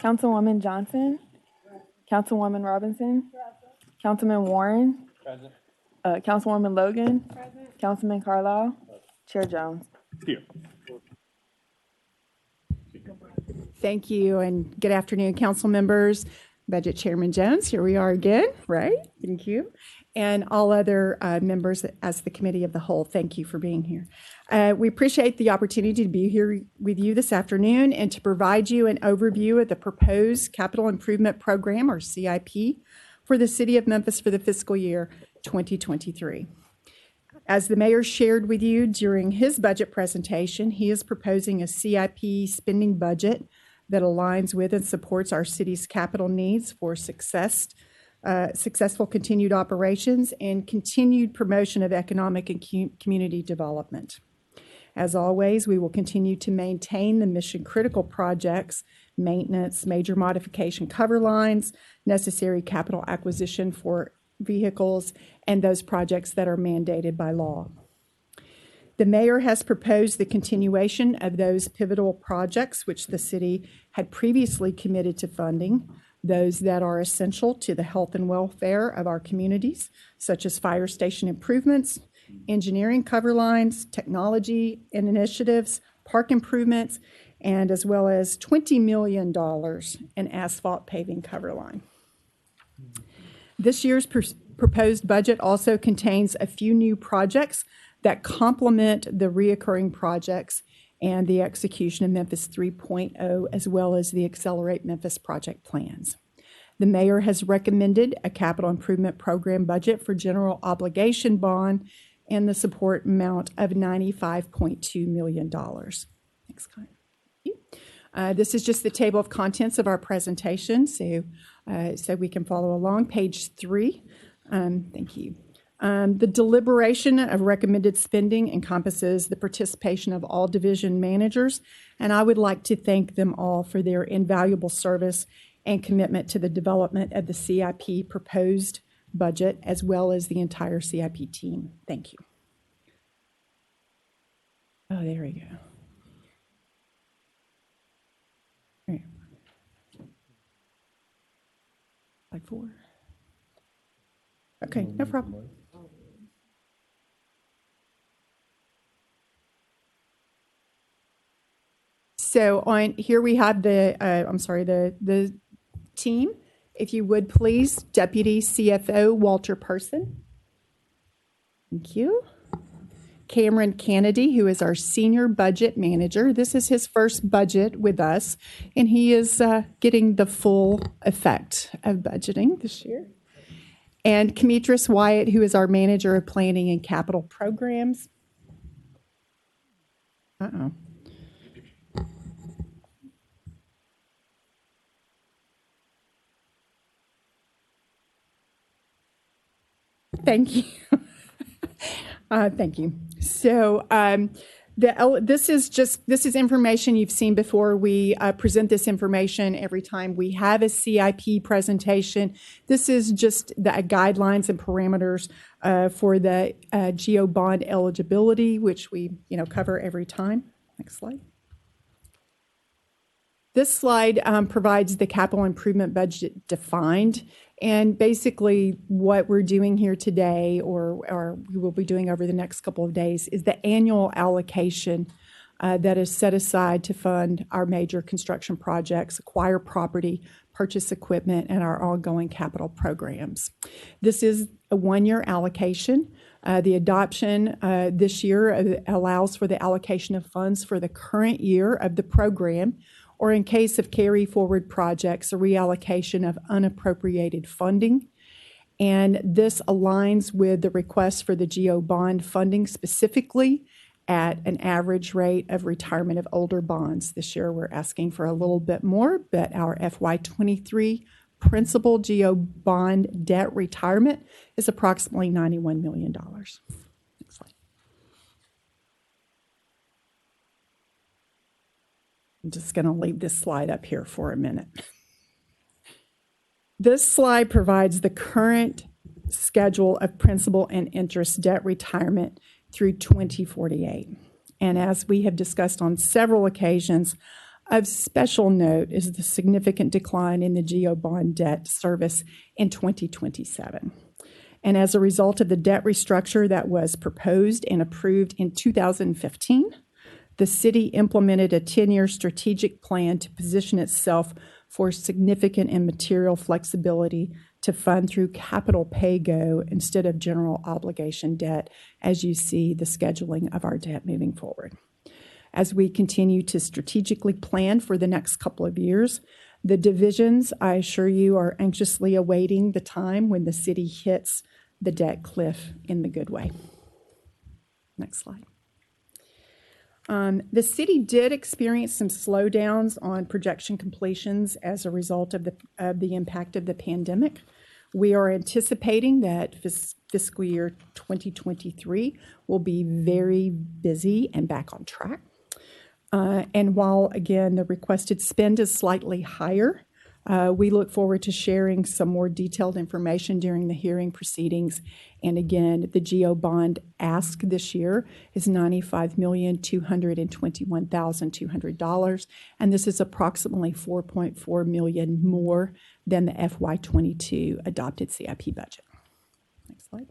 Councilwoman Johnson. Councilwoman Robinson. Councilman Warren. Present. Councilwoman Logan. Present. Councilman Carlisle. Chair Jones. Here. Thank you, and good afternoon, council members. Budget Chairman Jones, here we are again, right? Thank you. And all other members as the committee of the whole, thank you for being here. We appreciate the opportunity to be here with you this afternoon and to provide you an overview of the proposed Capital Improvement Program, or CIP, for the City of Memphis for the fiscal year 2023. As the mayor shared with you during his budget presentation, he is proposing a CIP spending budget that aligns with and supports our city's capital needs for successful continued operations and continued promotion of economic and community development. As always, we will continue to maintain the mission-critical projects, maintenance, major modification cover lines, necessary capital acquisition for vehicles, and those projects that are mandated by law. The mayor has proposed the continuation of those pivotal projects which the city had previously committed to funding, those that are essential to the health and welfare of our communities, such as fire station improvements, engineering cover lines, technology and initiatives, park improvements, and as well as $20 million in asphalt paving cover line. This year's proposed budget also contains a few new projects that complement the reoccurring projects and the execution of Memphis 3.0, as well as the Accelerate Memphis project plans. The mayor has recommended a capital improvement program budget for general obligation bond and the support amount of $95.2 million. Next slide. This is just the table of contents of our presentation, so we can follow along. Page 3. Thank you. The deliberation of recommended spending encompasses the participation of all division managers, and I would like to thank them all for their invaluable service and commitment to the development of the CIP proposed budget, as well as the entire CIP team. Thank you. Oh, there we go. All right. Slide 4. Okay, no problem. So on here we have the team. If you would please, Deputy CFO Walter Person. Thank you. Cameron Kennedy, who is our Senior Budget Manager. This is his first budget with us, and he is getting the full effect of budgeting this year. And Demetris Wyatt, who is our Manager of Planning and Capital Programs. Thank you. Thank you. So this is information you've seen before. We present this information every time we have a CIP presentation. This is just the guidelines and parameters for the GO bond eligibility, which we cover every time. Next slide. This slide provides the capital improvement budget defined, and basically what we're doing here today, or we will be doing over the next couple of days, is the annual allocation that is set aside to fund our major construction projects, acquire property, purchase equipment, and our ongoing capital programs. This is a one-year allocation. The adoption this year allows for the allocation of funds for the current year of the program, or in case of carry forward projects, a reallocation of unappropriated funding. And this aligns with the request for the GO bond funding, specifically at an average rate of retirement of older bonds. This year we're asking for a little bit more, but our FY23 principal GO bond debt retirement is approximately $91 million. Next slide. I'm just going to leave this slide up here for a minute. This slide provides the current schedule of principal and interest debt retirement through 2048. And as we have discussed on several occasions, Of special note is the significant decline in the GO bond debt service in 2027. And as a result of the debt restructure that was proposed and approved in 2015, the city implemented a 10-year strategic plan to position itself for significant and material flexibility to fund through capital pay-go instead of general obligation debt, as you see the scheduling of our debt moving forward. As we continue to strategically plan for the next couple of years, the divisions, I assure you, are anxiously awaiting the time when the city hits the debt cliff in the good way. Next slide. The city did experience some slowdowns on projection completions as a result of the impact of the pandemic. We are anticipating that fiscal year 2023 will be very busy and back on track. And while, again, the requested spend is slightly higher, we look forward to sharing some more detailed information during the hearing proceedings. And again, the GO bond ask this year is $95,221,200, and this is approximately $4.4 million more than the FY22 adopted CIP budget. Next slide.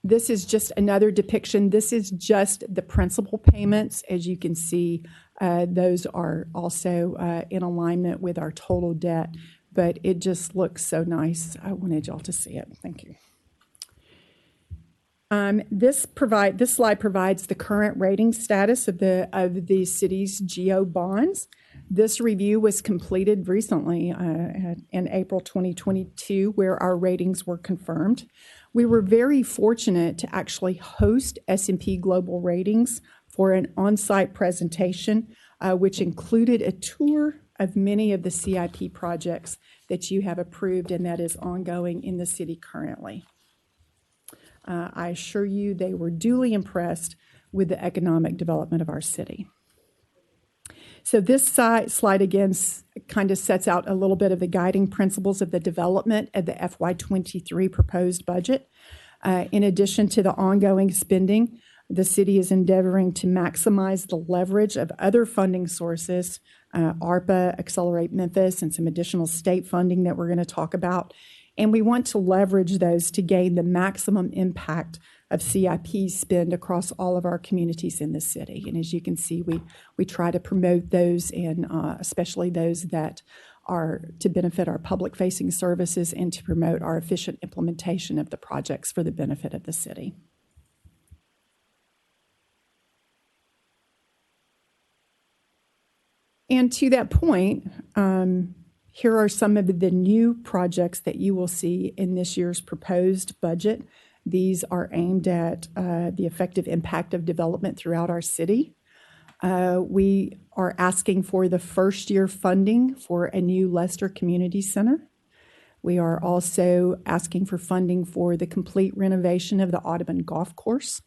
This is just another depiction. This is just the principal payments. As you can see, those are also in alignment with our total debt, but it just looks so nice. I wanted y'all to see it. Thank you. This slide provides the current rating status of the city's GO bonds. This review was completed recently in April 2022, where our ratings were confirmed. We were very fortunate to actually host S&P Global Ratings for an on-site presentation, which included a tour of many of the CIP projects that you have approved and that is ongoing in the city currently. I assure you they were duly impressed with the economic development of our city. So this slide again kind of sets out a little bit of the guiding principles of the development of the FY23 proposed budget. In addition to the ongoing spending, the city is endeavoring to maximize the leverage of other funding sources, ARPA, Accelerate Memphis, and some additional state funding that we're going to talk about. And we want to leverage those to gain the maximum impact of CIP spend across all of our communities in the city. And as you can see, we try to promote those, and especially those that are to benefit our public-facing services and to promote our efficient implementation of the projects for the benefit of the city. And to that point, here are some of the new projects that you will see in this year's proposed budget. These are aimed at the effective impact of development throughout our city. We are asking for the first year funding for a new Lester Community Center. We are also asking for funding for the complete renovation of the Audubon Golf Course.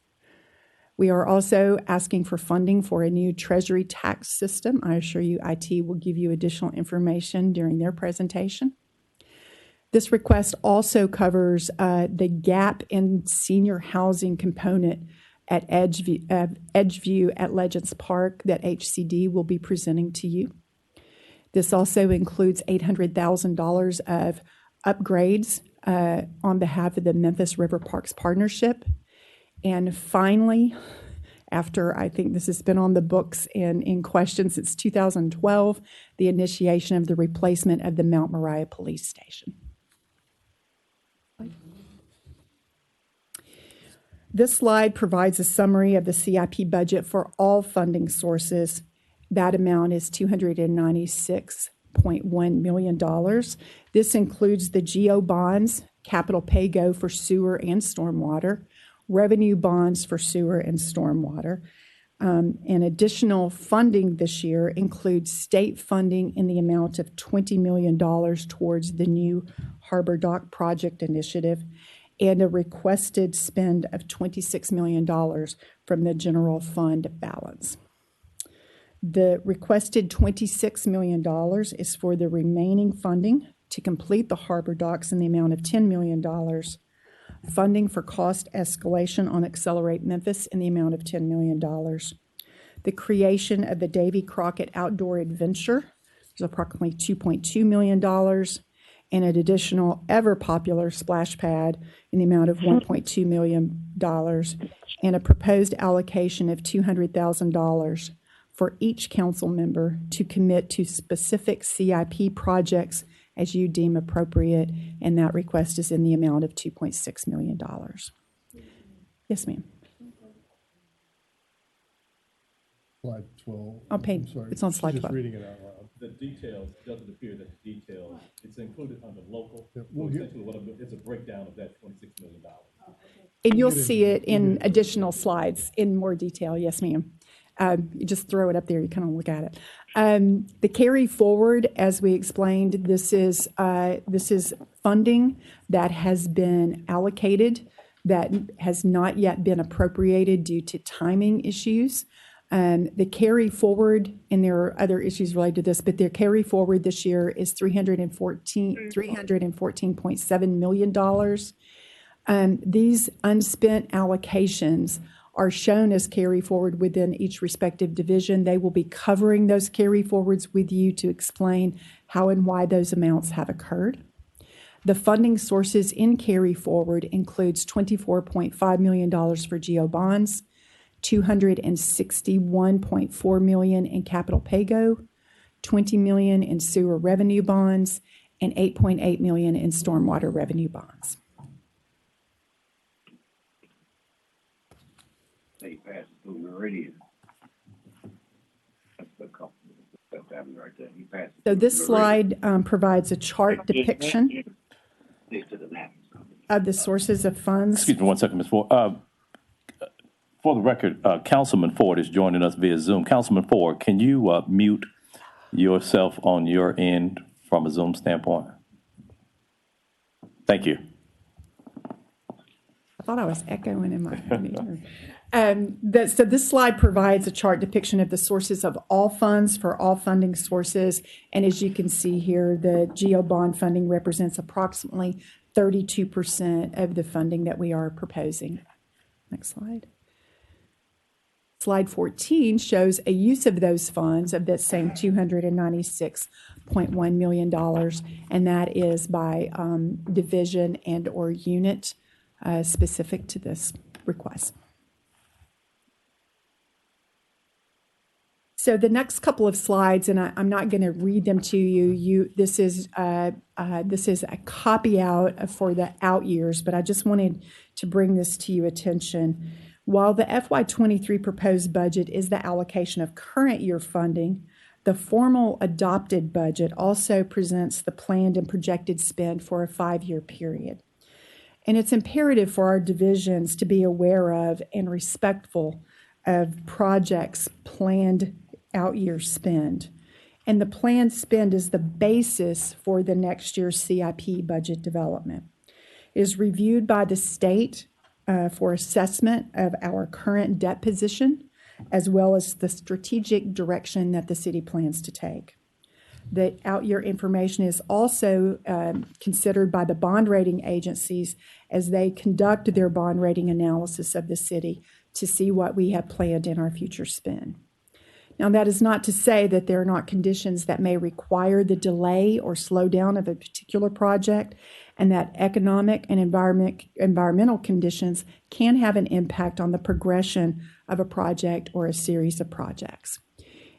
We are also asking for funding for a new treasury tax system. I assure you IT will give you additional information during their presentation. This request also covers the gap in senior housing component at Edgeview at Legends Park that HCD will be presenting to you. This also includes $800,000 of upgrades on behalf of the Memphis River Parks Partnership. And finally, after I think this has been on the books and in question since 2012, the initiation of the replacement of the Mount Moriah Police Station. This slide provides a summary of the CIP budget for all funding sources. That amount is $296.1 million. This includes the GO bonds, capital pay-go for sewer and stormwater, revenue bonds for sewer and stormwater. And additional funding this year includes state funding in the amount of $20 million towards the new Harbor Dock Project Initiative, and a requested spend of $26 million from the general fund balance. The requested $26 million is for the remaining funding to complete the harbor docks in the amount of $10 million, funding for cost escalation on Accelerate Memphis in the amount of $10 million, the creation of the Davy Crockett Outdoor Adventure, which is approximately $2.2 million, and an additional ever-popular splash pad in the amount of $1.2 million, and a proposed allocation of $200,000 for each council member to commit to specific CIP projects as you deem appropriate, and that request is in the amount of $2.6 million. Yes, ma'am. Slide 12. I'm sorry. It's on slide She's 12. just reading it out loud. The details, doesn't appear that the details, it's included under local. Yeah, So we'll get- essentially what it's a breakdown of that $26 million. And you'll see it in additional slides in more detail. Yes, ma'am. You just throw it up there, you kind of look at it. The carry forward, as we explained, this is funding that has been allocated that has not yet been appropriated due to timing issues. The carry forward, and there are other issues related to this, but their carry forward this year is $314.7 million. These unspent allocations are shown as carry forward within each respective division. They will be covering those carry forwards with you to explain how and why those amounts have occurred. The funding sources in carry forward includes $24.5 million for GO bonds, $261.4 million in capital pay-go, $20 million in sewer revenue bonds, and $8.8 million in stormwater revenue bonds. They pass it through Meridian. That's the couple. That's happening right there. He passes. So this slide provides a chart depiction Next to the map. of the sources of funds. Excuse me one second, Ms. Ford. For the record, Councilman Ford is joining us via Zoom. Councilman Ford, can you mute yourself on your end from a Zoom standpoint? Thank you. I thought I was echoing in my ear. So this slide provides a chart depiction of the sources of all funds for all funding sources. And as you can see here, the GO bond funding represents approximately 32% of the funding that we are proposing. Next slide. Slide 14 shows a use of those funds of that same $296.1 million, and that is by division and or unit specific to this request. So the next couple of slides, and I'm not going to read them to you. This is a copy out for the out years, but I just wanted to bring this to your attention. While the FY23 proposed budget is the allocation of current year funding, the formal adopted budget also presents the planned and projected spend for a 5-year period. And it's imperative for our divisions to be aware of and respectful of projects' planned out-year spend. And the planned spend is the basis for the next year's CIP budget development. It is reviewed by the state for assessment of our current debt position, as well as the strategic direction that the city plans to take. The out-year information is also considered by the bond rating agencies as they conduct their bond rating analysis of the city to see what we have planned in our future spend. Now, that is not to say that there are not conditions that may require the delay or slowdown of a particular project, and that economic and environmental conditions can have an impact on the progression of a project or a series of projects.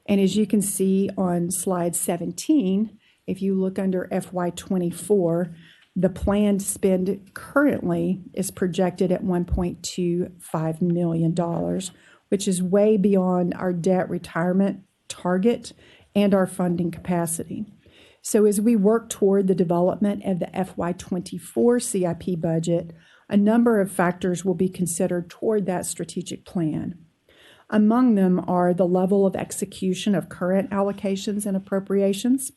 And as you can see on slide 17, if you look under FY24, the planned spend currently is projected at $1.25 million, which is way beyond our debt retirement target and our funding capacity. So as we work toward the development of the FY24 CIP budget, a number of factors will be considered toward that strategic plan. Among them are the level of execution of current allocations and appropriations,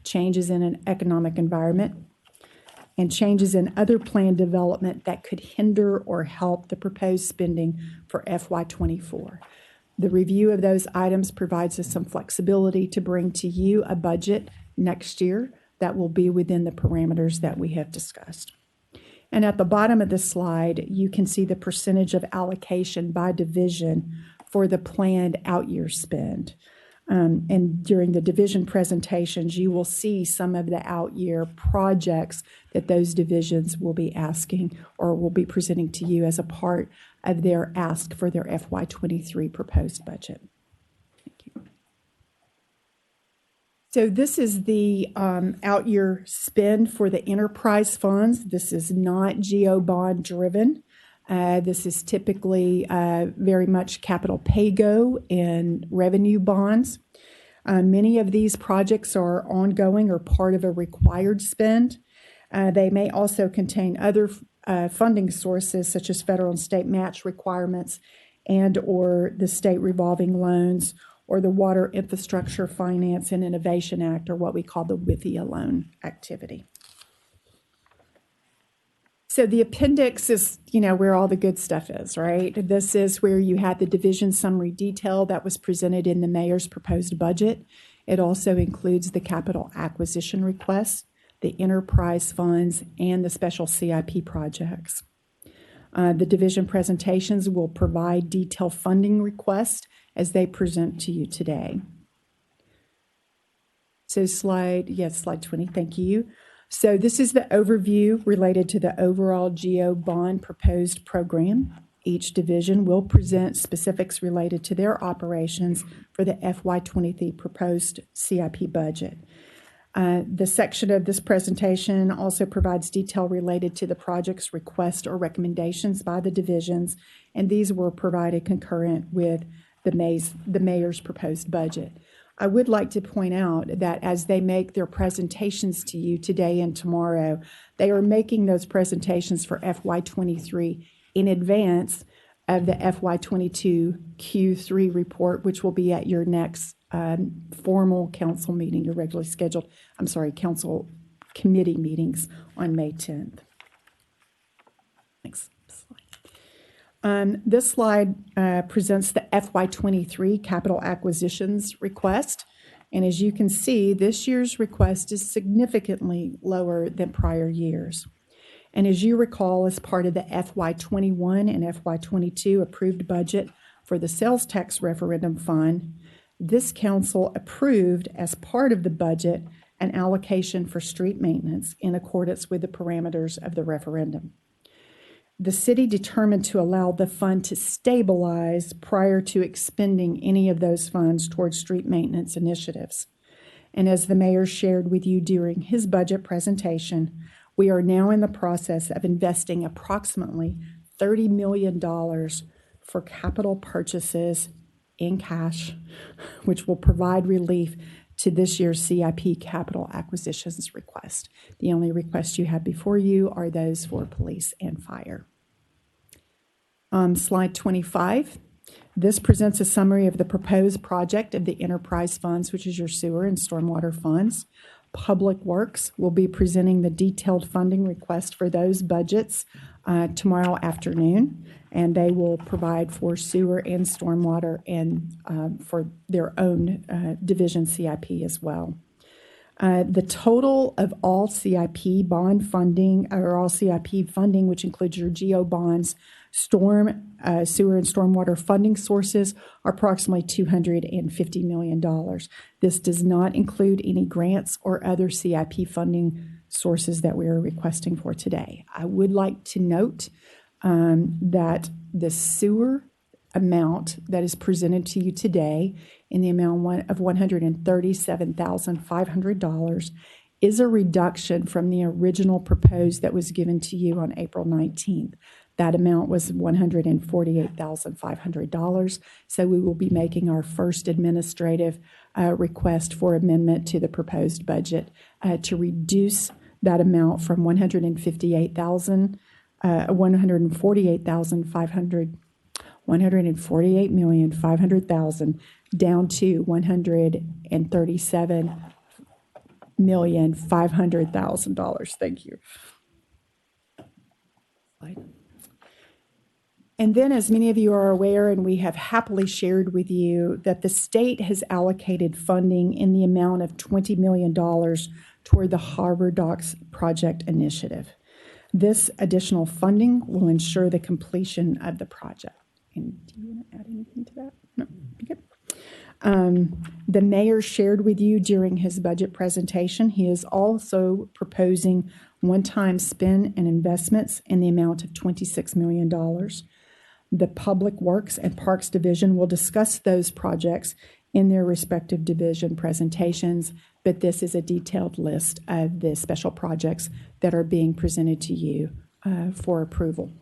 changes in an economic environment, and changes in other planned development that could hinder or help the proposed spending for FY24. The review of those items provides us some flexibility to bring to you a budget next year that will be within the parameters that we have discussed. And at the bottom of the slide, you can see the percentage of allocation by division for the planned out-year spend. And during the division presentations, you will see some of the out-year projects that those divisions will be asking or will be presenting to you as a part of their ask for their FY23 proposed budget. Thank you. So this is the out-year spend for the enterprise funds. This is not GEO-bond driven. This is typically very much capital pay-go and revenue bonds. Many of these projects are ongoing or part of a required spend. They may also contain other funding sources such as federal and state match requirements and or the state revolving loans or the Water Infrastructure Finance and Innovation Act, or what we call the WIFIA loan activity. So the appendix is, where all the good stuff is, right? This is where you had the division summary detail that was presented in the mayor's proposed budget. It also includes the capital acquisition requests, the enterprise funds, and the special CIP projects. The division presentations will provide detailed funding requests as they present to you today. So slide 20, thank you. So this is the overview related to the overall GEO bond proposed program. Each division will present specifics related to their operations for the FY23 proposed CIP budget. The section of this presentation also provides detail related to the project's request or recommendations by the divisions, and these were provided concurrent with the mayor's proposed budget. I would like to point out that as they make their presentations to you today and tomorrow, they are making those presentations for FY23 in advance of the FY22 Q3 report, which will be at your next formal council meeting, your regularly scheduled, council committee meetings on May 10th. Next slide. This slide presents the FY23 capital acquisitions request. And as you can see, this year's request is significantly lower than prior years. And as you recall, as part of the FY21 and FY22 approved budget for the sales tax referendum fund, this council approved as part of the budget an allocation for street maintenance in accordance with the parameters of the referendum. The city determined to allow the fund to stabilize prior to expending any of those funds towards street maintenance initiatives. And as the mayor shared with you during his budget presentation, we are now in the process of investing approximately $30 million for capital purchases in cash, which will provide relief to this year's CIP capital acquisitions request. The only requests you have before you are those for police and fire. Slide 25. This presents a summary of the proposed project of the enterprise funds, which is your sewer and stormwater funds. Public Works will be presenting the detailed funding request for those budgets tomorrow afternoon, and they will provide for sewer and stormwater and for their own division CIP as well. The total of all CIP bond funding, or all CIP funding, which includes your GEO bonds, sewer and stormwater funding sources, are approximately $250 million. This does not include any grants or other CIP funding sources that we are requesting for today. I would like to note that the sewer amount that is presented to you today in the amount of $137,500 is a reduction from the original proposed that was given to you on April 19th. That amount was $148,500. So we will be making our first administrative request for amendment to the proposed budget to reduce that amount from $148,500 down to $137,500,000. Thank you. And then, as many of you are aware, and we have happily shared with you, that the state has allocated funding in the amount of $20 million toward the Harbor Docks Project Initiative. This additional funding will ensure the completion of the project. And do you want to add anything to that? No, okay. The mayor shared with you during his budget presentation, he is also proposing one-time spend and investments in the amount of $26 million. The Public Works and Parks Division will discuss those projects in their respective division presentations, but this is a detailed list of the special projects that are being presented to you for approval.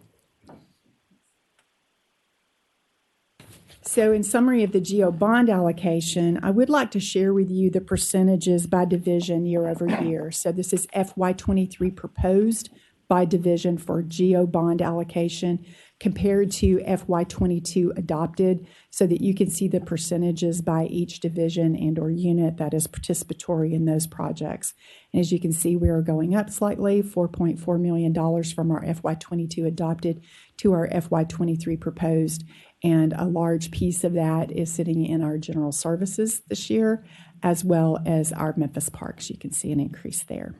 So in summary of the GO bond allocation, I would like to share with you the percentages by division year over year. So this is FY23 proposed by division for GO bond allocation compared to FY22 adopted, so that you can see the percentages by each division and or unit that is participatory in those projects. And as you can see, we are going up slightly, $4.4 million from our FY22 adopted to our FY23 proposed. And a large piece of that is sitting in our general services this year, as well as our Memphis parks. You can see an increase there.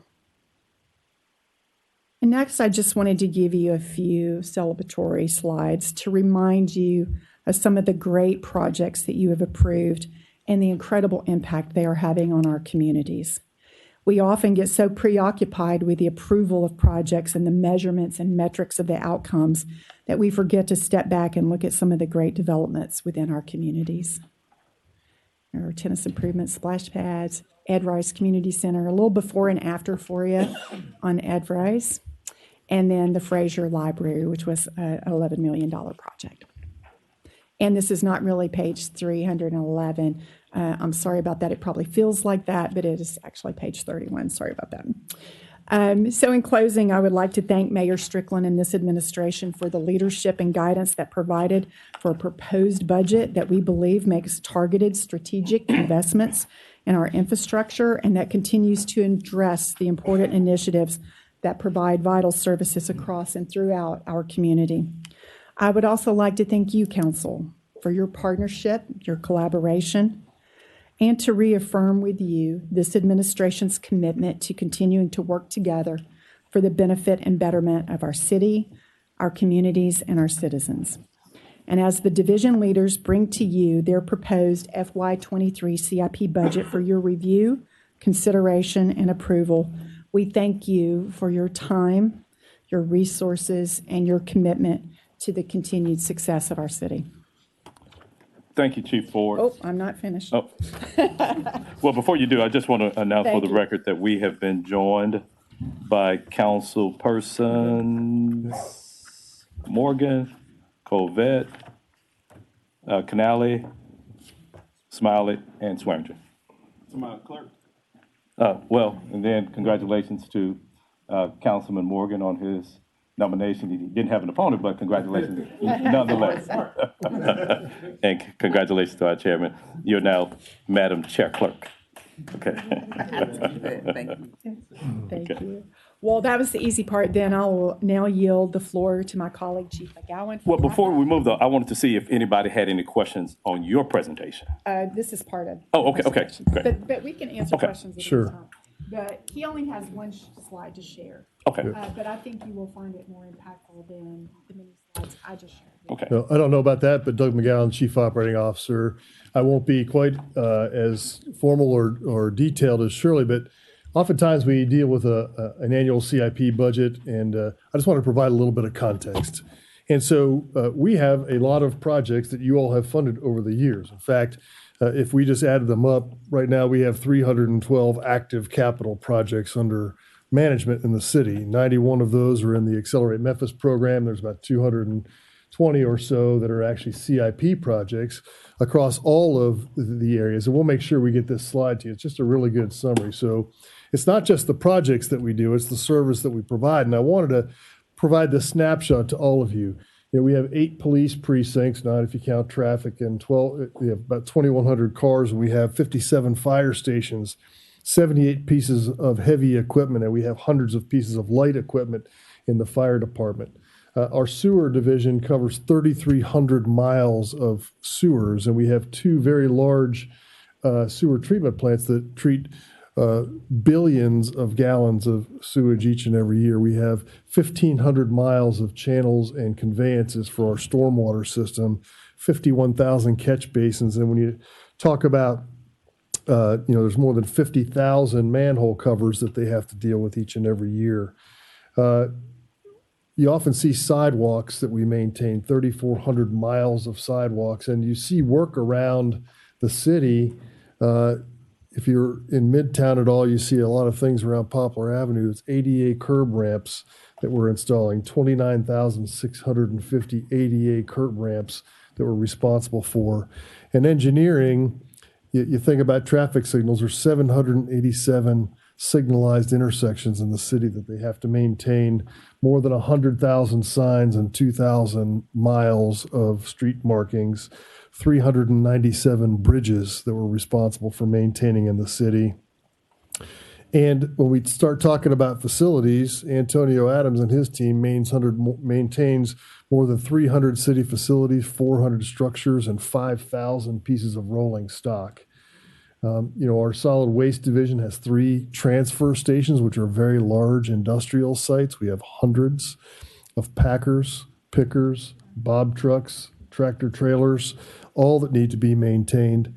And next, I just wanted to give you a few celebratory slides to remind you of some of the great projects that you have approved and the incredible impact they are having on our communities. We often get so preoccupied with the approval of projects and the measurements and metrics of the outcomes that we forget to step back and look at some of the great developments within our communities. Our tennis improvements, splash pads, Ed Rice Community Center, a little before and after for you on Ed Rice, and then the Fraser Library, which was an $11 million project. And this is not really page 311. I'm sorry about that. It probably feels like that, but it is actually page 31. Sorry about that. So in closing, I would like to thank Mayor Strickland and this administration for the leadership and guidance that provided for a proposed budget that we believe makes targeted strategic investments in our infrastructure and that continues to address the important initiatives that provide vital services across and throughout our community. I would also like to thank you, Council, for your partnership, your collaboration, and to reaffirm with you this administration's commitment to continuing to work together for the benefit and betterment of our city, our communities, and our citizens. And as the division leaders bring to you their proposed FY23 CIP budget for your review, consideration, and approval, we thank you for your time, your resources, and your commitment to the continued success of our city. Thank you, Chief Ford. Oh, I'm not finished. Oh. Well, before you do, I just want to announce for Thank the you. record that we have been joined by Councilpersons Morgan, Colvette, Canale, Smiley, and Swearingen. Clerk. Well, and then congratulations to Councilman Morgan on his nomination. He didn't have an opponent, but congratulations nonetheless. And congratulations to our chairman. You're now Madam Chair Clerk. Okay. Thank you. Well, that was the easy part. Then I will now yield the floor to my colleague, Chief McGowan. Well, before we move though, I wanted to see if anybody had any questions on your presentation. This is part of. Oh, okay, the okay, presentation. great. But we can answer Okay, questions at sure. any time. But he only has one slide to share. Okay, But I think you will find it more impactful than the many slides I just shared. okay. No, I don't know about that, but Doug McGowan, Chief Operating Officer, I won't be quite as formal or detailed as Shirley, but oftentimes we deal with an annual CIP budget, and I just want to provide a little bit of context. And so we have a lot of projects that you all have funded over the years. In fact, if we just added them up, right now we have 312 active capital projects under management in the city. 91 of those are in the Accelerate Memphis program. There's about 220 or so that are actually CIP projects across all of the areas. And we'll make sure we get this slide to you. It's just a really good summary. So it's not just the projects that we do, it's the service that we provide. And I wanted to provide this snapshot to all of you. You know, we have 8 police precincts, 9 if you count traffic, and 12, we have about 2,100 cars, and we have 57 fire stations, 78 pieces of heavy equipment, and we have hundreds of pieces of light equipment in the fire department. Our sewer division covers 3,300 miles of sewers, and we have 2 very large sewer treatment plants that treat billions of gallons of sewage each and every year. We have 1,500 miles of channels and conveyances for our stormwater system, 51,000 catch basins. And when you talk about, there's more than 50,000 manhole covers that they have to deal with each and every year. You often see sidewalks that we maintain, 3,400 miles of sidewalks, and you see work around the city. If you're in Midtown at all, you see a lot of things around Poplar Avenue. It's ADA curb ramps that we're installing, 29,650 ADA curb ramps that we're responsible for. And engineering, you think about traffic signals, there's 787 signalized intersections in the city that they have to maintain, more than 100,000 signs and 2,000 miles of street markings, 397 bridges that we're responsible for maintaining in the city. And when we start talking about facilities, Antonio Adams and his team maintains more than 300 city facilities, 400 structures, and 5,000 pieces of rolling stock. Our solid waste division has 3 transfer stations, which are very large industrial sites. We have hundreds of packers, pickers, bob trucks, tractor trailers, all that need to be maintained.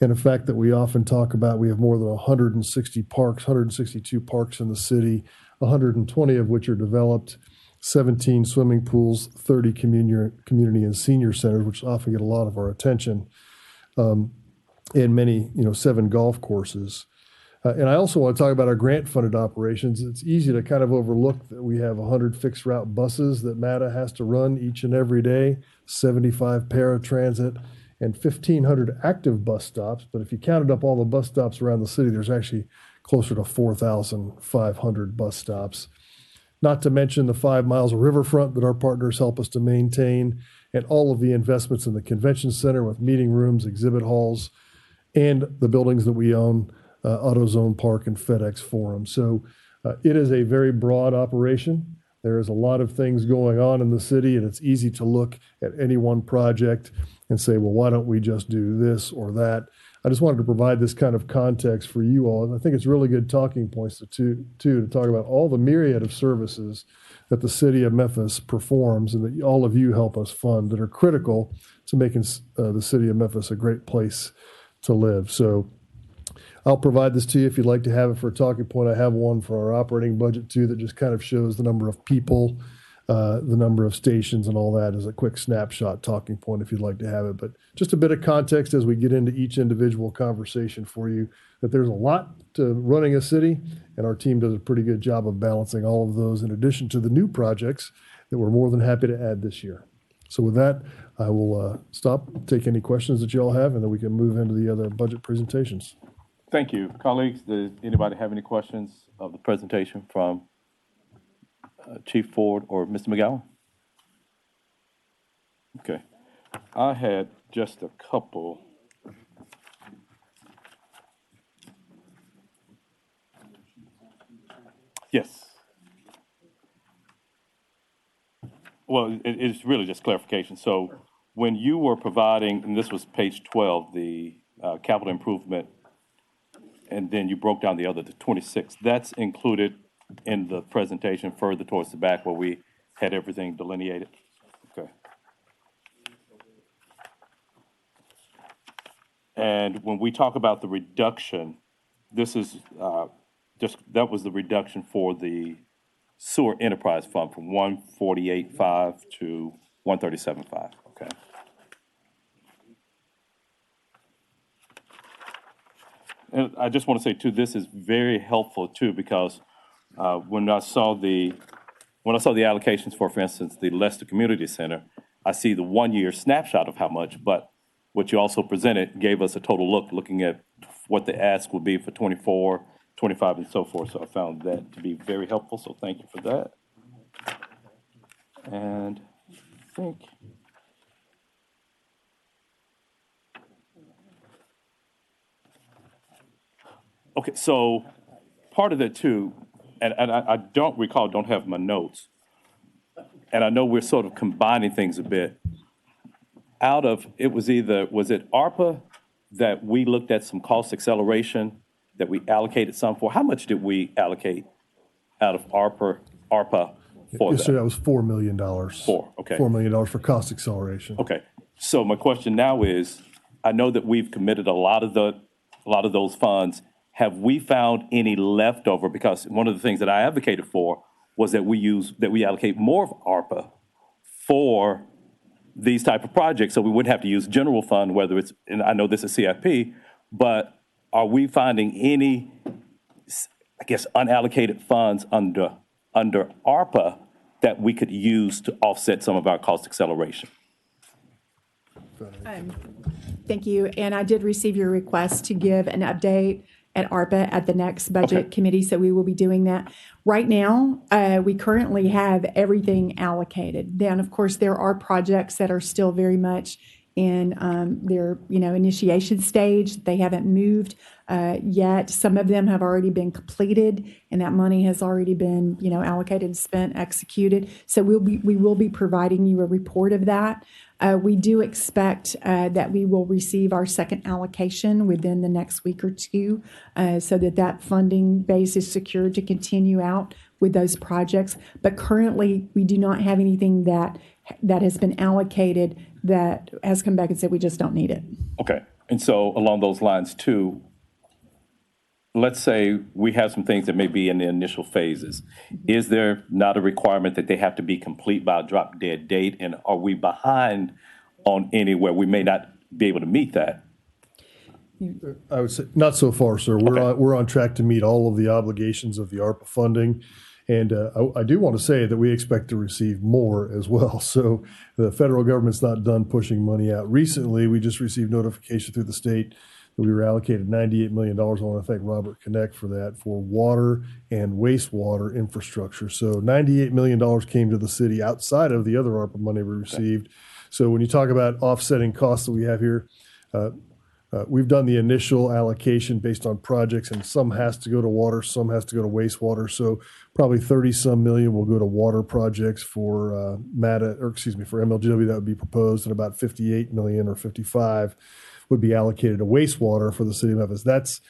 And the fact that we often talk about, we have more than 160 parks, 162 parks in the city, 120 of which are developed, 17 swimming pools, 30 community and senior centers, which often get a lot of our attention, and many, 7 golf courses. And I also want to talk about our grant-funded operations. It's easy to kind of overlook that we have 100 fixed route buses that MATA has to run each and every day, 75 paratransit, and 1,500 active bus stops. But if you counted up all the bus stops around the city, there's actually closer to 4,500 bus stops. Not to mention the 5 miles of riverfront that our partners help us to maintain, and all of the investments in the convention center with meeting rooms, exhibit halls, and the buildings that we own, AutoZone Park and FedEx Forum. So it is a very broad operation. There is a lot of things going on in the city, and it's easy to look at any one project and say, well, why don't we just do this or that? I just wanted to provide this kind of context for you all. And I think it's really good talking points to talk about all the myriad of services that the city of Memphis performs and that all of you help us fund that are critical to making the city of Memphis a great place to live. So I'll provide this to you if you'd like to have it for a talking point. I have one for our operating budget too that just kind of shows the number of people, the number of stations and all that as a quick snapshot talking point if you'd like to have it. But just a bit of context as we get into each individual conversation for you, that there's a lot to running a city, and our team does a pretty good job of balancing all of those in addition to the new projects that we're more than happy to add this year. So with that, I will stop, take any questions that you all have, and then we can move into the other budget presentations. Thank you. Colleagues, does anybody have any questions of the presentation from Chief Ford or Mr. McGowan? Okay. I had just a couple. Yes. Well, it's really just clarification. So when you were providing, and this was page 12, the capital improvement, and then you broke down the 26, that's included in the presentation further towards the back where we had everything delineated? Okay. And when we talk about the reduction, this is that was the reduction for the sewer enterprise fund from 148.5 to 137.5. Okay. And I just want to say too, this is very helpful too, because when I saw the allocations for instance, the Leicester Community Center, I see the 1 year snapshot of how much, but what you also presented gave us a total looking at what the ask would be for 24, 25, and so forth. So I found that to be very helpful. So thank you for that. And I think. Okay, so part of that too, and I don't have my notes, and I know we're sort of combining things a bit. Was it ARPA that we looked at some cost acceleration that we allocated some for. How much did we allocate out of ARPA for Yes, sir, that? that was $4 million. Okay. $4 million for cost acceleration. Okay, so my question now is, I know that we've committed a lot of those funds. Have we found any leftover? Because one of the things that I advocated for was that we allocate more of ARPA for these type of projects, so we wouldn't have to use general fund, whether it's, and I know this is CIP, but are we finding any, I guess, unallocated funds under ARPA that we could use to offset some of our cost acceleration? Thank you. And I did receive your request to give an update at ARPA at the next budget committee, so we will be doing that. Right now, we currently have everything allocated. Then, of course, there are projects that are still very much in their initiation stage. They haven't moved yet. Some of them have already been completed, and that money has already been allocated, spent, executed. So we will be providing you a report of that. We do expect that we will receive our second allocation within the next week or two, so that funding base is secured to continue out with those projects. But currently, we do not have anything that has been allocated that has come back and said we just don't need it. Okay, and so along those lines too, let's say we have some things that may be in the initial phases. Is there not a requirement that they have to be complete by a drop dead date? And are we behind on anywhere we may not be able to meet that? I would say not so far, sir. We're on track to meet all of the obligations of the ARPA funding. And I do want to say that we expect to receive more as well. So the federal government's not done pushing money out. Recently, we just received notification through the state that we were allocated $98 million. I want to thank Robert Connect for that, for water and wastewater infrastructure. So $98 million came to the city outside of the other ARPA money we received. So when you talk about offsetting costs that we have here, we've done the initial allocation based on projects, and some has to go to water, some has to go to wastewater. So probably 30-some million will go to water projects for for MLGW that would be proposed, and about 58 million or 55 would be allocated to wastewater for the city of Memphis. That's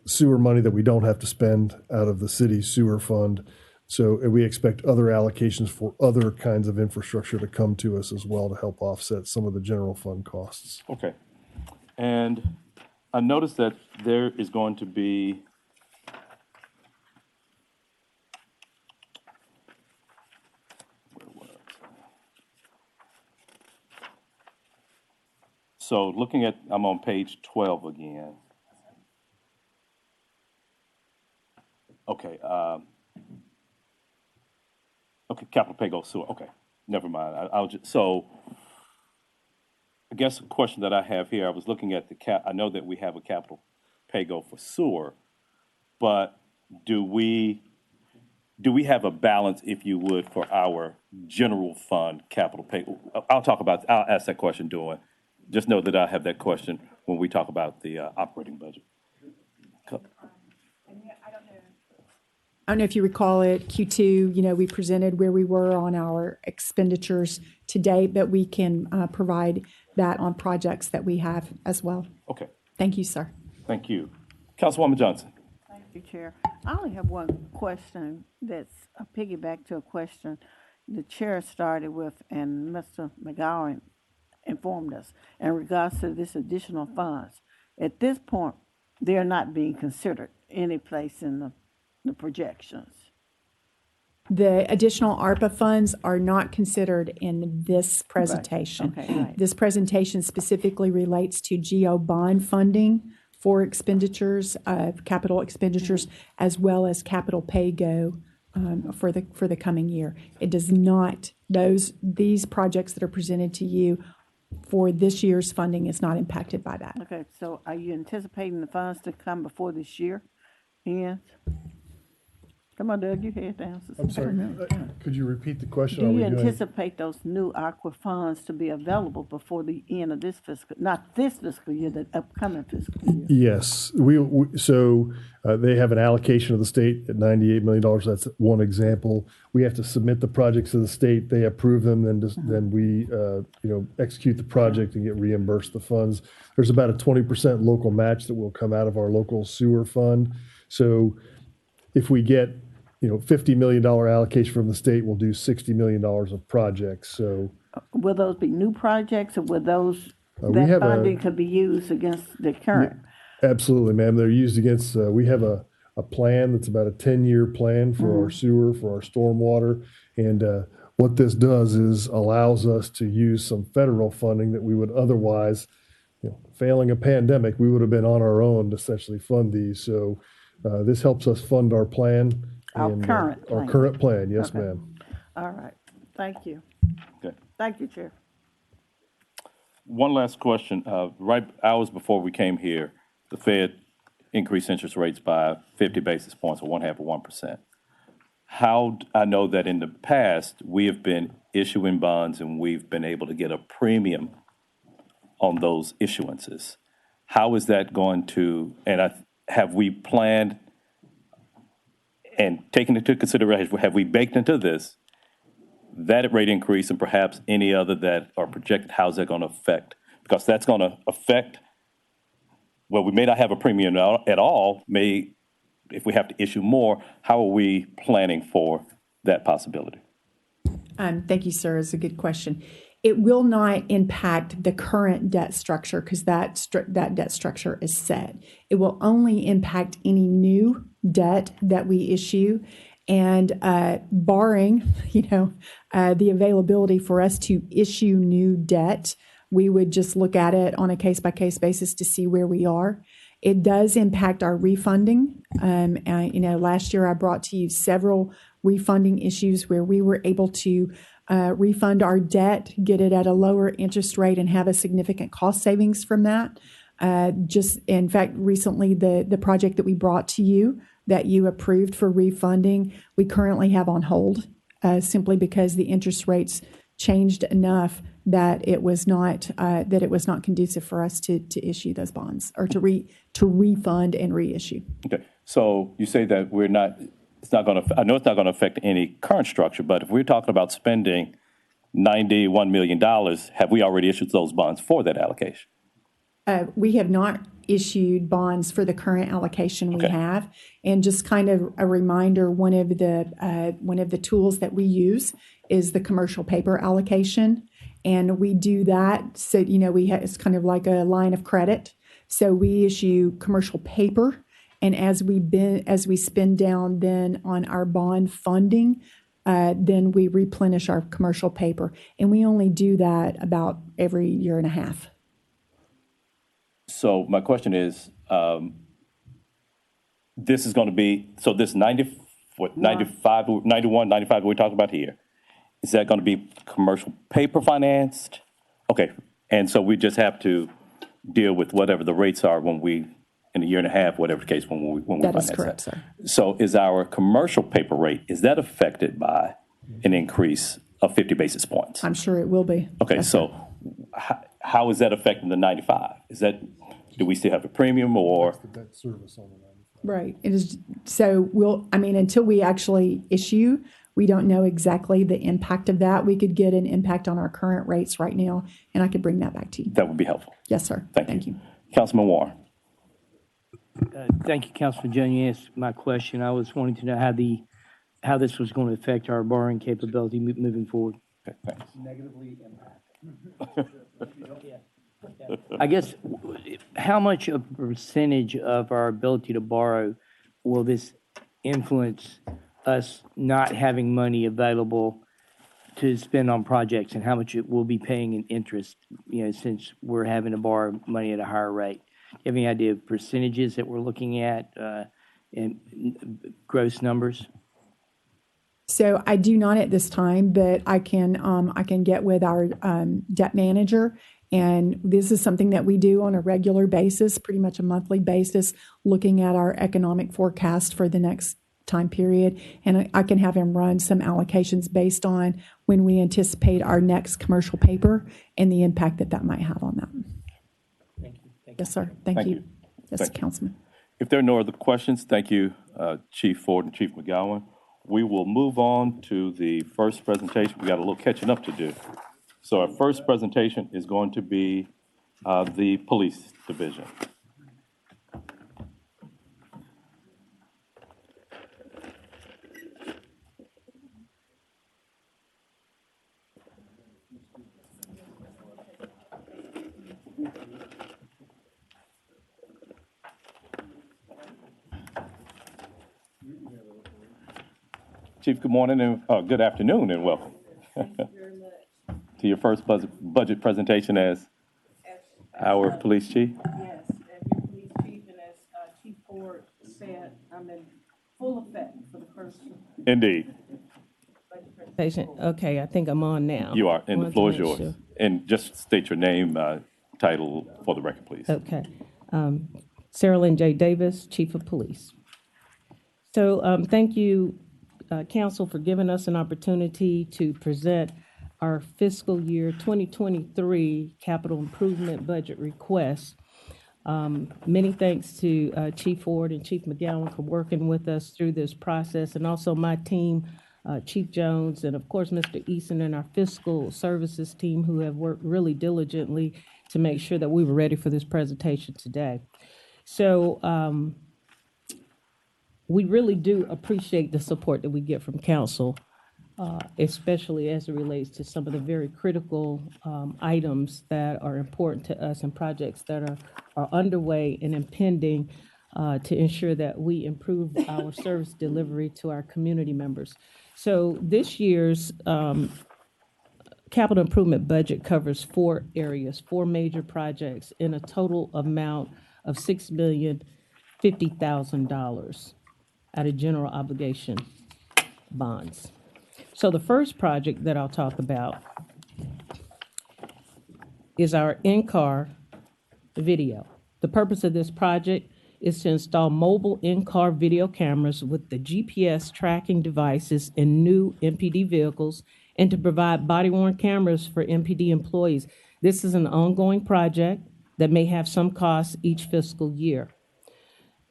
sewer money that we don't have to spend out of the city's sewer fund. So we expect other allocations for other kinds of infrastructure to come to us as well to help offset some of the general fund costs. Okay. And I noticed that there is going to be so looking at, I'm on page 12 again. Okay, okay, capital pay goes sewer. Okay, never mind. I'll just, so I guess the question that I have here, I was looking at I know that we have a capital pay go for sewer, but do we have a balance, if you would, for our general fund capital pay? I'll ask that question during. Just know that I have that question when we talk about the operating budget. I don't know if you recall it, Q2, we presented where we were on our expenditures to date, but we can provide that on projects that we have as well. Okay, Thank you, sir. thank you. Councilwoman Johnson. Thank you, Chair. I only have one question that's a piggyback to a question the chair started with, and Mr. McGowan informed us in regards to this additional funds. At this point, they're not being considered any place in the projections. The additional ARPA funds are not considered in this presentation. Okay, right. This presentation specifically relates to GO bond funding for expenditures, capital expenditures, as well as capital pay go for the coming year. It does not, these projects that are presented to you for this year's funding is not impacted by that. Okay, so are you anticipating the funds to come before this year ends? Come on, Doug, you had the answers. I'm sorry, could you repeat the question? Do Are you we doing- anticipate those new aqua funds to be available before the end of this fiscal, not this fiscal year, the upcoming fiscal year? Yes, they have an allocation of the state at $98 million. That's one example. We have to submit the projects to the state. They approve them, then we execute the project and get reimbursed the funds. There's about a 20% local match that will come out of our local sewer fund. So if we get $50 million allocation from the state, we'll do $60 million of projects. So Will those be new projects, or will those, we that have funding could be used against the current? absolutely, ma'am. They're used against, we have a plan that's about a 10-year plan for our sewer, for our stormwater. And what this does is allows us to use some federal funding that we would otherwise, failing a pandemic, we would have been on our own to essentially fund these. So this helps us fund our plan. Our current Our plan. current plan, yes, Okay. ma'am. All right, thank you. Okay. Thank you, Chair. One last question. Right hours before we came here, the Fed increased interest rates by 50 basis points, or 0.5 of 1%. I know that in the past, we have been issuing bonds and we've been able to get a premium on those issuances. How is that going to, have we planned and taken into consideration, have we baked into this that rate increase and perhaps any other that are projected, how's that going to affect? Because that's going to affect, well, we may not have a premium at all, if we have to issue more, how are we planning for that possibility? Thank you, sir. It's a good question. It will not impact the current debt structure because that debt structure is set. It will only impact any new debt that we issue, and barring, the availability for us to issue new debt, we would just look at it on a case-by-case basis to see where we are. It does impact our refunding. Last year I brought to you several refunding issues where we were able to refund our debt, get it at a lower interest rate, and have a significant cost savings from that. In fact, recently the project that we brought to you that you approved for refunding, we currently have on hold simply because the interest rates changed enough that it was not conducive for us to issue those bonds or to refund and reissue. Okay, so you say that I know it's not going to affect any current structure, but if we're talking about spending $91 million, have we already issued those bonds for that allocation? We have not issued bonds for the current allocation we Okay. have. And just kind of a reminder, one of the tools that we use is the commercial paper allocation. And we do that, so, it's kind of like a line of credit. So we issue commercial paper, and as we spend down then on our bond funding, then we replenish our commercial paper. And we only do that about every year and a half. So my question is, this is going to be, so this 95, 91, 95 we're talking about here, is that going to be commercial paper financed? Okay, and so we just have to deal with whatever the rates are in a year and a half, whatever the case, when we That finance is correct, sir. So is our commercial paper rate, is that affected by an increase of 50 basis points? I'm sure it will be. Okay, Yes, so sir. how is that affecting the 95? Do we still have a premium or? The debt service on the 95. Right. It is, so until we actually issue, we don't know exactly the impact of that. We could get an impact on our current rates right now, and I could bring that back to you. That would be helpful. Yes, sir. Thank you. Councilman Warren. Thank you, Councilman Jones. You answered my question. I was wanting to know how this was going to affect our borrowing capability moving forward. Okay, thanks. Negatively impact. I guess, how much of a percentage of our ability to borrow will this influence us not having money available to spend on projects, and how much it will be paying in interest, since we're having to borrow money at a higher rate? Do you have any idea of percentages that we're looking at and gross numbers? So I do not at this time, but I can get with our debt manager. And this is something that we do on a regular basis, pretty much a monthly basis, looking at our economic forecast for the next time period. And I can have him run some allocations based on when we anticipate our next commercial paper and the impact that that might have on that. Thank you. Thank you. Yes, sir. Thank Thank you. you. Yes, Thank you. Councilman. If there are no other questions, thank you, Chief Ford and Chief McGowan. We will move on to the first presentation. We got a little catching up to do. So our first presentation is going to be the Police Division. Chief, good morning and good afternoon and welcome. Thank you very much. To your first budget presentation as our police chief. Yes, and your police chief, and as Chief Ford said, I'm in full effect for the first Indeed, budget presentation. Patient, okay, I think I'm on now. you are, and the Wanted to floor is make yours. sure. And just state your name, title for the record, please. Okay. Sarah Lynn J. Davis, Chief of Police. So thank you, Council, for giving us an opportunity to present our fiscal year 2023 capital improvement budget request. Many thanks to Chief Ford and Chief McGowan for working with us through this process, and also my team, Chief Jones, and of course, Mr. Eason and our fiscal services team, who have worked really diligently to make sure that we were ready for this presentation today. So we really do appreciate the support that we get from Council, especially as it relates to some of the very critical items that are important to us and projects that are underway and impending to ensure that we improve our service delivery to our community members. So this year's capital improvement budget covers 4 areas, 4 major projects in a total amount of $6,050,000 out of general obligation bonds. So the first project that I'll talk about is our in-car video. The purpose of this project is to install mobile in-car video cameras with the GPS tracking devices in new MPD vehicles and to provide body-worn cameras for MPD employees. This is an ongoing project that may have some costs each fiscal year.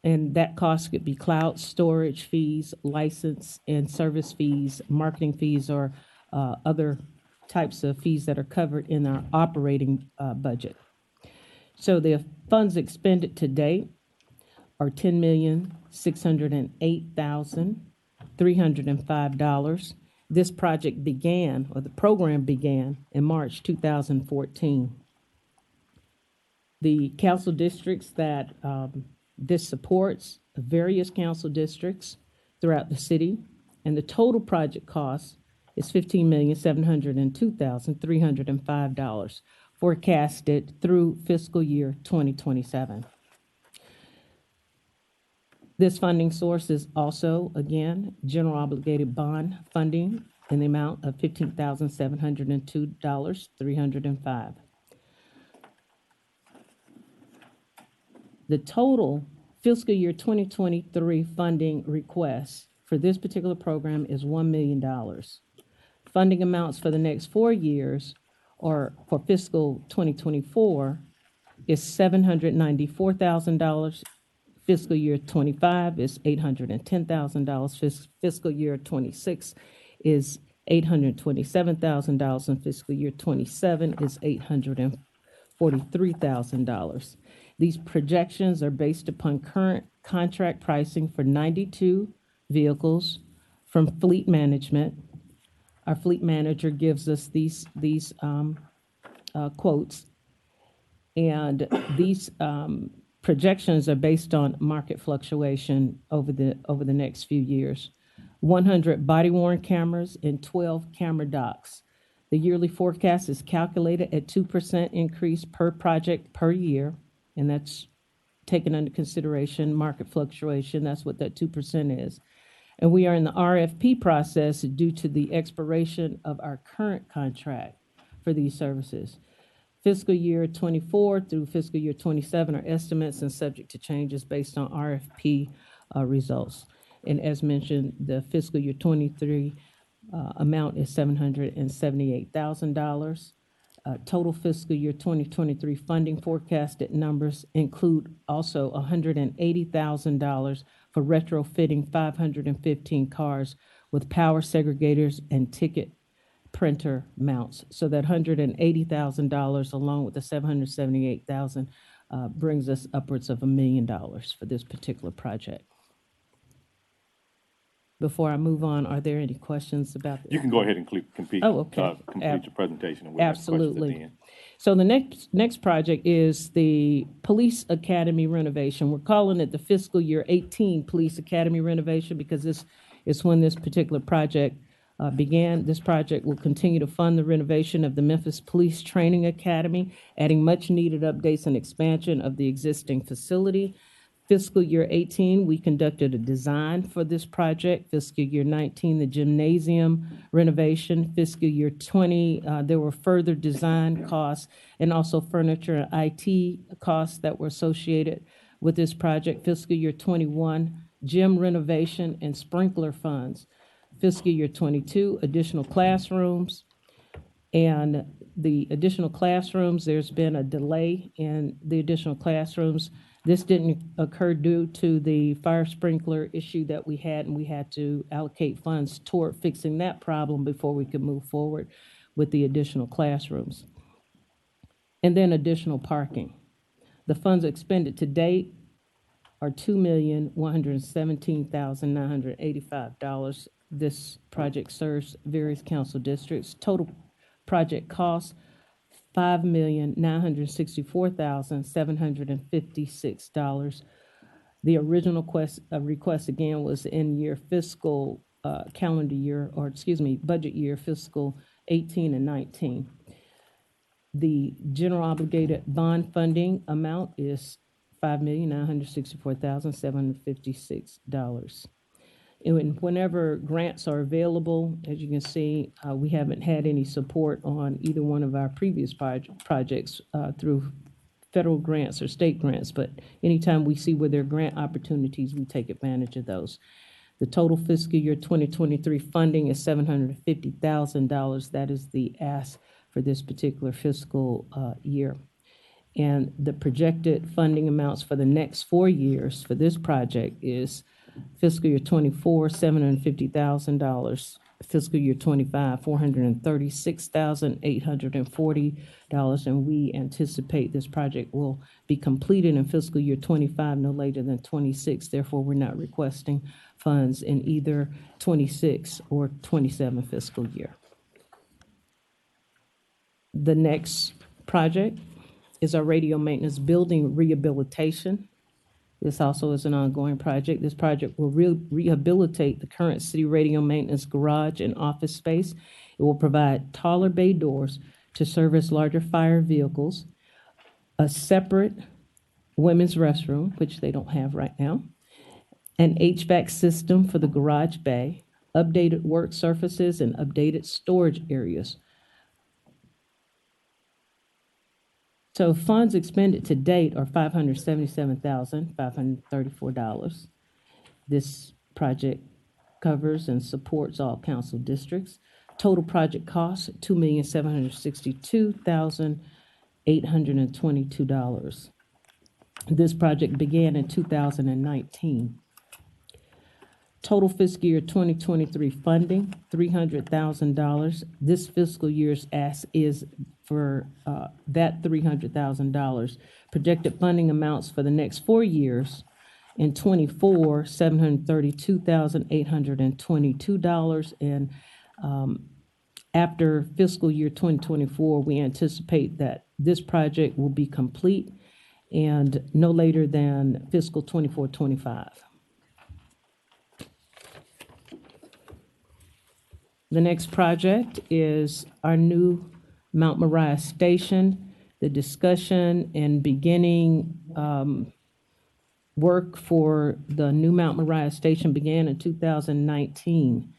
And that cost could be cloud storage fees, license and service fees, marketing fees, or other types of fees that are covered in our operating budget. So the funds expended to date are $10,608,305. This project began, or the program began, in March 2014. The council districts that this supports various council districts throughout the city, and the total project cost is $15,702,305, forecasted through fiscal year 2027. This funding source is also, again, general obligated bond funding in the amount of $15,702,305. The total fiscal year 2023 funding request for this particular program is $1 million. Funding amounts for the next 4 years, or for fiscal 2024, is $794,000. Fiscal year 25 is $810,000. Fiscal year 26 is $827,000, and fiscal year 27 is $843,000. These projections are based upon current contract pricing for 92 vehicles from fleet management. Our fleet manager gives us these quotes, and these projections are based on market fluctuation over the next few years. 100 body-worn cameras and 12 camera docks. The yearly forecast is calculated at 2% increase per project per year, and that's taken under consideration market fluctuation. That's what that 2% is. And we are in the RFP process due to the expiration of our current contract for these services. Fiscal year 24 through fiscal year 27 are estimates and subject to changes based on RFP results. And as mentioned, the fiscal year 23 amount is $778,000. Total fiscal year 2023 funding forecasted numbers include also $180,000 for retrofitting 515 cars with power segregators and ticket printer mounts. So that $180,000 along with the $778,000 brings us upwards of $1 million for this particular project. Before I move on, are there any questions about this? You can go ahead and complete your presentation, and we'll ask questions at the Absolutely. end. So the next project is the Police Academy renovation. We're calling it the fiscal year 18 Police Academy renovation because this is when this particular project began. This project will continue to fund the renovation of the Memphis Police Training Academy, adding much-needed updates and expansion of the existing facility. Fiscal year 18, we conducted a design for this project. Fiscal year 19, the gymnasium renovation. Fiscal year 20, there were further design costs and also furniture and IT costs that were associated with this project. Fiscal year 21, gym renovation and sprinkler funds. Fiscal year 22, additional classrooms. And the additional classrooms, there's been a delay in the additional classrooms. This didn't occur due to the fire sprinkler issue that we had, and we had to allocate funds toward fixing that problem before we could move forward with the additional classrooms. And then additional parking. The funds expended to date are $2,117,985. This project serves various council districts. Total project cost, $5,964,756. The original request again was in year fiscal calendar year, or excuse me, budget year fiscal 18 and 19. The general obligated bond funding amount is $5,964,756. And whenever grants are available, as you can see, we haven't had any support on either one of our previous projects through federal grants or state grants, but anytime we see where there are grant opportunities, we take advantage of those. The total fiscal year 2023 funding is $750,000. That is the ask for this particular fiscal year. And the projected funding amounts for the next 4 years for this project is fiscal year 24, $750,000. Fiscal year 25, $436,840. And we anticipate this project will be completed in fiscal year 25, no later than 26. Therefore, we're not requesting funds in either 26 or 27 fiscal year. The next project is our radio maintenance building rehabilitation. This also is an ongoing project. This project will rehabilitate the current city radio maintenance garage and office space. It will provide taller bay doors to service larger fire vehicles, a separate women's restroom, which they don't have right now, an HVAC system for the garage bay, updated work surfaces, and updated storage areas. So funds expended to date are $577,534. This project covers and supports all council districts. Total project cost, $2,762,822. This project began in 2019. Total fiscal year 2023 funding, $300,000. This fiscal year's ask is for that $300,000. Projected funding amounts for the next 4 years in 24, $732,822. And after fiscal year 2024, we anticipate that this project will be complete and no later than fiscal 24-25. The next project is our new Mount Moriah Station. The discussion and beginning work for the new Mount Moriah Station began in 2019.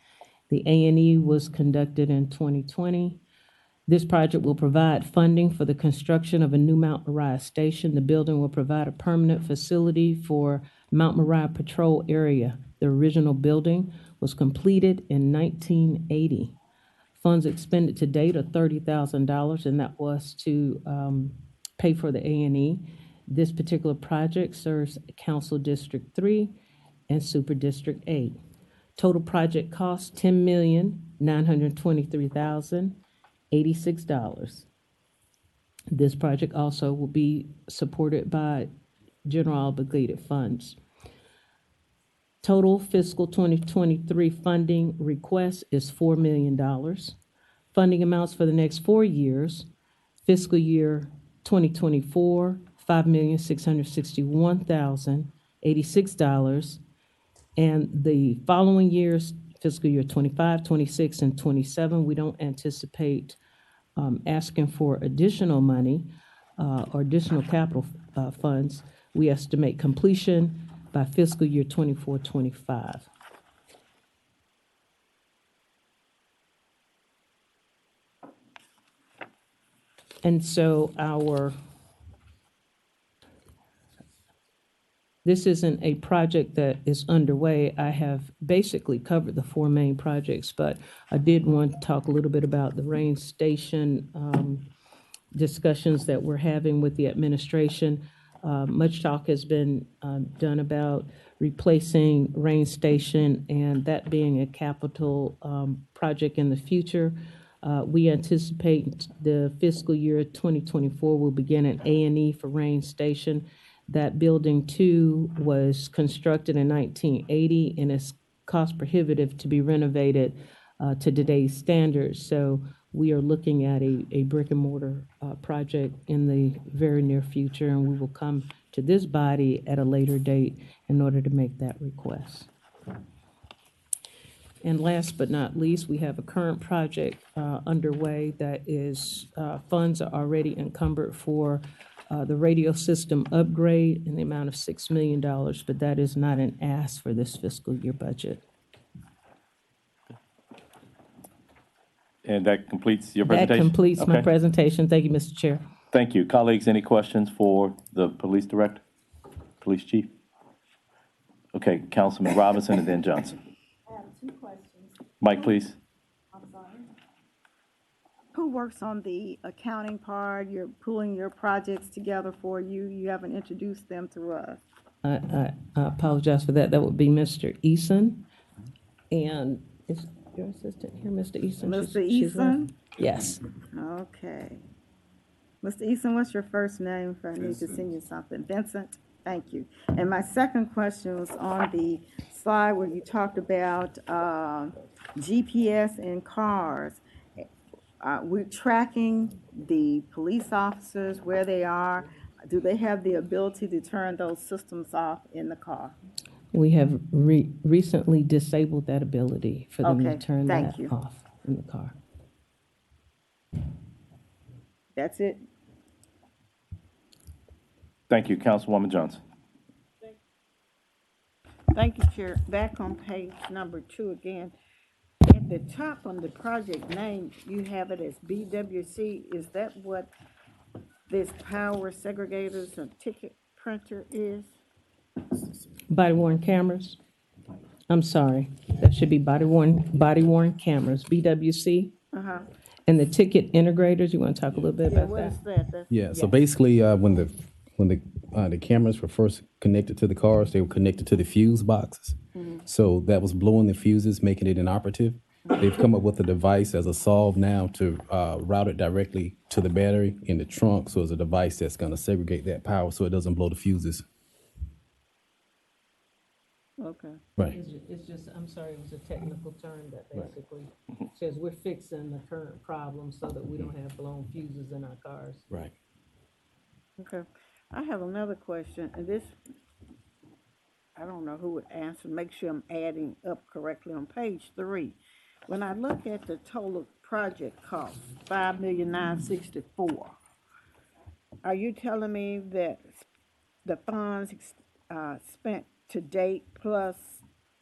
The A&E was conducted in 2020. This project will provide funding for the construction of a new Mount Moriah Station. The building will provide a permanent facility for Mount Moriah Patrol area. The original building was completed in 1980. Funds expended to date are $30,000, and that was to pay for the A&E. This particular project serves Council District 3 and Super District 8. Total project cost $10,923,086. This project also will be supported by general obligated funds. Total fiscal 2023 funding request is $4 million. Funding amounts for the next 4 years, fiscal year 2024, $5,661,086. And the following years, fiscal year 25, 26, and 27, we don't anticipate asking for additional money or additional capital funds. We estimate completion by fiscal year 24, 25. And so this isn't a project that is underway. I have basically covered the 4 main projects, but I did want to talk a little bit about the rain station discussions that we're having with the administration. Much talk has been done about replacing rain station and that being a capital project in the future. We anticipate the fiscal year 2024 will begin an A&E for rain station. That building too was constructed in 1980 and is cost prohibitive to be renovated to today's standards. So we are looking at a brick and mortar project in the very near future, and we will come to this body at a later date in order to make that request. And last but not least, we have a current project underway that is, funds are already encumbered for the radio system upgrade in the amount of $6 million, but that is not an ask for this fiscal year budget. And that completes your presentation? That completes my Okay. presentation. Thank you, Mr. Chair. Thank you. Colleagues, any questions for the police director, police chief? Okay, Councilman Robinson and then Johnson. I have 2 questions. Mike, please. I'm sorry. Who works on the accounting part? You're pulling your projects together for you. You haven't introduced them to us. I apologize for that. That would be Mr. Eason. And is your assistant here, Mr. Eason? Mr. She's left. Eason? Yes. Okay. Mr. Eason, what's your first name if I need to send you something? Vincent? Thank you. And my second question was on the slide where you talked about GPS in cars. We're tracking the police officers, where they are. Do they have the ability to turn those systems off in the car? We have recently disabled that ability for them to Okay, turn thank that you. off in the car. That's it? Thank you, Councilwoman Johnson. Thank you, Chair. Back on page number 2 again. At the top on the project name, you have it as BWC. Is that what this power segregators and ticket printer is? Body worn cameras. I'm sorry. That should be body worn cameras, BWC. Uh-huh. And the ticket integrators, you want to talk a little bit Yeah, about what that? is that? That's- Yeah, so basically, when the cameras were first connected to the cars, they were connected to the fuse boxes. So that was blowing the fuses, making it inoperative. They've come up with a device as a solve now to route it directly to the battery in the trunk. So it's a device that's going to segregate that power so it doesn't blow the fuses. Okay. Right. It's just, I'm sorry, it was a technical term that basically says we're fixing the current problem so that we don't have blown fuses in our cars. Right. Okay. I have another question, and this, I don't know who would answer, make sure I'm adding up correctly on page 3. When I look at the total project cost, $5,964,000, are you telling me that the funds spent to date plus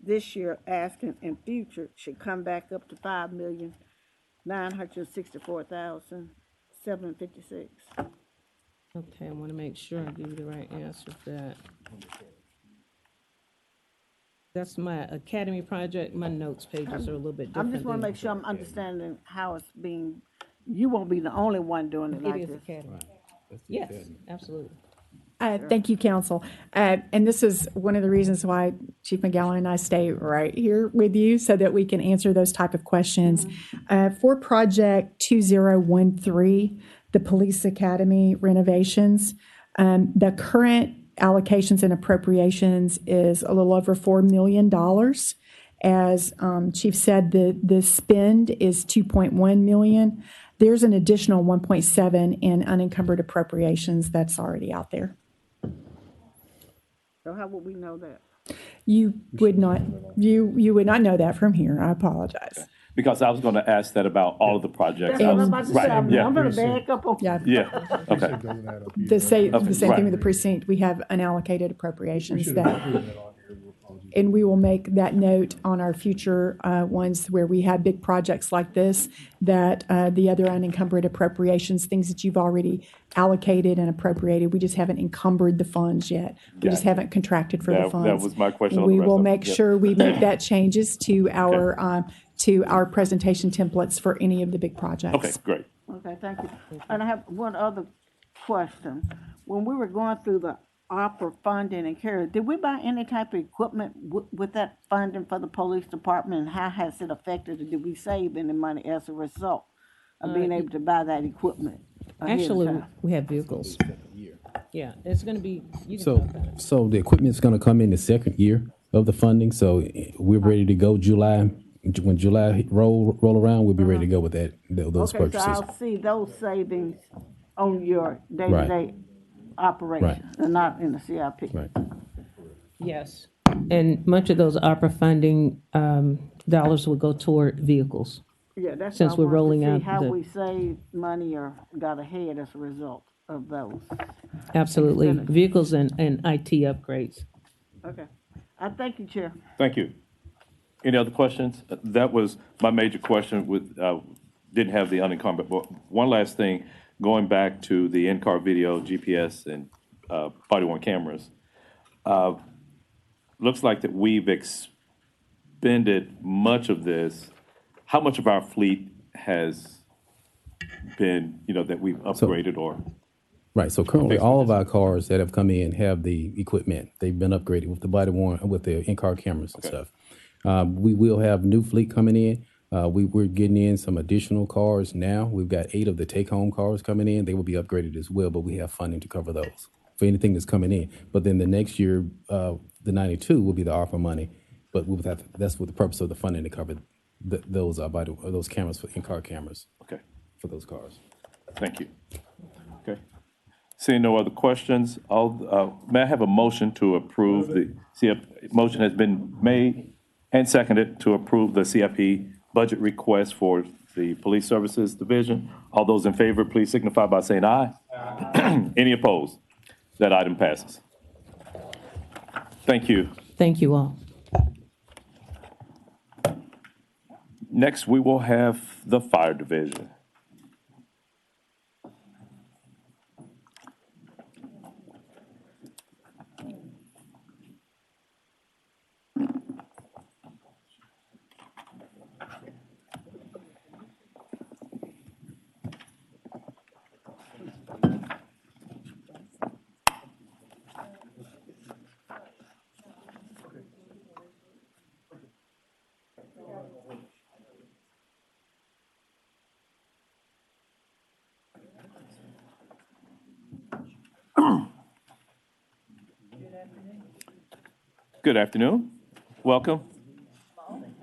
this year asking in future should come back up to $5,964,756? Okay, I want to make sure I give you the right answer for that. That's my academy project. My notes pages are a little bit different. I just want to make sure I'm understanding how it's being, you won't be the only one doing it It like is this. academy. Yes, absolutely. Thank you, council. And this is one of the reasons why Chief McGowan and I stay right here with you so that we can answer those type of questions. For project 2013, the Police Academy renovations, the current allocations and appropriations is a little over $4 million. As Chief said, the spend is 2.1 million. There's an additional 1.7 in unencumbered appropriations that's already out there. So how would we know that? You would not know that from here. I apologize. Because I was going to ask that about all of the projects. That's what I I'm was- about to say, right, I'm yeah, gonna back up on. Yeah. yeah, okay. The same Okay, thing right. with the precinct. We have unallocated appropriations Should have that, included that on here. Apologies. and we will make that note on our future ones where we have big projects like this, that the other unencumbered appropriations, things that you've already allocated and appropriated, we just haven't encumbered the funds yet. We just Gotcha. haven't contracted for the That funds. was my question on the We rest will of it. make Yep. sure we make that changes to our presentation templates for any of the big projects. Okay, great. Okay, thank you. And I have one other question. When we were going through the opera funding and care, did we buy any type of equipment with that funding for the police department? And how has it affected it? Did we save any money as a result of being able to buy that equipment ahead of Actually, time? we have vehicles. Yeah, it's gonna be, you can talk about it. So the equipment's gonna come in the second year of the funding, so we're ready to go July. When July roll around, we'll be ready to go with that, those Okay, so purchases. I'll see those savings on your day-to-day operation and not in the CIP. Right. Yes. And much of those opera funding dollars will go toward vehicles. Yeah, that's Since why I we're wanted to rolling see out how the- we saved money or got ahead as a result of those. Absolutely. Vehicles and IT upgrades. Okay. I thank you, Chair. Thank you. Any other questions? That was my major question with, didn't have the unencumbered. But one last thing, going back to the in-car video, GPS, and body-worn cameras. Looks like that we've expended much of this. How much of our fleet has been, that we've upgraded or? Right, so currently, all of our cars that have come in have the equipment. They've been upgraded with the body worn, with the in-car cameras and stuff. We will have new fleet coming in. We're getting in some additional cars now. We've got 8 of the take-home cars coming in. They will be upgraded as well, but we have funding to cover those for anything that's coming in. But then the next year, the 92 will be the ARPA money, but we'll have that's for the purpose of the funding to cover those cameras for in-car cameras. Okay, For those cars. thank you. Okay. Seeing no other questions, may I have a motion to approve motion has been made and seconded to approve the CIP budget request for the Police Services Division. All those in favor, please signify by saying aye. Any opposed? That item passes. Thank you. Thank you all. Next, we will have the Fire Division. Good afternoon. Welcome.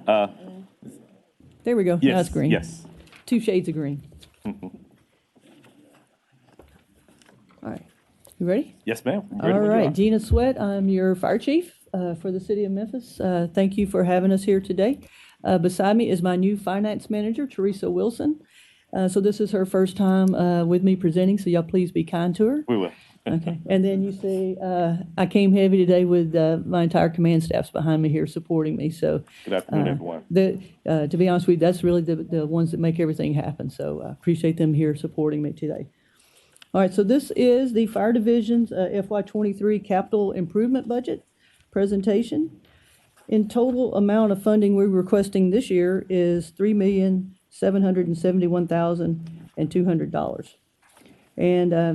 There we go. Now Yes, it's green. yes. 2 shades of green. All right. You ready? Yes, ma'am. Ready All when you right. are. Gina Sweat, I'm your fire chief for the city of Memphis. Thank you for having us here today. Beside me is my new finance manager, Teresa Wilson. So this is her first time with me presenting, so y'all please be kind to her. We will. Okay. And then you see, I came heavy today with my entire command staff's behind me here supporting me. So Good afternoon, everyone. to be honest with you, that's really the ones that make everything happen. So I appreciate them here supporting me today. All right, so this is the Fire Division's FY23 Capital Improvement Budget presentation. In total amount of funding we're requesting this year is $3,771,200. And I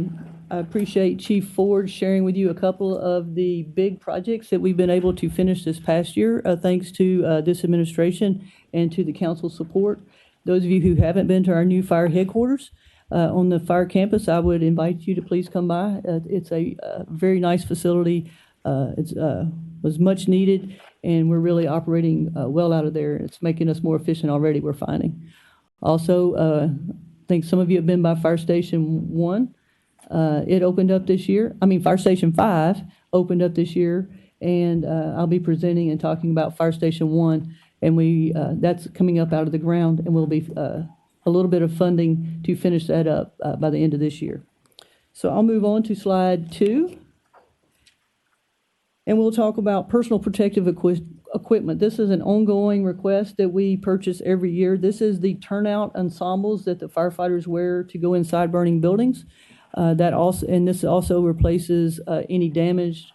appreciate Chief Ford sharing with you a couple of the big projects that we've been able to finish this past year, thanks to this administration and to the council's support. Those of you who haven't been to our new fire headquarters on the fire campus, I would invite you to please come by. It's a very nice facility. It was much needed, and we're really operating well out of there. It's making us more efficient already, we're finding. Also, I think some of you have been by Fire Station 1. It opened up this year. Fire Station 5 opened up this year, and I'll be presenting and talking about Fire Station 1, and that's coming up out of the ground, and will be a little bit of funding to finish that up by the end of this year. So I'll move on to slide 2. And we'll talk about personal protective equipment. This is an ongoing request that we purchase every year. This is the turnout ensembles that the firefighters wear to go inside burning buildings. This also replaces any damaged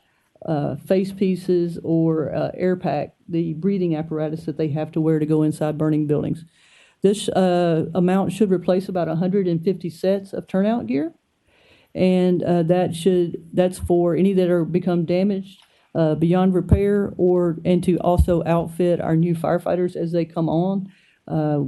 face pieces or air pack, the breathing apparatus that they have to wear to go inside burning buildings. This amount should replace about 150 sets of turnout gear, and that's for any that are become damaged beyond repair, and to also outfit our new firefighters as they come on.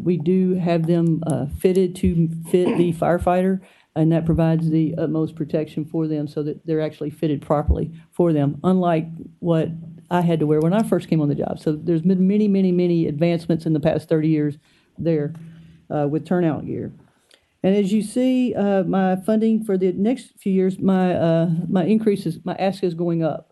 We do have them fitted to fit the firefighter, and that provides the utmost protection for them so that they're actually fitted properly for them, unlike what I had to wear when I first came on the job. So there's been many, many, many advancements in the past 30 years there with turnout gear. And as you see, my funding for the next few years, my ask is going up.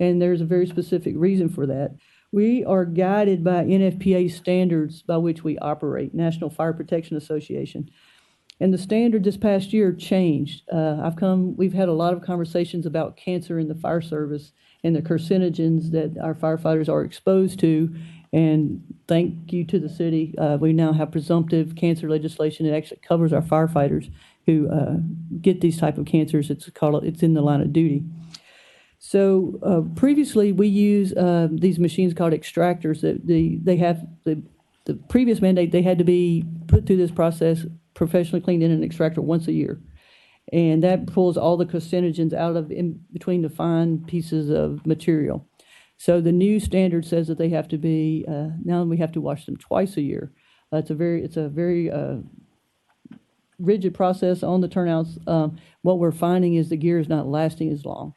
And there's a very specific reason for that. We are guided by NFPA standards by which we operate, National Fire Protection Association. And the standard this past year changed. We've had a lot of conversations about cancer in the fire service and the carcinogens that our firefighters are exposed to. And thank you to the city, we now have presumptive cancer legislation that actually covers our firefighters who get these type of cancers. It's in the line of duty. So previously, we use these machines called extractors. They have the previous mandate. They had to be put through this process, professionally cleaned in an extractor once a year, and that pulls all the carcinogens out of in between the fine pieces of material. So the new standard says that they have to be now we have to wash them twice a year. It's a very rigid process on the turnouts. What we're finding is the gear is not lasting as long.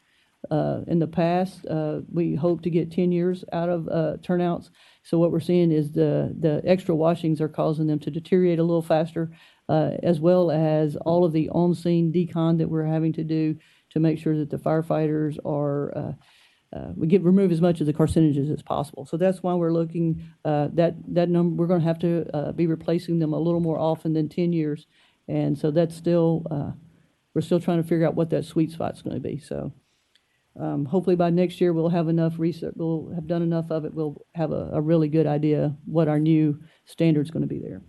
In the past, we hope to get 10 years out of turnouts. So what we're seeing is the extra washings are causing them to deteriorate a little faster, as well as all of the on-scene decon that we're having to do to make sure that the firefighters are, remove as much of the carcinogens as possible. So that's why we're looking, that number, we're going to have to be replacing them a little more often than 10 years. And so that's still, we're still trying to figure out what that sweet spot's going to be. So hopefully by next year we'll have enough research, we'll have done enough of it, we'll have a really good idea what our new standard's going to be there.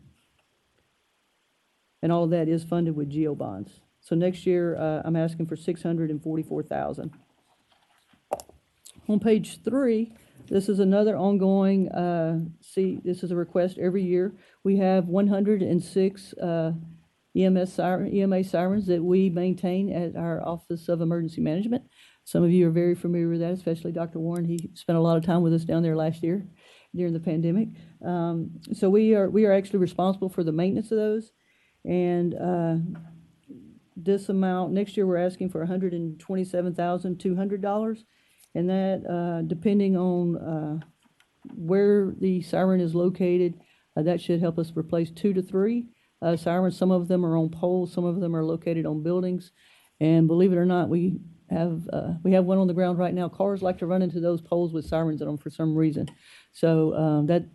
And all of that is funded with GEO bonds. So next year I'm asking for $644,000. On page 3, this is another ongoing, this is a request every year. We have 106 EMA sirens that we maintain at our Office of Emergency Management. Some of you are very familiar with that, especially Dr. Warren. He spent a lot of time with us down there last year during the pandemic. So we are actually responsible for the maintenance of those. And this amount, next year we're asking for $127,200. And that, depending on where the siren is located, that should help us replace 2 to 3 sirens. Some of them are on poles, some of them are located on buildings. And believe it or not, we have one on the ground right now. Cars like to run into those poles with sirens in them for some reason. So that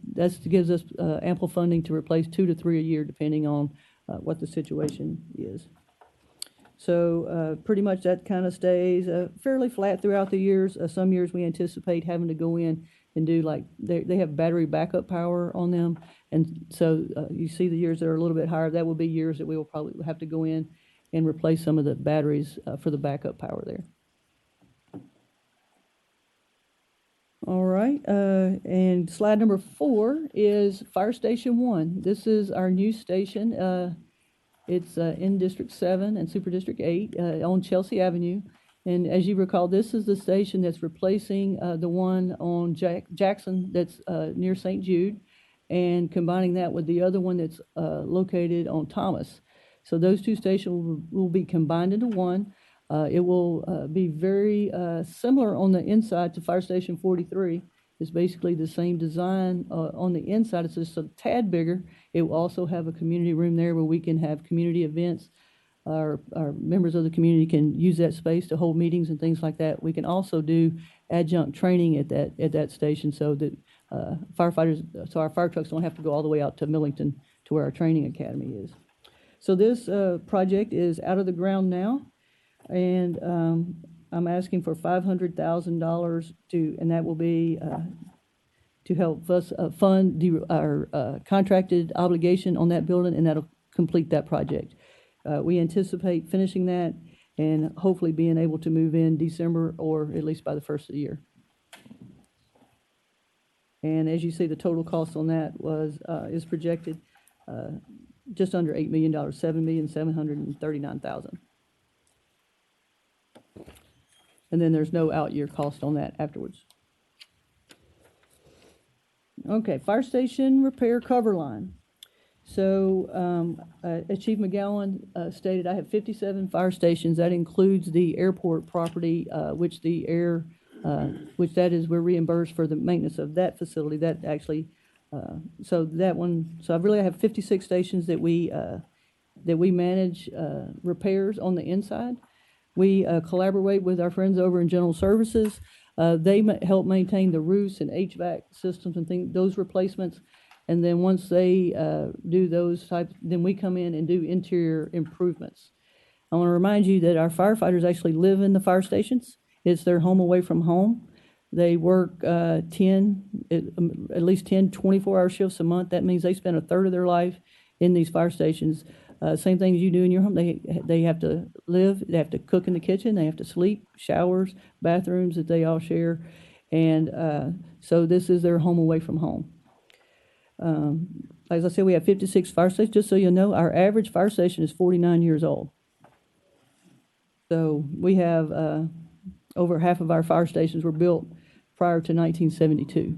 gives us ample funding to replace 2 to 3 a year, depending on what the situation is. So pretty much that kind of stays fairly flat throughout the years. Some years we anticipate having to go in and do they have battery backup power on them. And so you see the years that are a little bit higher, that will be years that we will probably have to go in and replace some of the batteries for the backup power there. All right, and slide number 4 is Fire Station 1. This is our new station. It's in District 7 and Super District 8 on Chelsea Avenue. And as you recall, this is the station that's replacing the one on Jackson that's near St. Jude, and combining that with the other one that's located on Thomas. So those two stations will be combined into one. It will be very similar on the inside to Fire Station 43. It's basically the same design on the inside. It's just a tad bigger. It will also have a community room there where we can have community events. Our members of the community can use that space to hold meetings and things like that. We can also do adjunct training at that station so that firefighters, so our fire trucks don't have to go all the way out to Millington to where our training academy is. So this project is out of the ground now. And I'm asking for $500,000 and that will be to help us fund our contracted obligation on that building, and that'll complete that project. We anticipate finishing that and hopefully being able to move in December or at least by the first of the year. And as you see, the total cost on that is projected just under $8 million, $7,739,000. And then there's no out-year cost on that afterwards. Okay, fire station repair cover line. So as Chief McGowan stated, I have 57 fire stations. That includes the airport property, which that is, we're reimbursed for the maintenance of that facility. That actually, so that one, so I have 56 stations that we manage repairs on the inside. We collaborate with our friends over in General Services. They help maintain the roofs and HVAC systems and those replacements. And then once they do those types, then we come in and do interior improvements. I want to remind you that our firefighters actually live in the fire stations. It's their home away from home. They work at least 10, 24-hour shifts a month. That means they spend a third of their life in these fire stations. Same thing as you do in your home. They have to live, they have to cook in the kitchen, they have to sleep, showers, bathrooms that they all share. And so this is their home away from home. As I said, we have 56 fire stations. Just so you know, our average fire station is 49 years old. So we have over half of our fire stations were built prior to 1972.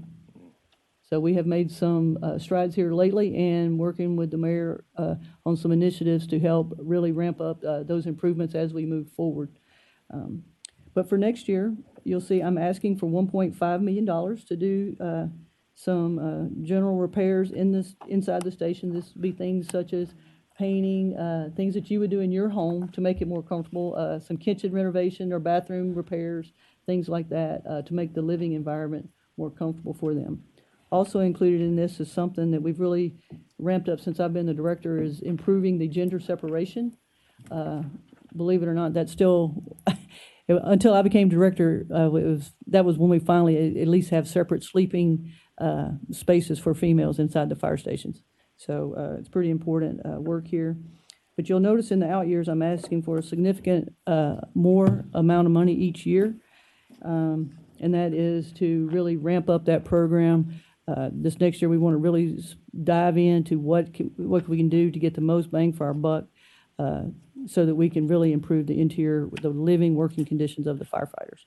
So we have made some strides here lately, and working with the mayor on some initiatives to help really ramp up those improvements as we move forward. But for next year, you'll see I'm asking for $1.5 million to do some general repairs inside the station. This would be things such as painting, things that you would do in your home to make it more comfortable, some kitchen renovation or bathroom repairs, things like that, to make the living environment more comfortable for them. Also included in this is something that we've really ramped up since I've been the director, is improving the gender separation. Believe it or not, that's still, until I became director, that was when we finally at least have separate sleeping spaces for females inside the fire stations. So it's pretty important work here. But you'll notice in the out years, I'm asking for a significant more amount of money each year. And that is to really ramp up that program. This next year, we want to really dive into what we can do to get the most bang for our buck, so that we can really improve the interior, the living, working conditions of the firefighters.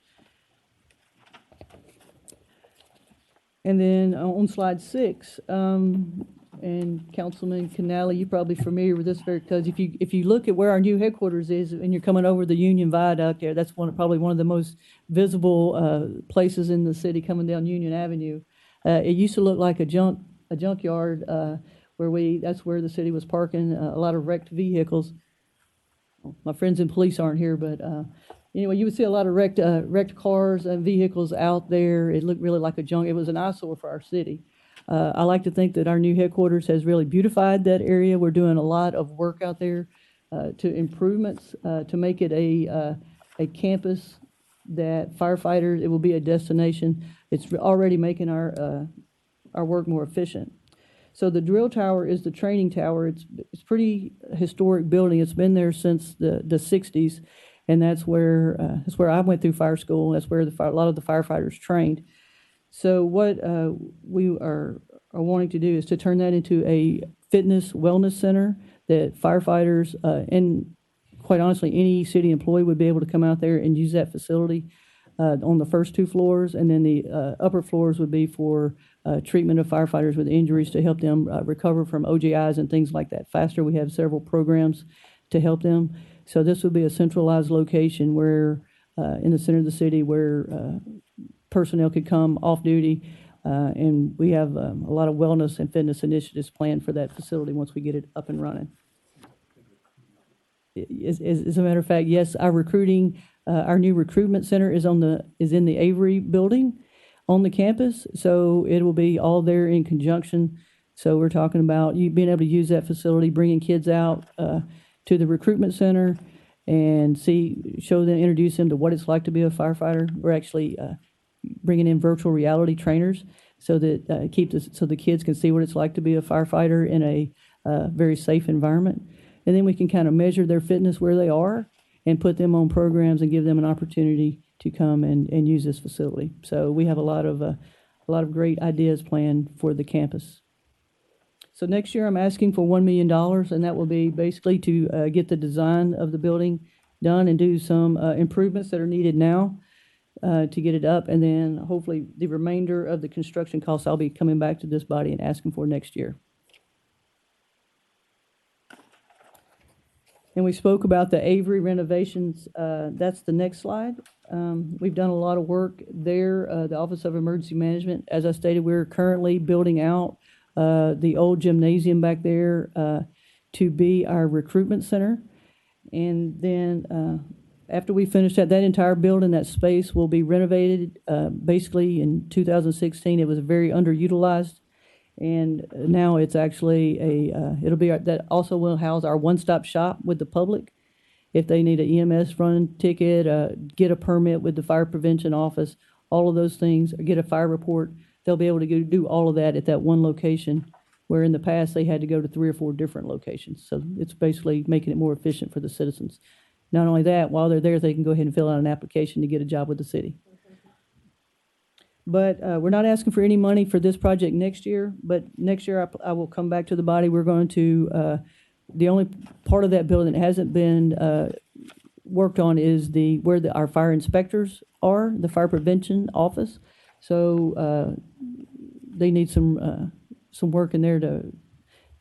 And then on slide 6, and Councilman Canale, you're probably familiar with this, because if you look at where our new headquarters is, and you're coming over the Union Viaduct there, that's probably one of the most visible places in the city coming down Union Avenue. It used to look like a junkyard that's where the city was parking a lot of wrecked vehicles. My friends in police aren't here, but anyway, you would see a lot of wrecked cars and vehicles out there. It looked really like a junk. It was an eyesore for our city. I like to think that our new headquarters has really beautified that area. We're doing a lot of work out there to improvements to make it a campus that firefighters, it will be a destination. It's already making our work more efficient. So the drill tower is the training tower. It's pretty historic building. It's been there since the 60s, and that's where I went through fire school. That's where a lot of the firefighters trained. So what we are wanting to do is to turn that into a fitness wellness center that firefighters and quite honestly, any city employee would be able to come out there and use that facility on the first 2 floors, and then the upper floors would be for treatment of firefighters with injuries to help them recover from OGIs and things like that faster. We have several programs to help them. So this would be a centralized location where, in the center of the city, where personnel could come off duty, and we have a lot of wellness and fitness initiatives planned for that facility once we get it up and running. As a matter of fact, yes, our new recruitment center is in the Avery building on the campus, so it will be all there in conjunction. So we're talking about you being able to use that facility, bringing kids out to the recruitment center and show them, introduce them to what it's like to be a firefighter. We're actually bringing in virtual reality trainers so that so the kids can see what it's like to be a firefighter in a very safe environment. And then we can kind of measure their fitness where they are and put them on programs and give them an opportunity to come and use this facility. So we have a lot of great ideas planned for the campus. So next year I'm asking for $1 million, and that will be basically to get the design of the building done and do some improvements that are needed now to get it up. And then hopefully the remainder of the construction costs I'll be coming back to this body and asking for next year. And we spoke about the Avery renovations. That's the next slide. We've done a lot of work there. The Office of Emergency Management, as I stated, we're currently building out the old gymnasium back there to be our recruitment center. And then after we finish that entire building, that space will be renovated. Basically in 2016, it was very underutilized. And now it's actually that also will house our one-stop shop with the public. If they need an EMS run ticket, get a permit with the fire prevention office, all of those things, or get a fire report, they'll be able to do all of that at that one location, where in the past they had to go to 3 or 4 different locations. So it's basically making it more efficient for the citizens. Not only that, while they're there, they can go ahead and fill out an application to get a job with the city. But we're not asking for any money for this project next year, but next year I will come back to the body. We're going to, the only part of that building that hasn't been worked on is where our fire inspectors are, the fire prevention office. So they need some work in there to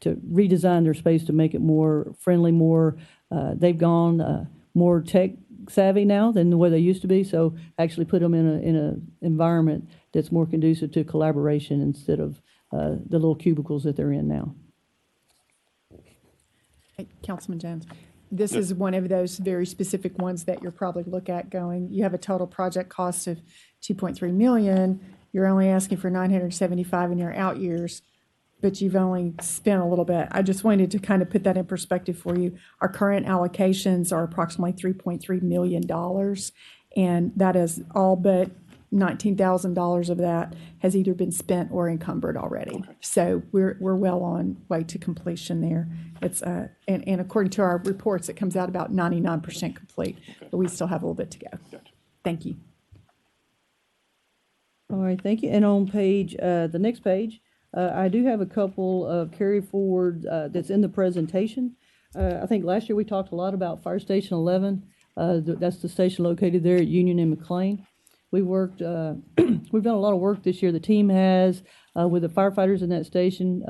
redesign their space to make it more friendly, they've gone more tech savvy now than the way they used to be, so actually put them in an environment that's more conducive to collaboration instead of the little cubicles that they're in now. Hey, Councilman Jones, this is one of those very specific ones that you'll probably look at going, you have a total project cost of $2.3 million, you're only asking for $975 in your out years, but you've only spent a little bit. I just wanted to kind of put that in perspective for you. Our current allocations are approximately $3.3 million, and that is all but $19,000 of that has either been spent or encumbered already. Okay. So we're well on way to completion there. It's and according to our reports, it comes out about 99% complete, okay. But we still have a little bit to go. Gotcha. Thank you. All right, thank you. And on the next page, I do have a couple of carry forward that's in the presentation. I think last year we talked a lot about Fire Station 11. That's the station located there at Union and McLean. We've done a lot of work this year. The team has with the firefighters in that station,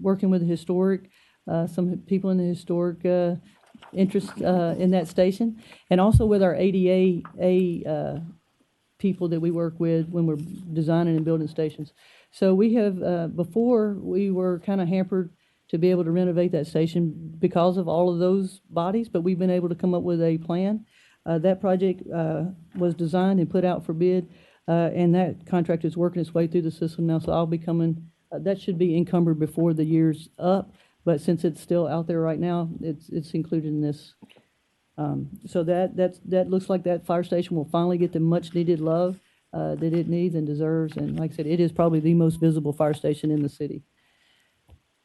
working with the historic, some people in the historic interest in that station, and also with our ADA people that we work with when we're designing and building stations. So we have, before we were kind of hampered to be able to renovate that station because of all of those bodies, but we've been able to come up with a plan. That project was designed and put out for bid, and that contract is working its way through the system now, so I'll be coming, that should be encumbered before the year's up, but since it's still out there right now, it's included in this. So that looks like that fire station will finally get the much needed love that it needs and deserves. And like I said, it is probably the most visible fire station in the city.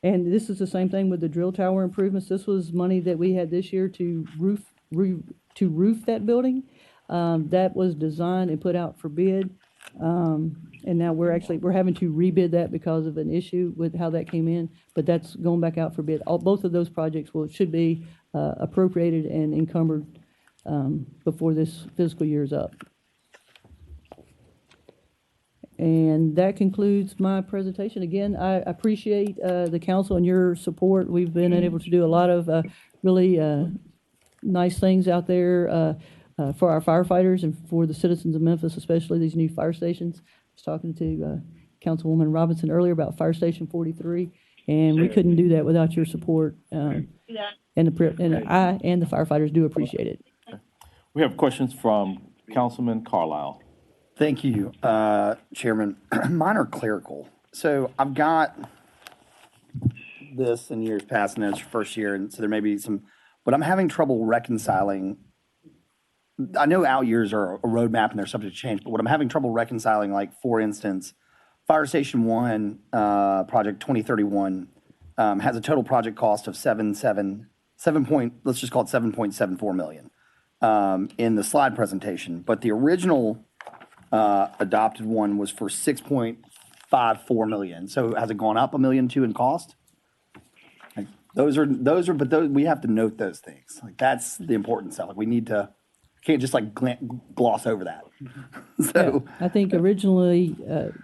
And this is the same thing with the drill tower improvements. This was money that we had this year to roof that building. That was designed and put out for bid. And now we're having to rebid that because of an issue with how that came in, but that's going back out for bid. Both of those projects should be appropriated and encumbered before this fiscal year is up. And that concludes my presentation. Again, I appreciate the council and your support. We've been able to do a lot of really nice things out there for our firefighters and for the citizens of Memphis, especially these new fire stations. I was talking to Councilwoman Robinson earlier about Fire Station 43, and we couldn't do that without your support. And I and the firefighters do appreciate it. We have questions from Councilman Carlisle. Thank you, Chairman. Mine are clerical. So I've got this in years past, and then it's your first year, and so there may be some, but I'm having trouble reconciling. I know out years are a roadmap and they're subject to change, but what I'm having trouble reconciling, like, for instance, Fire Station 1, project 2031, has a total project cost of let's just call it $7.74 million in the slide presentation, but the original adopted one was for $6.54 million. So has it gone up $1.2 million in cost? Like, but we have to note those things. Like, that's the important stuff. Like, we need to, can't just like gloss over that. So I think originally,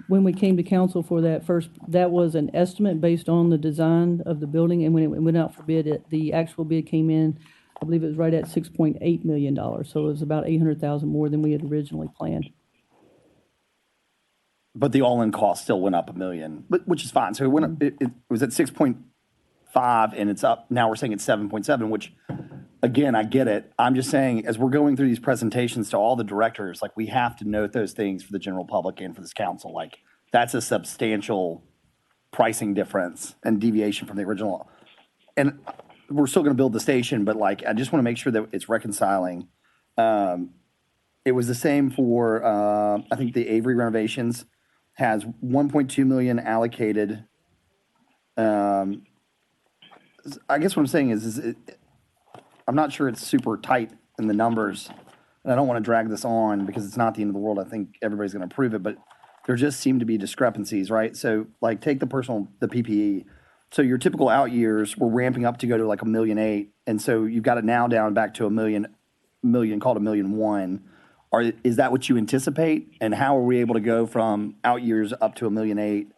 when we came to council for that first, that was an estimate based on the design of the building, and when it went out for bid, the actual bid came in, I believe it was right at $6.8 million. So it was about $800,000 more than we had originally planned. but the all-in cost still went up $1 million, which is fine. So it went up, it was at 6.5 and it's up, now we're saying it's 7.7, which, again, I get it. I'm just saying, as we're going through these presentations to all the directors, like, we have to note those things for the general public and for this council. Like, that's a substantial pricing difference and deviation from the original. And we're still going to build the station, but, like, I just want to make sure that it's reconciling. It was the same for, I think the Avery renovations has 1.2 million allocated. I guess what I'm saying is I'm not sure it's super tight in the numbers, and I don't want to drag this on because it's not the end of the world. I think everybody's going to approve it, but there just seem to be discrepancies, right? So, like, take the PPE. So your typical out years, we're ramping up to go to like $1.8 million, and so you've got it now down back to $1 million, called $1.1 million. Is that what you anticipate? And how are we able to go from out years up to $1.8 million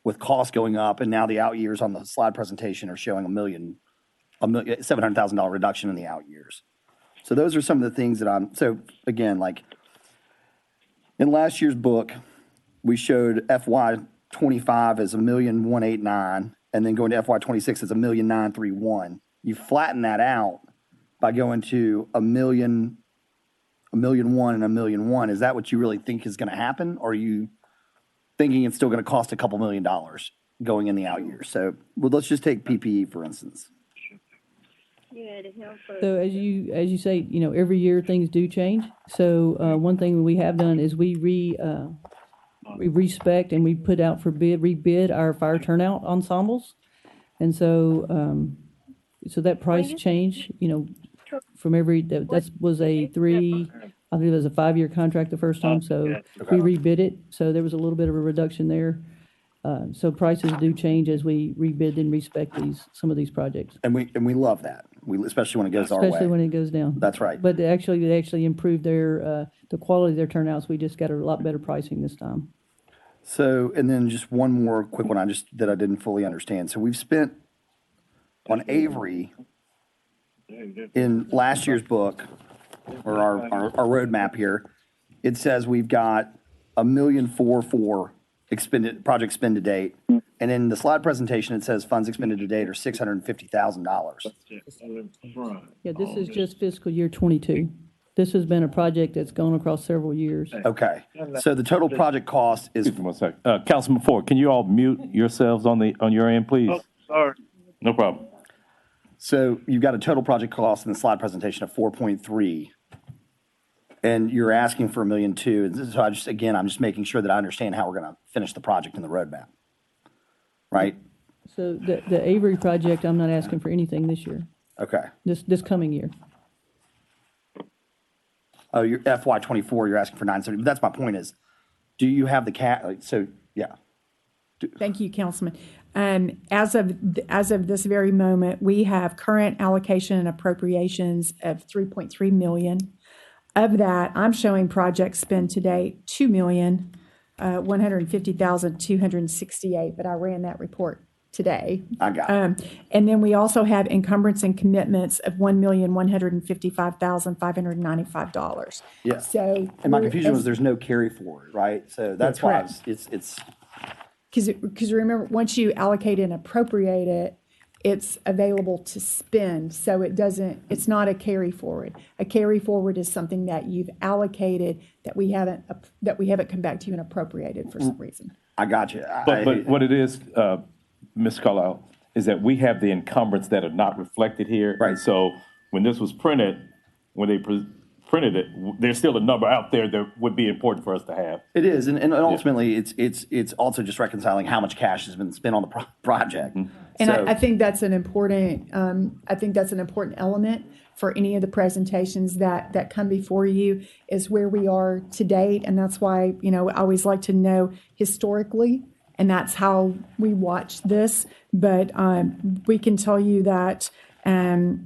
with costs going up, and now the out years on the slide presentation are showing $700,000 reduction in the out years? So those are some of the things that so again, like, in last year's book, we showed FY 25 as $1,189,000, and then going to FY 26 as $1,931,000. You flatten that out by going to $1.1 million and $1.1 million. Is that what you really think is going to happen? Or are you thinking it's still going to cost a couple $1 million going in the out years? So, well, let's just take PPE, for instance. So as you say, you know, every year things do change. So one thing we have done is we respect and we put out for rebid our fire turnout ensembles. And so so that price change, you know, from that was I believe it was a 5-year contract the first time, so we rebid it. So there was a little bit of a reduction there. So prices do change as we rebid and respec some of these projects. And we love that. Especially when it goes our way. Especially when it goes down. That's right. But they actually improved their the quality of their turnouts. We just got a lot better pricing this time. So, and then just one more quick one that I didn't fully understand. So we've spent on Avery in last year's book, or our roadmap here, it says we've got $1,000,044 expended, project spend to date. And in the slide presentation, it says funds expended to date are $650,000. Yeah, this is just fiscal year 22. This has been a project that's gone across several years. Okay. So the total project cost is. Excuse me 1 second. Councilman Ford, can you all mute yourselves on your end, please? Oh, sorry. No problem. So you've got a total project cost in the slide presentation of 4.3, and you're asking for $1.2 million. So I'm just making sure that I understand how we're going to finish the project in the roadmap, right? So the Avery project, I'm not asking for anything this year. Okay. This coming year. Oh, your FY 24, you're asking for $970. But that's my point is, do you have so, yeah. Thank you, Councilman. As of this very moment, we have current allocation and appropriations of $3.3 million. Of that, I'm showing project spend to date, $2,150,268, but I ran that report today. I got it. And then we also have encumbrance and commitments of $1,155,595. Yeah. So. And my confusion was there's no carry forward, right? So that's why it's. Because remember, once you allocate and appropriate it, it's available to spend. So it's not a carry forward. A carry forward is something that you've allocated that we haven't come back to you and appropriated for some reason. I got you. But what it is, Ms. Carlisle, is that we have the encumbrance that are not reflected here. Right. And so when this was printed, when they printed it, there's still a number out there that would be important for us to have. It is, and ultimately, it's also just reconciling how much cash has been spent on the project. Mm-hmm. And So- I think that's an important, element for any of the presentations that come before you is where we are to date. And that's why, I always like to know historically, and that's how we watch this. But we can tell you that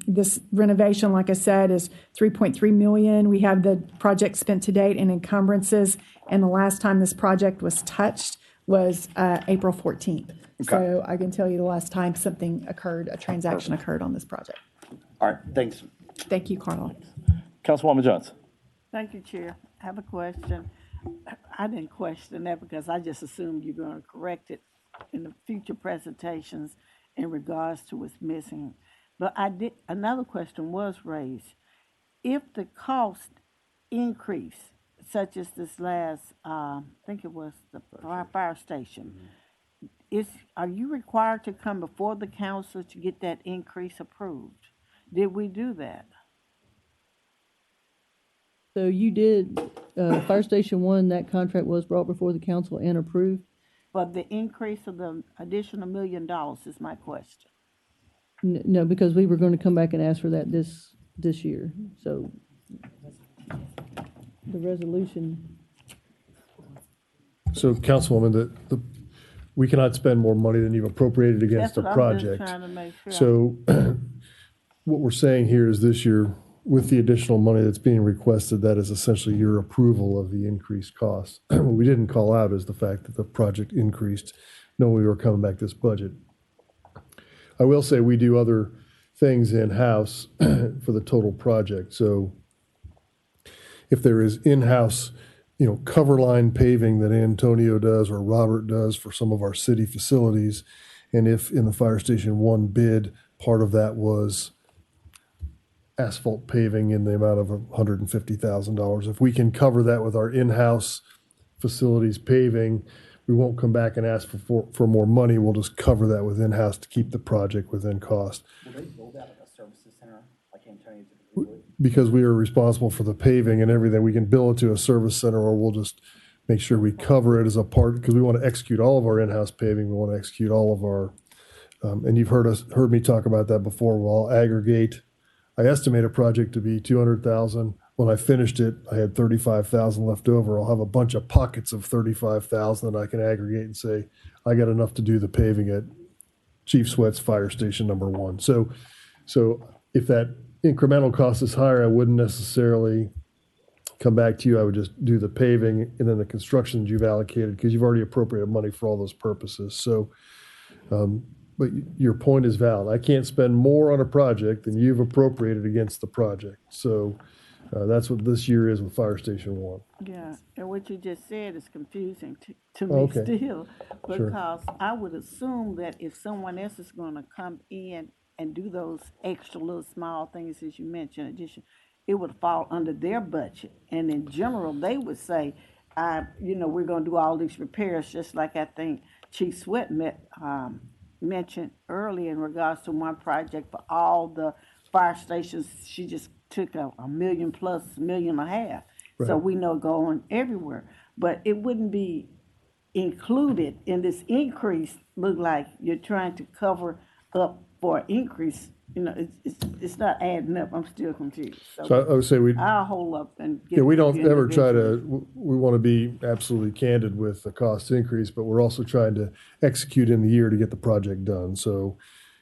this renovation, like I said, is $3.3 million. We have the project spent to date and encumbrances. And the last time this project was touched was April 14th. Okay. So I can tell you the last time a transaction occurred on this project. All right, thanks. Thank you, Carla. Councilwoman Johnson. Thank you, Chair. I have a question. I didn't question that because I just assumed you're going to correct it in the future presentations in regards to what's missing. But another question was raised. If the cost increase, such as this last, I think it was the fire station, are you required to come before the council to get that increase approved? Did we do that? So you did, Fire Station 1, that contract was brought before the council and approved? But the increase of the additional $1 million is my question. No, because we were going to come back and ask for that this year, so the resolution. So Councilwoman, we cannot spend more money than you've appropriated against That's a what project. I'm just trying to make sure. So what we're saying here is this year, with the additional money that's being requested, that is essentially your approval of the increased costs. What we didn't call out is the fact that the project increased, knowing we were coming back this budget. I will say we do other things in-house for the total project. So if there is in-house, cover line paving that Antonio does or Robert does for some of our city facilities, and if in the Fire Station 1 bid, part of that was asphalt paving in the amount of $150,000. If we can cover that with our in-house facilities paving, we won't come back and ask for more money. We'll just cover that with in-house to keep the project within cost. Will they build out a services center like Antonio typically would? Because we are responsible for the paving and everything, we can bill it to a service center, or we'll just make sure we cover it as a part, because we want to execute all of our in-house paving. We want to execute all of our, and you've heard me talk about that before. We'll aggregate. I estimate a project to be $200,000. When I finished it, I had $35,000 left over. I'll have a bunch of pockets of $35,000 that I can aggregate and say, I got enough to do the paving at Chief Sweat's Fire Station number 1. So if that incremental cost is higher, I wouldn't necessarily come back to you. I would just do the paving and then the construction that you've allocated, because you've already appropriated money for all those purposes. So, but your point is valid. I can't spend more on a project than you've appropriated against the project. So that's what this year is with Fire Station 1. Yeah, and what you just said is confusing to me Okay. still, Sure. because I would assume that if someone else is gonna come in and do those extra little small things, as you mentioned, addition, it would fall under their budget. And in general, they would say, we're gonna do all these repairs, just like I think Chief Sweat mentioned earlier in regards to one project for all the fire stations. She just took a $1 million plus $1.5 million. So Right. we know going everywhere, but it wouldn't be included in this increase. Look like you're trying to cover up for an increase, you know, it's not adding up. I'm still confused. So I would say I'll hold up and get. yeah, we don't with you ever try individually. to, we want to be absolutely candid with the cost increase, but we're also trying to execute in the year to get the project done. So,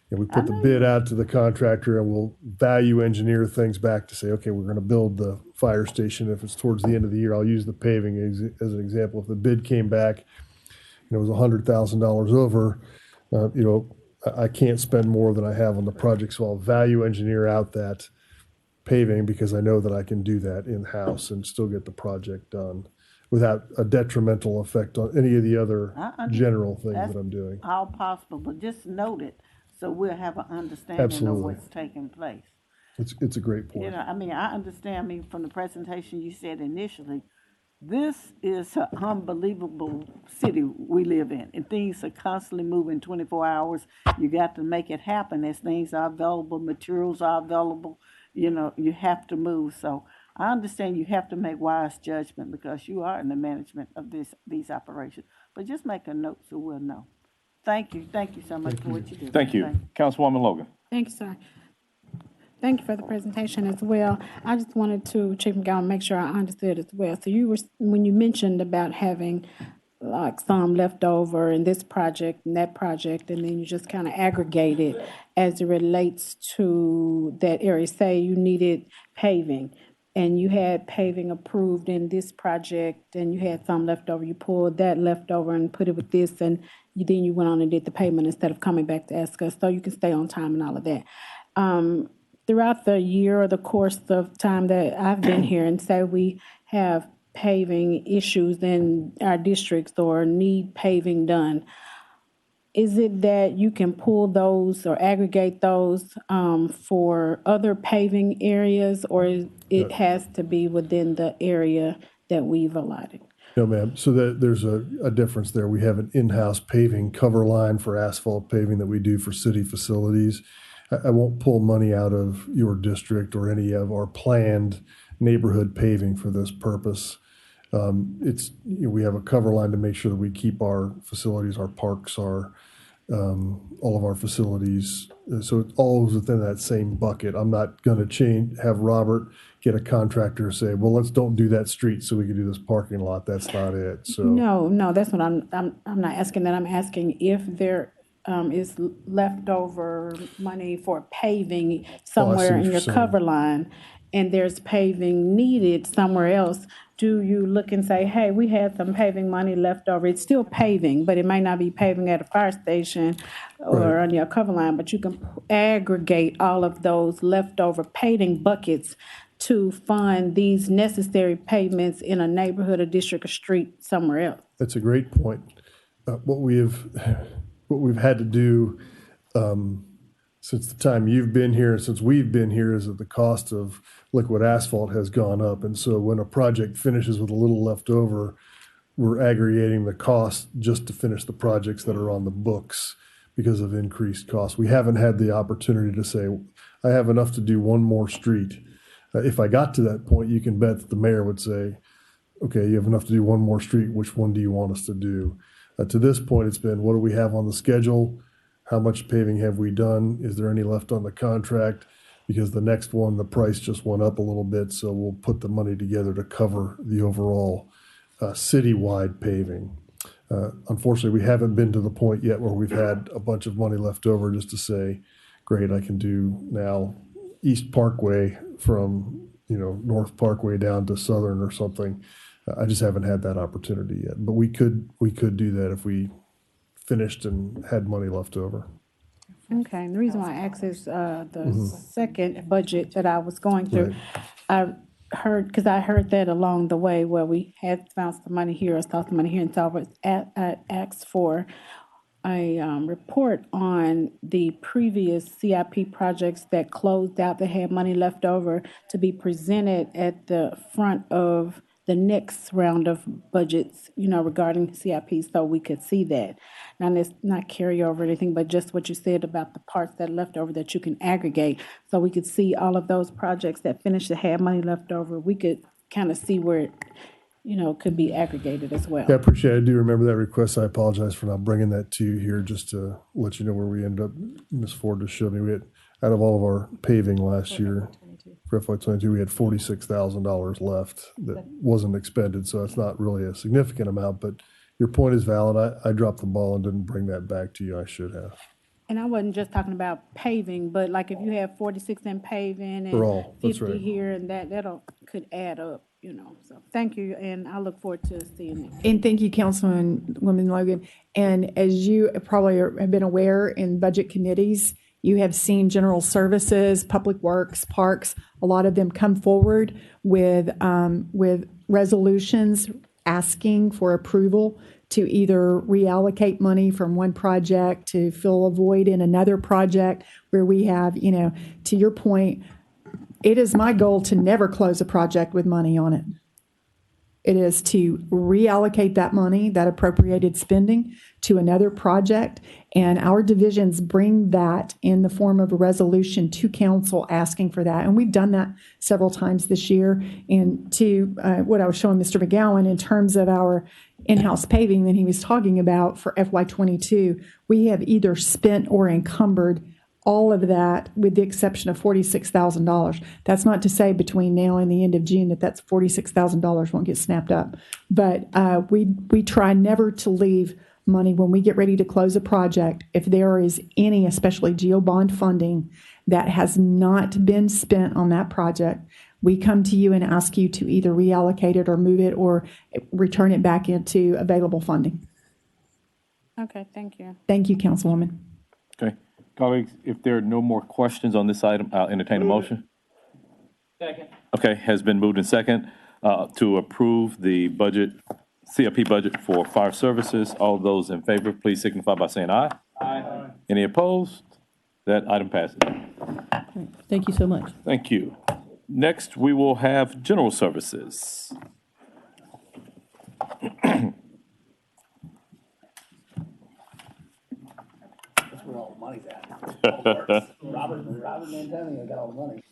you know, we put the bid out to the contractor and we'll value engineer things back to say, okay, we're going to build the fire station. If it's towards the end of the year, I'll use the paving as an example. If the bid came back, and it was $100,000 over, you know, I can't spend more than I have on the project. So I'll value engineer out that paving because I know that I can do that in-house and still get the project done without a detrimental effect on any of the other general things that I'm doing. All possible, but just note it so we'll have an understanding Absolutely. of what's taking place. It's a great point. You know, I mean, I understand, I mean, from the presentation you said initially, this is an unbelievable city we live in, and things are constantly moving 24 hours. You got to make it happen as things are available, materials are available, you know, you have to move. So I understand you have to make wise judgment because you are in the management of these operations. But just make a note so we'll know. Thank you so much for what you do. Thank you. Councilwoman Logan. Thank you, sir. Thank you for the presentation as well. I just wanted to, Chief McGowan, make sure I understood as well. So you were, when you mentioned about having like some left over in this project and that project, and then you just kind of aggregate it as it relates to that area. Say you needed paving and you had paving approved in this project and you had some left over, you pulled that left over and put it with this, and then you went on and did the payment instead of coming back to ask us, so you can stay on time and all of that. Throughout the year or the course of time that I've been here, and say we have paving issues in our districts or need paving done, is it that you can pull those or aggregate those for other paving areas, or it has to be within the area that we've allotted? No, ma'am. So there's a difference there. We have an in-house paving cover line for asphalt paving that we do for city facilities. I won't pull money out of your district or any of our planned neighborhood paving for this purpose. We have a cover line to make sure that we keep our facilities, our parks, all of our facilities. So it's all within that same bucket. I'm not going to have Robert get a contractor say, well, let's don't do that street so we can do this parking lot. That's not it. So No, that's what I'm not asking that. I'm asking if there is leftover money for paving somewhere in your cover line, and there's paving needed somewhere else. Do you look and say, hey, we had some paving money left over? It's still paving, but it might not be paving at a fire station or on your cover line, but you can aggregate all of those leftover paving buckets to fund these necessary payments in a neighborhood, a district, a street, somewhere else. That's a great point. What we've had to do since the time you've been here and since we've been here is that the cost of liquid asphalt has gone up. And so when a project finishes with a little left over, we're aggregating the cost just to finish the projects that are on the books because of increased costs. We haven't had the opportunity to say, I have enough to do one more street. If I got to that point, you can bet that the mayor would say, okay, you have enough to do one more street. Which one do you want us to do? To this point, it's been, what do we have on the schedule? How much paving have we done? Is there any left on the contract? Because the next one, the price just went up a little bit, so we'll put the money together to cover the overall citywide paving. Unfortunately, we haven't been to the point yet where we've had a bunch of money left over just to say, great, I can do now East Parkway from, North Parkway down to Southern or something. I just haven't had that opportunity yet, but we could do that if we finished and had money left over. Okay, and the reason why I asked is the second budget that I was going through, I heard that along the way where we had found some money here or saw some money here, and so I asked for a report on the previous CIP projects that closed out that had money left over to be presented at the front of the next round of budgets, regarding CIP, so we could see that. Now, it's not carryover or anything, but just what you said about the parts that are left over that you can aggregate, so we could see all of those projects that finished that had money left over. We could kind of see where could be aggregated as well. Yeah, I appreciate it. I do remember that request. I apologize for not bringing that to you here, just to let you know where we ended up. Ms. Ford just showed me, we had, out of all of our paving last year, for FY22, we had $46,000 left that wasn't expended, so it's not really a significant amount, but your point is valid. I dropped the ball and didn't bring that back to you. I should have. And I wasn't just talking about paving, but like if you have 46 in paving For all, and that's 50 right. here and that'll could add up, So thank you, and I look forward to seeing it. And thank you, Councilwoman Logan. And as you probably have been aware in budget committees, you have seen general services, public works, parks, a lot of them come forward with resolutions asking for approval to either reallocate money from one project to fill a void in another project where we have, to your point, it is my goal to never close a project with money on it. It is to reallocate that money, that appropriated spending, to another project. And our divisions bring that in the form of a resolution to council asking for that. And we've done that several times this year. And to what I was showing Mr. McGowan in terms of our in-house paving that he was talking about for FY22, we have either spent or encumbered all of that with the exception of $46,000. That's not to say between now and the end of June that's $46,000 won't get snapped up. But we try never to leave money when we get ready to close a project. If there is any, especially GEO bond funding, that has not been spent on that project, we come to you and ask you to either reallocate it or move it or return it back into available funding. Okay, thank you. Thank you, Councilwoman. Okay. Colleagues, if there are no more questions on this item, I'll entertain a motion. Second. Okay, has been moved and second to approve the budget, CIP budget for fire services. All those in favor, please signify by saying aye. Aye. Any opposed? That item passes. Thank you so much. Thank you. Next, we will have general services. That's where all the money's at. Robert Mantonio got all the money.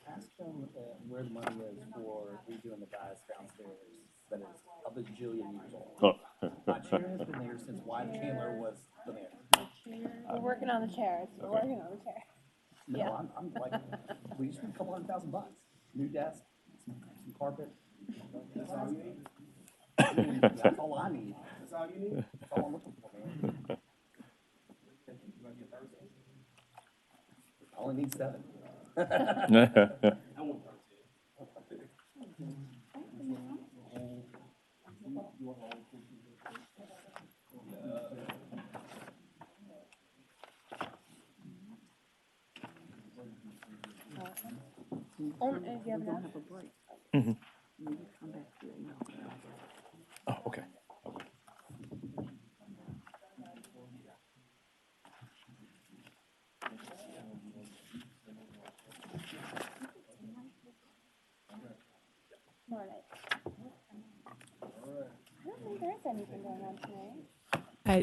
Ask them where the money is for redoing the guys downstairs that is a bajillion years old. My chair has been there since Wyatt Chandler was the mayor. We're working on the chairs, we're working on the chair. Yeah. No, I'm like, we just need a couple $100,000. New desk, some carpet. That's all you need? That's all I need. That's all you need? That's all I'm looking for, man. I only need 7. Oh, okay.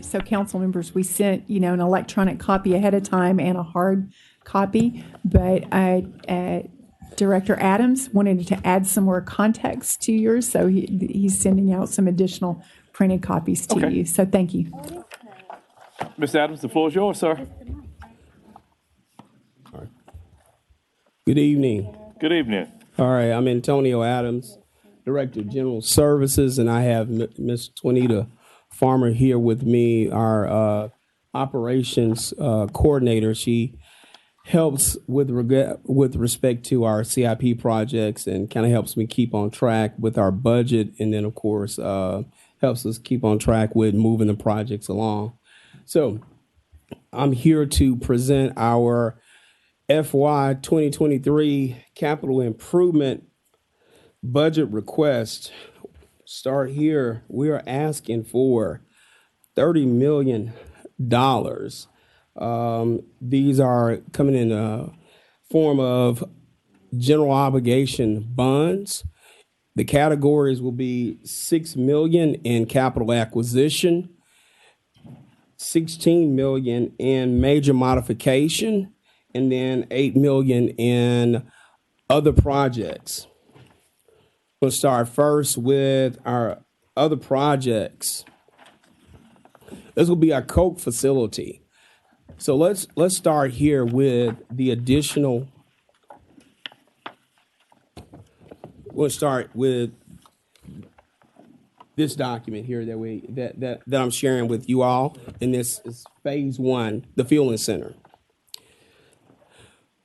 So council members, we sent, an electronic copy ahead of time and a hard copy, but Director Adams wanted to add some more context to yours, so he's sending out some additional printed copies to you. So thank you. Mr. Adams, the floor is yours, sir. Good evening. Good evening. All right, I'm Antonio Adams, Director of General Services, and I have Ms. Twanita Farmer here with me, our operations coordinator. She helps with respect to our CIP projects and kind of helps me keep on track with our budget, and then of course helps us keep on track with moving the projects along. So I'm here to present our FY 2023 capital improvement budget request. Start here. We are asking for $30 million. These are coming in a form of general obligation bonds. The categories will be $6 million in capital acquisition, 16 million in major modification, and then 8 million in other projects. We'll start first with our other projects. This will be our Coke facility. So let's start here with the additional. We'll start with this document here that I'm sharing with you all, and this is phase 1, the fueling center.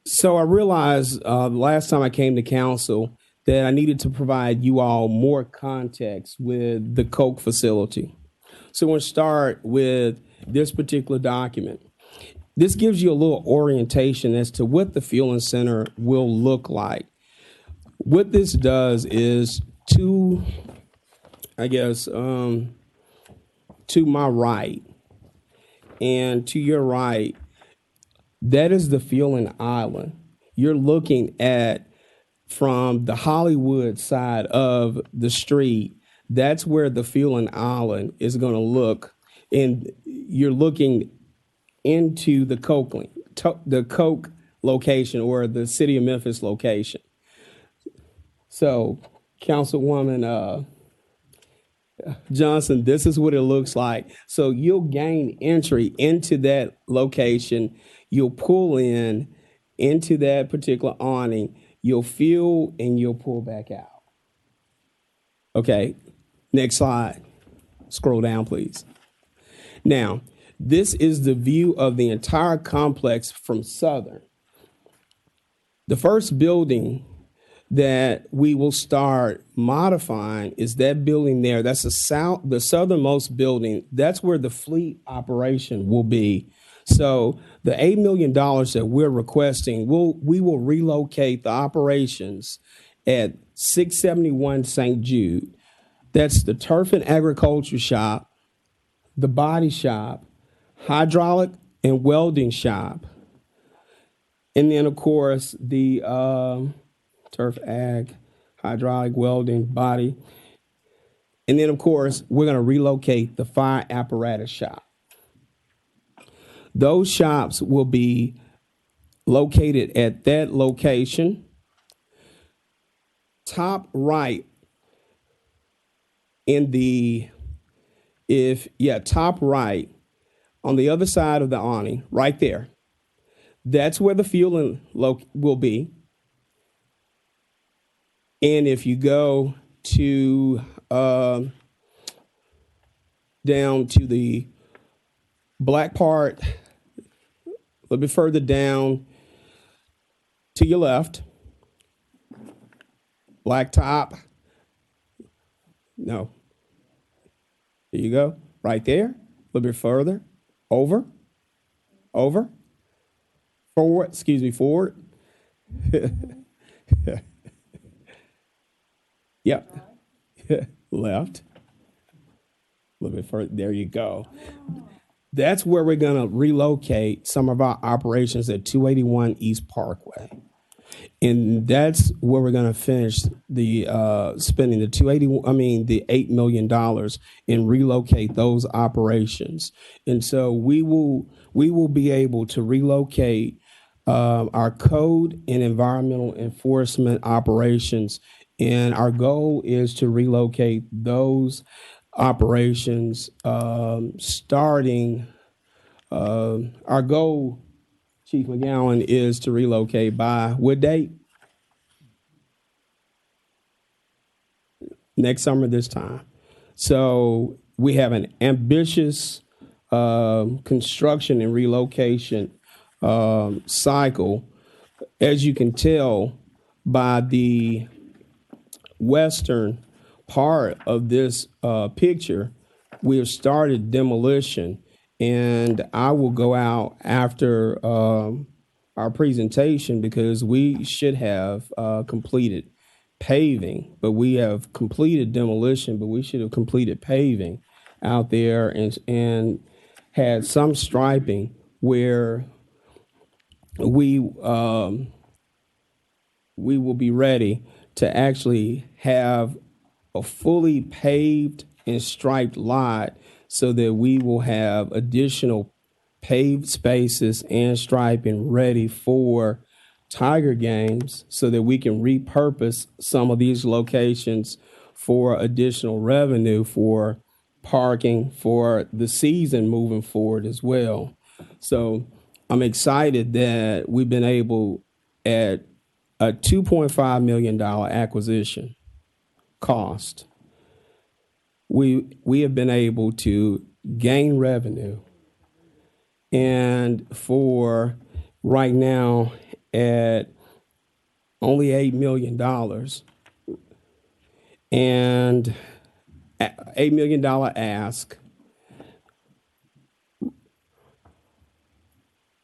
So I realized the last time I came to council that I needed to provide you all more context with the Coke facility. So we'll start with this particular document. This gives you a little orientation as to what the fueling center will look like. What this does is to my right and to your right, that is the fueling island. You're looking at from the Hollywood side of the street. That's where the fueling island is going to look. And you're looking into the Coke location, or the City of Memphis location. So, Councilwoman Johnson, this is what it looks like. So you'll gain entry into that location. You'll pull in into that particular awning. You'll fuel and you'll pull back out. Okay, next slide. Scroll down, please. Now, this is the view of the entire complex from Southern. The first building that we will start modifying is that building there. That's the southernmost building. That's where the fleet operation will be. So the $8 million that we're requesting, we will relocate the operations at 671 St. Jude. That's the turf and agriculture shop, the body shop, hydraulic and welding shop, and then of course the turf, ag, hydraulic, welding, body. And then, of course, we're going to relocate the fire apparatus shop. Those shops will be located at that location. Top right top right on the other side of the awning, right there. That's where the fueling will be. And if you go to down to the black part, a little bit further down to your left, black top. No. There you go. Right there. A little bit further. Over. Forward. Yep. Left. A little bit further. There you go. That's where we're going to relocate some of our operations at 281 East Parkway. And that's where we're going to finish the spending the $8 million and relocate those operations. And so we will be able to relocate our code and environmental enforcement operations. And our goal is to relocate those operations starting. Our goal, Chief McGowan, is to relocate by what date? Next summer, this time. So we have an ambitious construction and relocation cycle. As you can tell by the western part of this picture, we have started demolition, and I will go out after our presentation because we should have completed paving, but we have completed demolition, but we should have completed paving out there and had some striping where we will be ready to actually have a fully paved and striped lot so that we will have additional paved spaces and striping ready for Tiger games so that we can repurpose some of these locations for additional revenue for parking for the season moving forward as well. So I'm excited that we've been able at a $2.5 million acquisition cost. We have been able to gain revenue, and for right now at only $8 million and $8 million ask,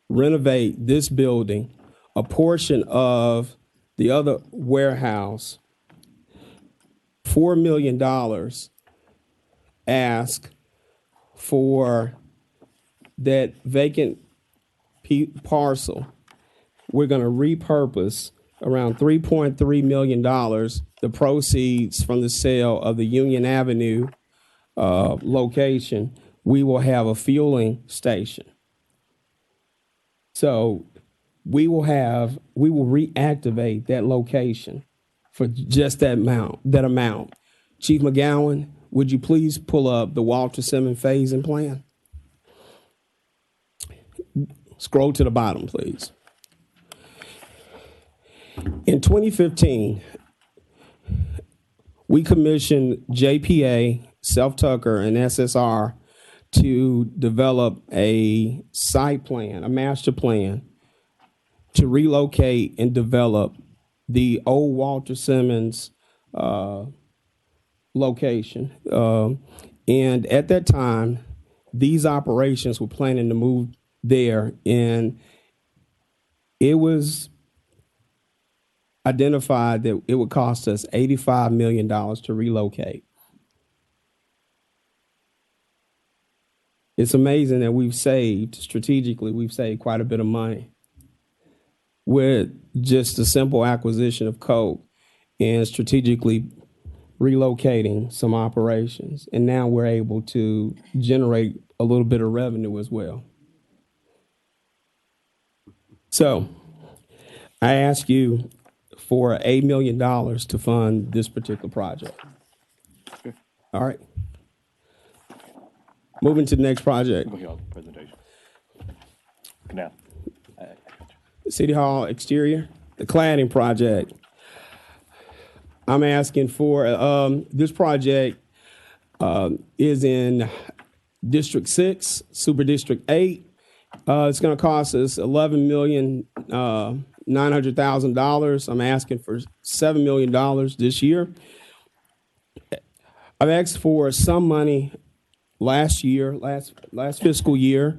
renovate this building, a portion of the other warehouse, $4 million ask for that vacant parcel. We're going to repurpose around $3.3 million, the proceeds from the sale of the Union Avenue location. We will have a fueling station. So we will reactivate that location for just that amount. Chief McGowan, would you please pull up the Walter Simmons phasing plan? Scroll to the bottom, please. In 2015, we commissioned JPA, Self Tucker, and SSR to develop a site plan, a master plan, to relocate and develop the old Walter Simmons location. And at that time, these operations were planning to move there, and it was identified that it would cost us $85 million to relocate. It's amazing that we've saved quite a bit of money with just a simple acquisition of Coke and strategically relocating some operations. And now we're able to generate a little bit of revenue as well. So I ask you for $8 million to fund this particular project. All right. Moving to the next project. Presentation. Now. City Hall exterior, the cladding project. I'm asking for, this project is in District 6, Super District 8. It's going to cost us $11,900,000. I'm asking for $7 million this year. I've asked for some money last fiscal year.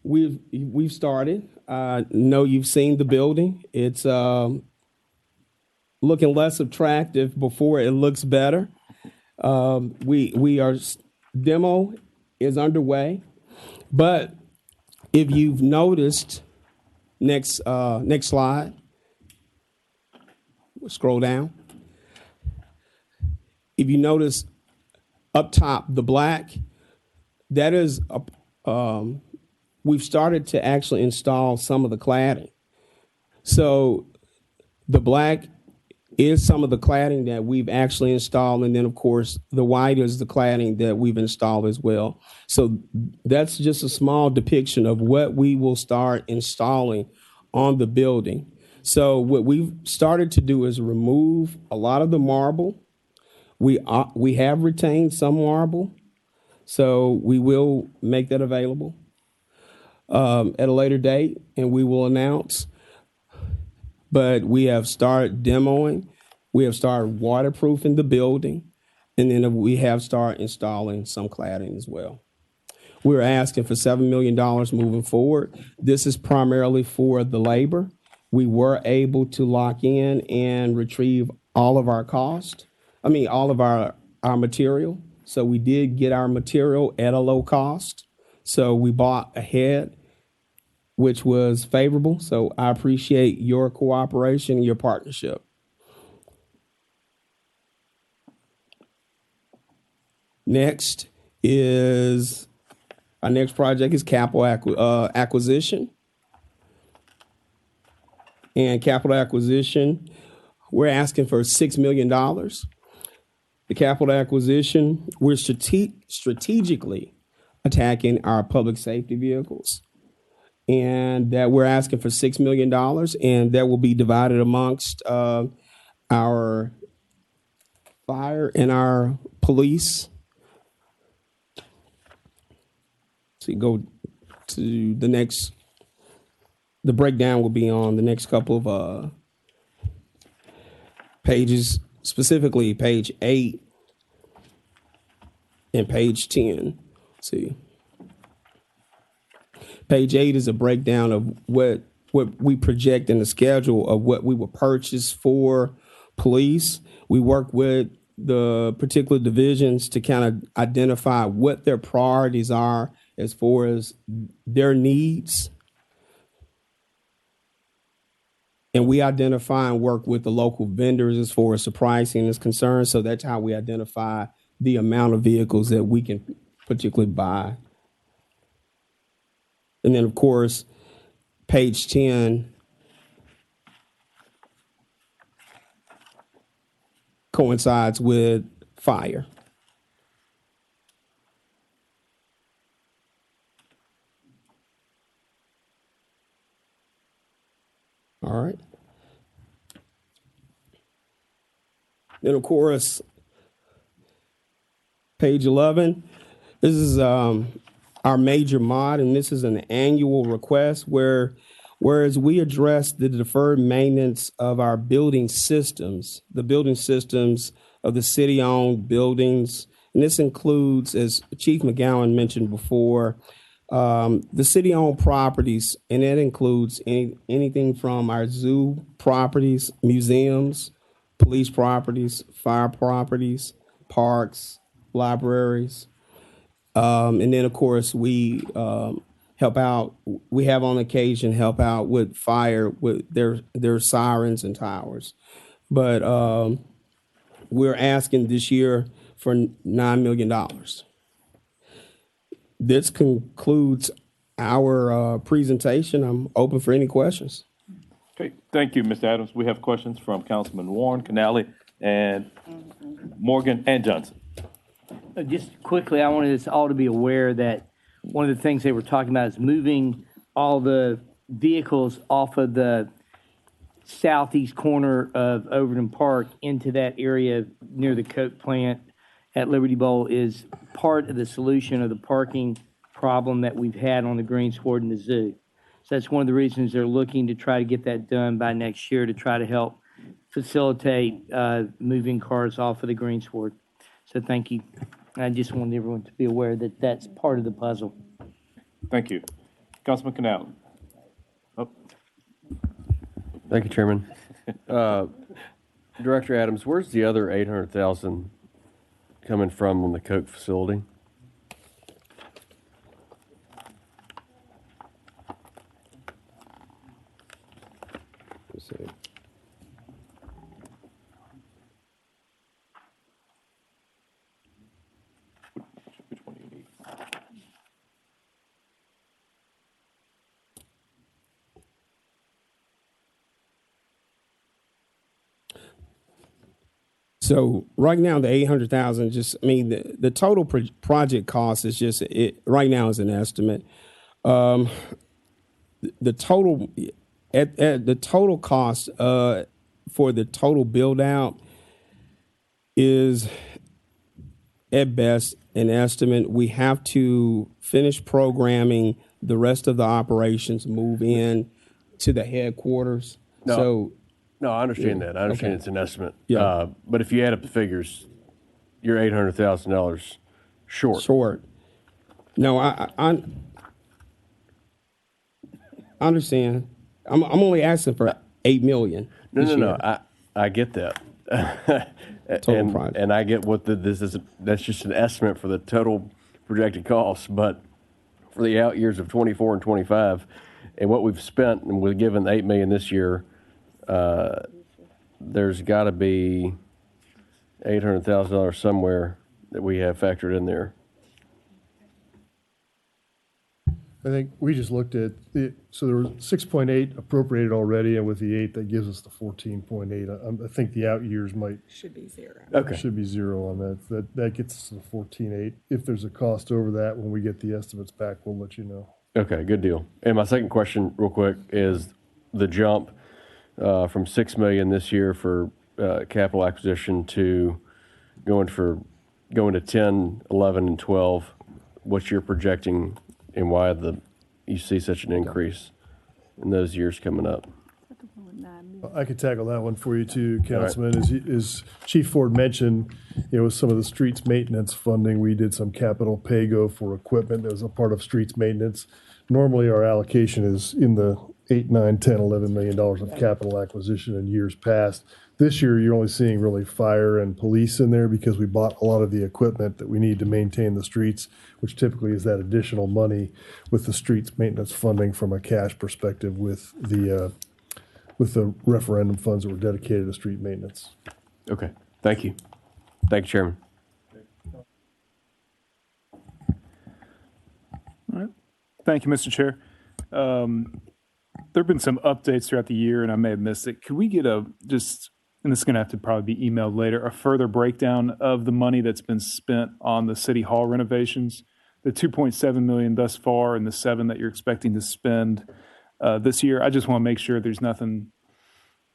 We've started. I know you've seen the building. It's looking less attractive before it looks better. Demo is underway, but if you've noticed, next slide, scroll down. If you notice up top, the black, that is, we've started to actually install some of the cladding. So the black is some of the cladding that we've actually installed, and then of course the white is the cladding that we've installed as well. So that's just a small depiction of what we will start installing on the building. So what we've started to do is remove a lot of the marble. We have retained some marble, so we will make that available at a later date, and we will announce. But we have started demoing, we have started waterproofing the building, and then we have started installing some cladding as well. We're asking for $7 million moving forward. This is primarily for the labor. We were able to lock in and retrieve all of our all of our material. So we did get our material at a low cost. So we bought ahead, which was favorable. So I appreciate your cooperation and your partnership. Next is, our next project is capital acquisition. And capital acquisition, we're asking for $6 million. The capital acquisition, we're strategically attacking our public safety vehicles. And that we're asking for $6 million, and that will be divided amongst our fire and our police. So you go to the next, the breakdown will be on the next couple of pages, specifically page 8 and page 10. See, page 8 is a breakdown of what we project in the schedule of what we will purchase for police. We work with the particular divisions to kind of identify what their priorities are as far as their needs. And we identify and work with the local vendors as far as the pricing is concerned. So that's how we identify the amount of vehicles that we can particularly buy. And then, of course, page 10 coincides with fire. All right. Then, of course, page 11, this is our major mod, and this is an annual request whereas we address the deferred maintenance of our building systems, the building systems of the city-owned buildings. And this includes, as Chief McGowan mentioned before, the city-owned properties, and that includes anything from our zoo properties, museums, police properties, fire properties, parks, libraries. And then, of course, we help out. We have on occasion help out with fire with their sirens and towers. But we're asking this year for $9 million. This concludes our presentation. I'm open for any questions. Okay, thank you, Mr. Adams. We have questions from Councilman Warren, Canale, and Morgan, and Johnson. Just quickly, I wanted us all to be aware that one of the things they were talking about is moving all the vehicles off of the southeast corner of Overton Park into that area near the Coke plant at Liberty Bowl is part of the solution of the parking problem that we've had on the greensward in the zoo. So that's one of the reasons they're looking to try to get that done by next year to try to help facilitate moving cars off of the greensward. So thank you. I just wanted everyone to be aware that that's part of the puzzle. Thank you. Councilman Canale. Oh. Thank you, Chairman. Director Adams, where's the other $800,000 coming from on the Coke facility? Let's see. Which one do you need? So right now, the 800,000, the total project cost is just, right now is an estimate. The total, at the total cost for the total build out is at best an estimate. We have to finish programming the rest of the operations, move in to the headquarters. No, I understand that. I understand it's an estimate. Yeah. But if you add up the figures, you're $800,000 short. No, I understand. I'm only asking for $8 million. No. I get that. Total project. And I get what this is. That's just an estimate for the total projected costs. But for the out years of 24 and 25, and what we've spent, and we've given $8 million this year, there's got to be $800,000 somewhere that we have factored in there. I think we just looked at the, so there was 6.8 appropriated already, and with the 8, that gives us the 14.8. I think the out years might. Should be zero. Okay. Should be zero on that. That gets us to the 14.8. If there's a cost over that, when we get the estimates back, we'll let you know. Okay, good deal. And my second question, real quick, is the jump from 6 million this year for capital acquisition to going to 10, 11, and 12. What you're projecting and why you see such an increase in those years coming up? I could tackle that one for you too, Councilman. As Chief Ford mentioned, with some of the streets maintenance funding, we did some capital pay-go for equipment as a part of streets maintenance. Normally, our allocation is in the 8, 9, 10, $11 million of capital acquisition in years past. This year, you're only seeing really fire and police in there because we bought a lot of the equipment that we need to maintain the streets, which typically is that additional money with the streets maintenance funding from a cash perspective with the referendum funds that were dedicated to street maintenance. Okay, thank you. Thank you, Chairman. All right. Thank you, Mr. Chair. There have been some updates throughout the year, and I may have missed it. Could we get and this is going to have to probably be emailed later, a further breakdown of the money that's been spent on the City Hall renovations? The $2.7 million thus far and the $7 million that you're expecting to spend this year. I just want to make sure there's nothing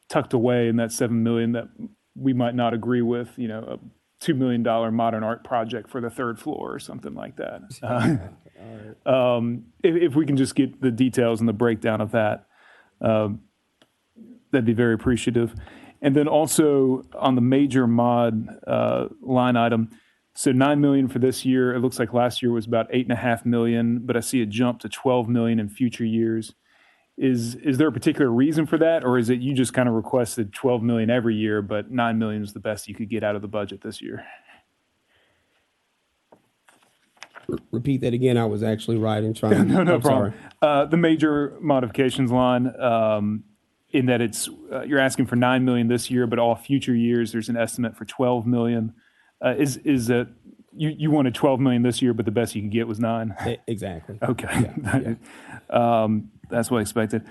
tucked away in that $7 million that we might not agree with, a $2 million modern art project for the third floor or something like that. If we can just get the details and the breakdown of that, that'd be very appreciative. And then also on the major mod line item, so $9 million for this year. It looks like last year was about $8.5 million, but I see a jump to $12 million in future years. Is there a particular reason for that, or is it you just kind of requested $12 million every year, but $9 million is the best you could get out of the budget this year? Repeat that again. I was actually writing, trying. No problem. The major modifications line, in that it's you're asking for $9 million this year, but all future years there's an estimate for $12 million. Is that you wanted $12 million this year, but the best you could get was $9 million? Exactly. Okay. Yeah. That's what I expected.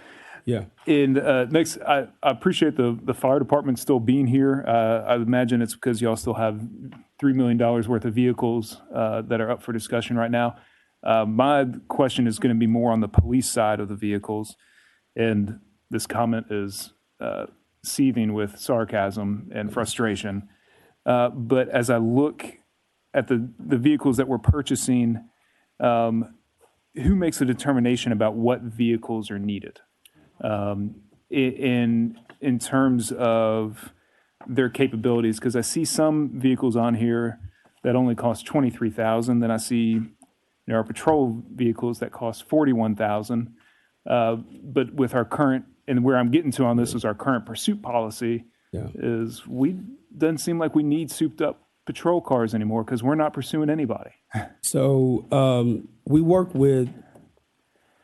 Yeah. And next, I appreciate the fire department still being here. I imagine it's because y'all still have $3 million worth of vehicles that are up for discussion right now. My question is going to be more on the police side of the vehicles. And this comment is seething with sarcasm and frustration. But as I look at the vehicles that we're purchasing, who makes the determination about what vehicles are needed? In terms of their capabilities, because I see some vehicles on here that only cost $23,000. Then I see our patrol vehicles that cost $41,000. But with our current, and where I'm getting to on this is our current pursuit policy, is doesn't seem like we need souped up patrol cars anymore because we're not pursuing anybody. So we work with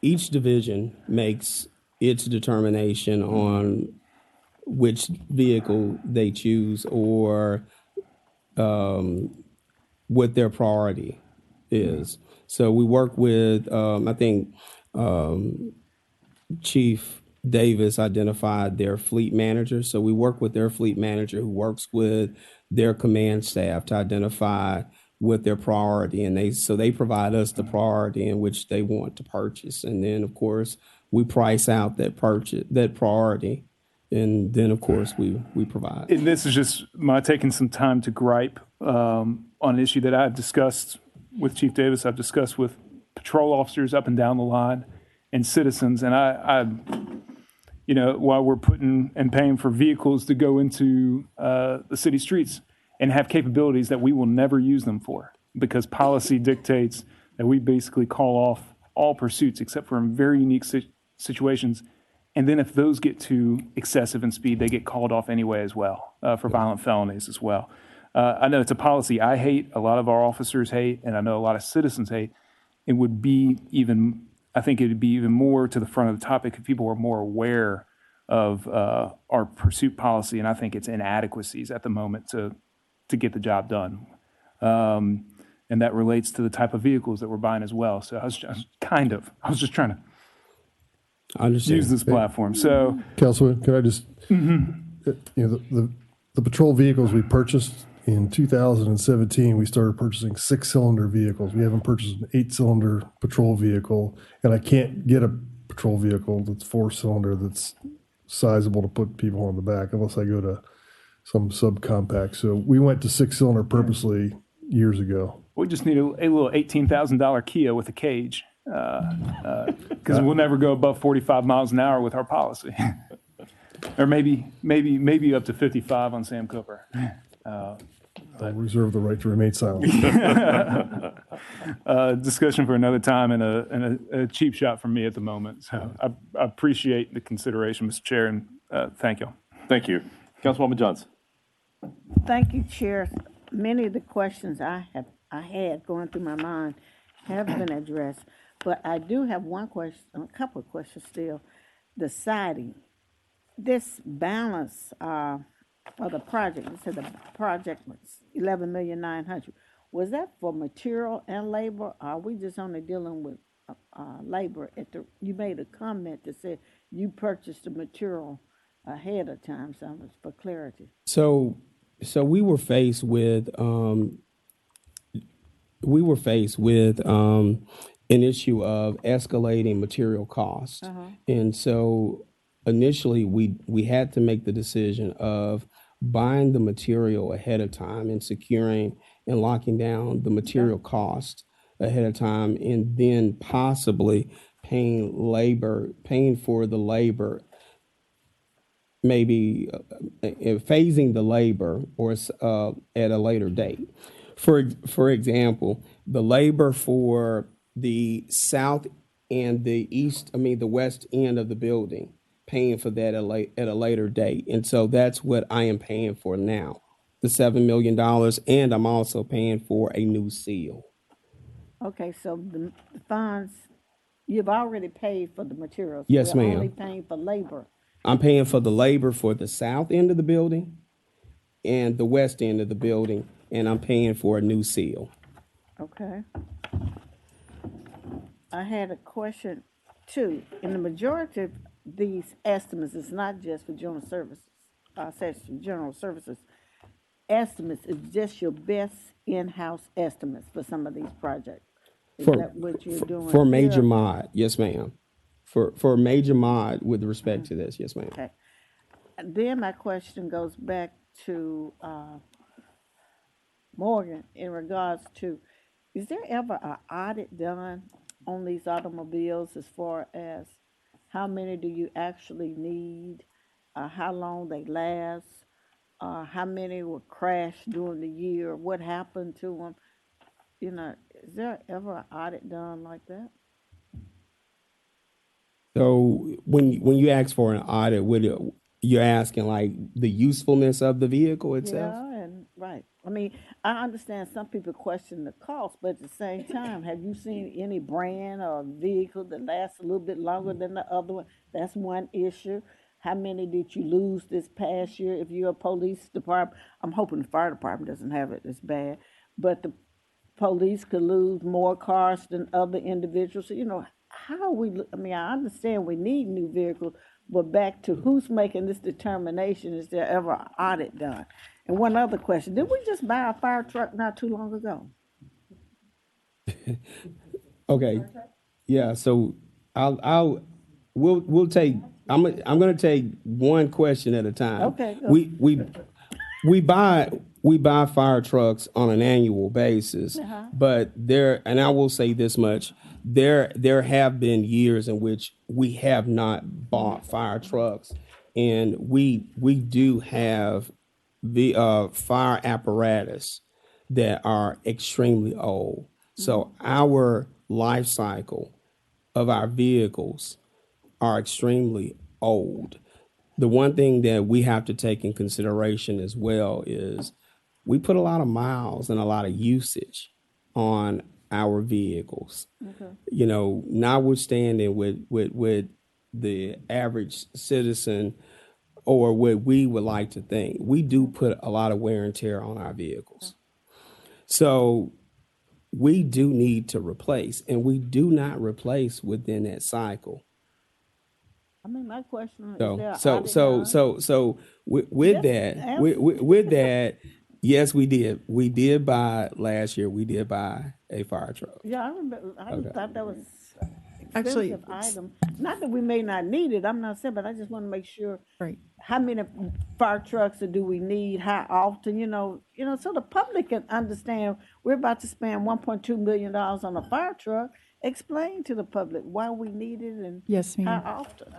each division makes its determination on which vehicle they choose or what their priority is. So we work with, I think Chief Davis identified their fleet manager. So we work with their fleet manager who works with their command staff to identify what their priority, and they provide us the priority in which they want to purchase. And then of course we price out that priority. And then, of course, we provide. And this is just my taking some time to gripe on an issue that I've discussed with Chief Davis. I've discussed with patrol officers up and down the line and citizens. And I while we're putting and paying for vehicles to go into the city streets and have capabilities that we will never use them for, because policy dictates that we basically call off all pursuits except for in very unique situations. And then if those get too excessive in speed, they get called off anyway as well, for violent felonies as well. I know it's a policy I hate, a lot of our officers hate, and I know a lot of citizens hate. It would be I think it would be even more to the front of the topic if people were more aware of our pursuit policy, and I think its inadequacies at the moment to get the job done. and that relates to the type of vehicles that we're buying as well. So I was just trying to use this platform. So, Councilman, can I just, the patrol vehicles we purchased in 2017, we started purchasing 6-cylinder vehicles. We haven't purchased an 8-cylinder patrol vehicle, and I can't get a patrol vehicle that's 4-cylinder that's sizable to put people on the back unless I go to some subcompact. So we went to 6-cylinder purposely years ago. we just need a little $18,000 Kia with a cage, because we'll never go above 45 miles an hour with our policy. Or maybe up to 55 on Sam Cooper. I'll reserve the right to remain silent. Discussion for another time, and a cheap shot from me at the moment. So I appreciate the consideration, Mr. Chair, and thank you. Thank you. Councilwoman Johnson. Thank you, Chair. Many of the questions I had going through my mind have been addressed, but I do have one question, a couple of questions still. The siding, this balance of the project, you said the project was $11,900,000. Was that for material and labor? Or are we just only dealing with labor? You made a comment that said you purchased the material ahead of time, so it's for clarity. So we were faced with an issue of escalating material costs, and so initially we had to make the decision of buying the material ahead of time and securing and locking down the material cost ahead of time, and then possibly paying for the labor, maybe phasing the labor or at a later date. For example, the labor for the south and the west end of the building, paying for that at a later date. And so that's what I am paying for now, the $7 million, and I'm also paying for a new seal. Okay, so the funds, you've already paid for the materials. Yes, We're ma'am. only paying for labor. I'm paying for the labor for the south end of the building and the west end of the building, and I'm paying for a new seal. Okay. I had a question too. In the majority of these estimates, it's not just for general services, estimates is just your best in-house estimates for some of these projects. Is that what you're doing? For major mod, yes, ma'am. For major mod with respect to this, yes, ma'am. Okay. And then my question goes back to Morgan in regards to, is there ever an audit done on these automobiles as far as how many do you actually need, how long they last, how many will crash during the year, what happened to them? You know, is there ever an audit done like that? So when you ask for an audit, you're asking like the usefulness of the vehicle itself? Yeah, and right. I mean, I understand some people question the cost, but at the same time, have you seen any brand or vehicle that lasts a little bit longer than the other one? That's one issue. How many did you lose this past year? If you're a police department, I'm hoping the fire department doesn't have it as bad, but the police could lose more cars than other individuals. So, you know, I understand we need new vehicles, but back to who's making this determination, is there ever an audit done? And one other question, did we just buy a fire truck not too long ago? Okay. Yeah, so we'll take, I'm gonna take one question at a time. Okay, go. We buy fire trucks on an annual basis, but and I will say this much, there have been years in which we have not bought fire trucks, and we do have the fire apparatus that are extremely old. So our life cycle of our vehicles are extremely old. The one thing that we have to take in consideration as well is we put a lot of miles and a lot of usage on our vehicles. Okay. You know, notwithstanding with the average citizen or what we would like to think, we do put a lot of wear and tear on our vehicles. So we do need to replace, and we do not replace within that cycle. I mean, my question is, So, there an so, audit so, done? so, so with Just that, answer. with that, yes, we did. We did buy last year. We did buy a fire truck. Yeah, I remember, I Okay. thought that was Actually, expensive item. Not that we may not need it, I'm not saying, but I just want to make sure. Right. How many fire trucks do we need, how often, so the public can understand, we're about to spend $1.2 million on a fire truck. Explain to the public why we need it and Yes, ma'am. how often.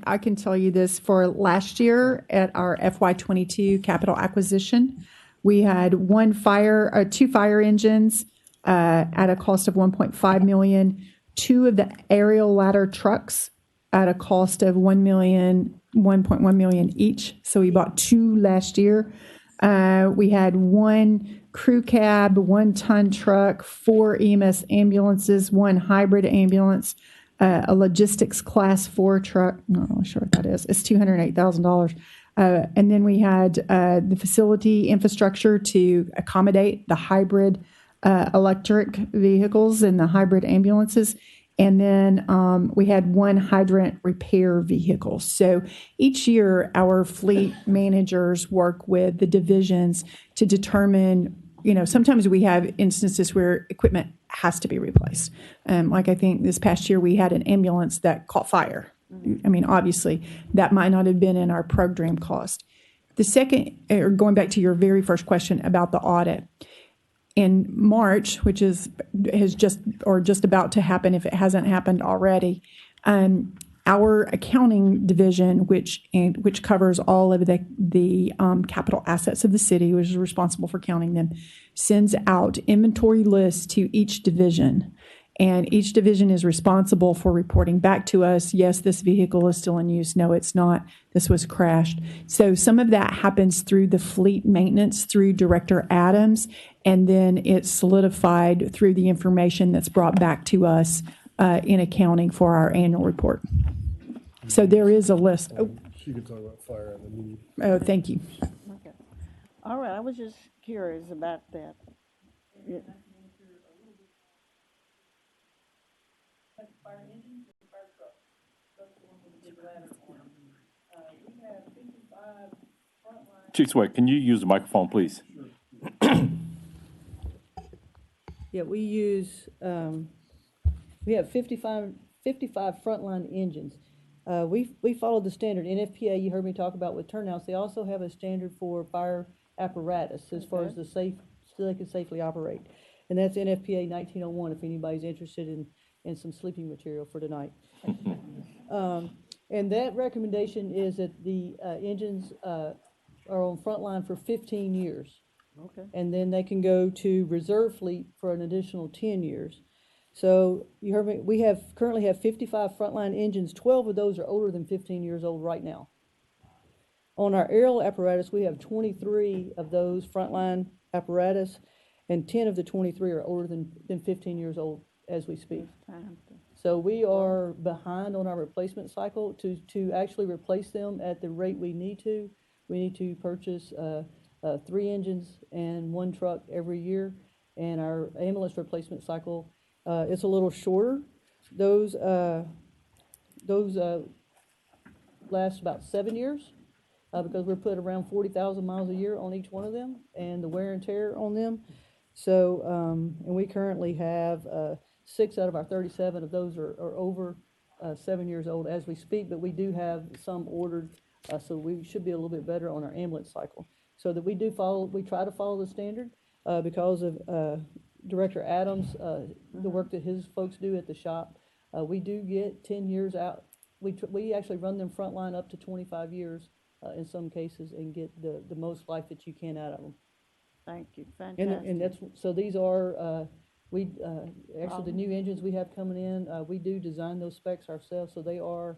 I can tell you this, for last year at our FY22 capital acquisition, we had two fire engines at a cost of $1.5 million, two of the aerial ladder trucks at a cost of $1.1 million each. So we bought two last year. We had one crew cab, one ton truck, 4 EMS ambulances, one hybrid ambulance, a logistics class 4 truck. I'm not really sure what that is. It's $208,000. And then we had the facility infrastructure to accommodate the hybrid electric vehicles and the hybrid ambulances. And then we had one hydrant repair vehicle. So each year, our fleet managers work with the divisions to determine, sometimes we have instances where equipment has to be replaced. Like I think this past year, we had an ambulance that caught fire. I mean, obviously, that might not have been in our program cost. The second, or going back to your very first question about the audit, in March, which has just about to happen if it hasn't happened already, our accounting division, which covers all of the capital assets of the city, which is responsible for counting them, sends out inventory lists to each division. And each division is responsible for reporting back to us, yes, this vehicle is still in use. No, it's not. This was crashed. So some of that happens through the fleet maintenance through Director Adams, and then it's solidified through the information that's brought back to us in accounting for our annual report. So there is a list. Oh, She could talk about fire and the need. oh, thank you. Okay. All right, I was just curious about that. Yeah. Chief Sway, can you use the microphone, please? Yeah, we have 55 frontline engines. We follow the standard NFPA you heard me talk about with turnouts. They also have a standard for fire apparatus as far as so they can safely operate. And that's NFPA 1901 if anybody's interested in some sleeping material for tonight. And that recommendation is that the engines are on frontline for 15 years. Okay. And then they can go to reserve fleet for an additional 10 years. So you heard me, we currently have 55 frontline engines. 12 of those are older than 15 years old right now. On our aerial apparatus, we have 23 of those frontline apparatus, and 10 of the 23 are older than 15 years old as we speak. So we are behind on our replacement cycle. To actually replace them at the rate we need to purchase 3 engines and 1 truck every year. And our ambulance replacement cycle, it's a little shorter. Those last about 7 years because we're putting around 40,000 miles a year on each one of them and the wear and tear on them. So, and we currently have 6 out of our 37 of those are over 7 years old as we speak, but we do have some ordered, so we should be a little bit better on our ambulance cycle. So that we try to follow the standard because of Director Adams, the work that his folks do at the shop. We do get 10 years out. We actually run them frontline up to 25 years in some cases and get the most life that you can out of them. Thank you, fantastic. And that's, so these are, actually the new engines we have coming in, we do design those specs ourselves, so they are,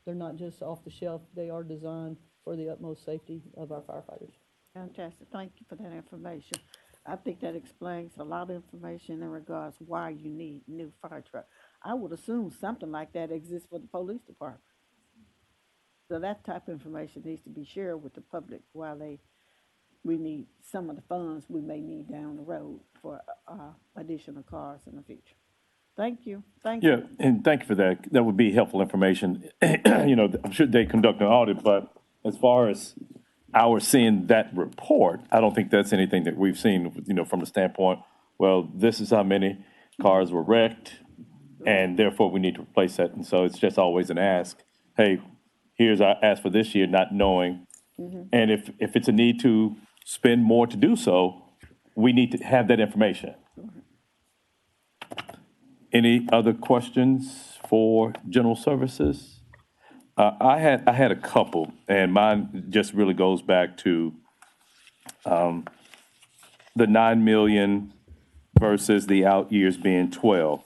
they're not just off the shelf, they are designed for the utmost safety of our firefighters. Fantastic, thank you for that information. I think that explains a lot of information in regards why you need new fire truck. I would assume something like that exists for the police department. So that type of information needs to be shared with the public while they we need some of the funds we may need down the road for, additional cars in the future. Thank you, thank you. Yeah, and thank you for that. That would be helpful information. You know, I'm sure they conduct an audit, but as far as our seeing that report, I don't think that's anything that we've seen, you know, from the standpoint, well, this is how many cars were wrecked, and therefore we need to replace that. And so it's just always an ask, hey, here's our ask for this year, not knowing. And if it's a need to spend more to do so, we need to have that information. Any other questions for general services? I had a couple, and mine just really goes back to the 9 million versus the out years being 12.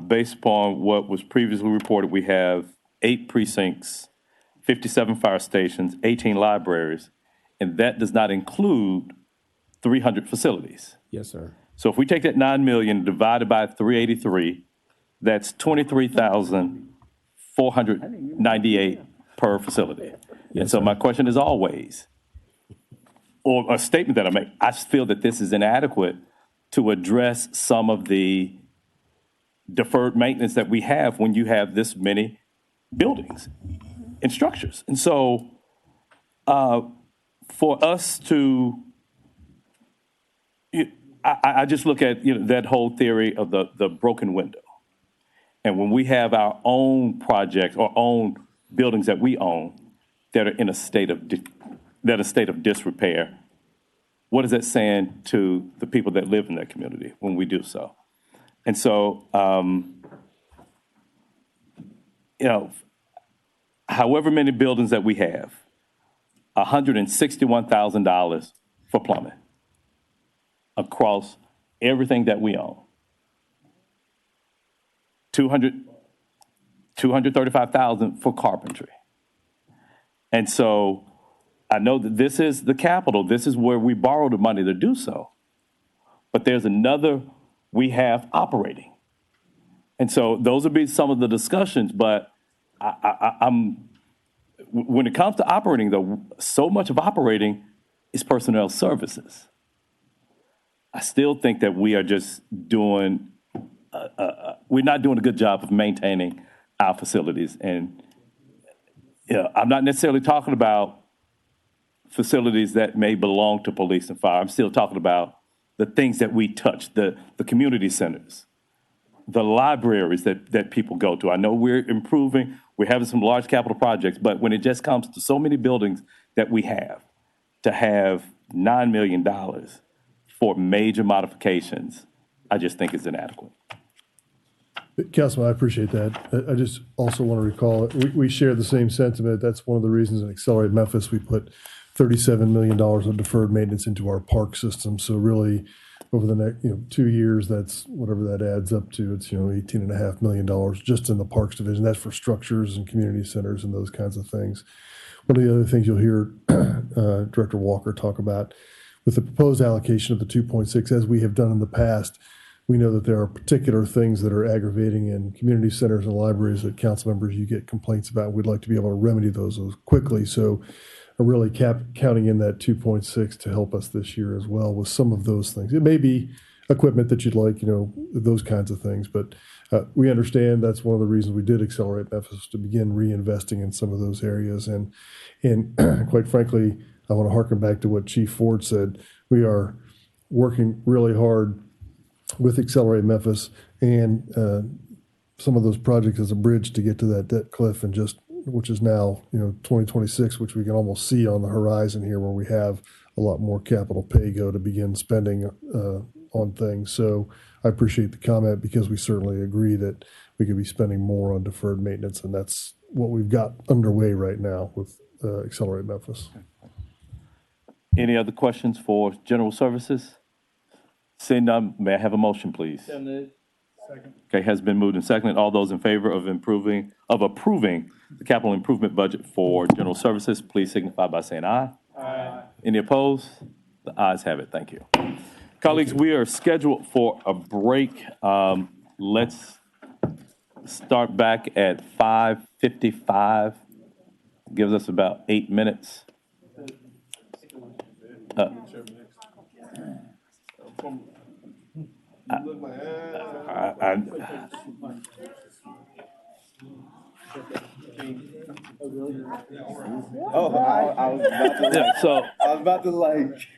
Based upon what was previously reported, we have 8 precincts, 57 fire stations, 18 libraries, and that does not include 300 facilities. Yes, sir. So if we take that 9 million divided by 383, that's 23,498 per facility. And so my question is always, or a statement that I make, I feel that this is inadequate to address some of the deferred maintenance that we have when you have this many buildings and structures. And so for us to, I just look at, you know, that whole theory of the broken window. And when we have our own projects or own buildings that we own that are in a state of disrepair, what is that saying to the people that live in that community when we do so? And so, you know, however many buildings that we have, $161,000 for plumbing across everything that we own. $235,000 for carpentry. And so I know that this is the capital. This is where we borrow the money to do so. But there's another we have operating. And so those would be some of the discussions. But I'm when it comes to operating, though, so much of operating is personnel services. I still think that we are just doing, we're not doing a good job of maintaining our facilities. And you know, I'm not necessarily talking about facilities that may belong to police and fire. I'm still talking about the things that we touch, the community centers, the libraries that people go to. I know we're improving, we're having some large capital projects, but when it just comes to so many buildings that we have, to have $9 million for major modifications, I just think is inadequate. Councilman, I appreciate that. I just also want to recall, we share the same sentiment. That's one of the reasons in Accelerate Memphis, we put $37 million of deferred maintenance into our park system. So really, over the next 2 years, that's whatever that adds up to. It's $18.5 million just in the parks division. That's for structures and community centers and those kinds of things. One of the other things you'll hear Director Walker talk about with the proposed allocation of the 2.6, as we have done in the past, we know that there are particular things that are aggravating in community centers and libraries that council members you get complaints about. We'd like to be able to remedy those quickly. So I'm really counting in that 2.6 to help us this year as well with some of those things. It may be equipment that you'd like, those kinds of things, but we understand that's one of the reasons we did Accelerate Memphis, to begin reinvesting in some of those areas. And quite frankly, I want to harken back to what Chief Ford said. We are working really hard with Accelerate Memphis and some of those projects as a bridge to get to that debt cliff, and which is now 2026, which we can almost see on the horizon here, where we have a lot more capital pay go to begin spending on things. So I appreciate the comment, because we certainly agree that we could be spending more on deferred maintenance, and that's what we've got underway right now with Accelerate Memphis. Any other questions for general services? Seeing none, may I have a motion, please? Second. Okay, has been moved and seconded. All those in favor of approving the capital improvement budget for general services, please signify by saying aye. Aye. Any opposed? The ayes have it. Thank you. Colleagues, we are scheduled for a break. Let's start back at 5:55. Gives us about 8 minutes. Oh, I was about to, Yeah, so, I was about to like.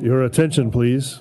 Your attention, please.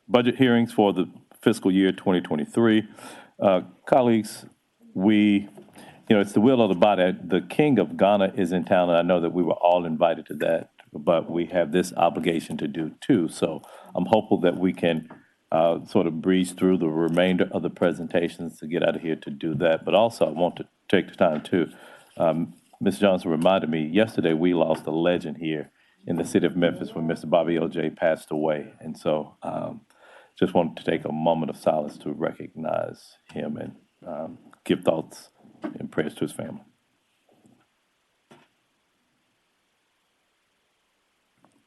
Budget hearings for the fiscal year 2023. Colleagues, it's the will of the body. The King of Ghana is in town, and I know that we were all invited to that, but we have this obligation to do too. So I'm hopeful that we can sort of breeze through the remainder of the presentations to get out of here to do that. But also, I want to take the time too. Ms. Johnson reminded me, yesterday we lost a legend here in the city of Memphis when Mr. Bobby O.J. passed away. And so just wanted to take a moment of silence to recognize him and give thoughts and prayers to his family.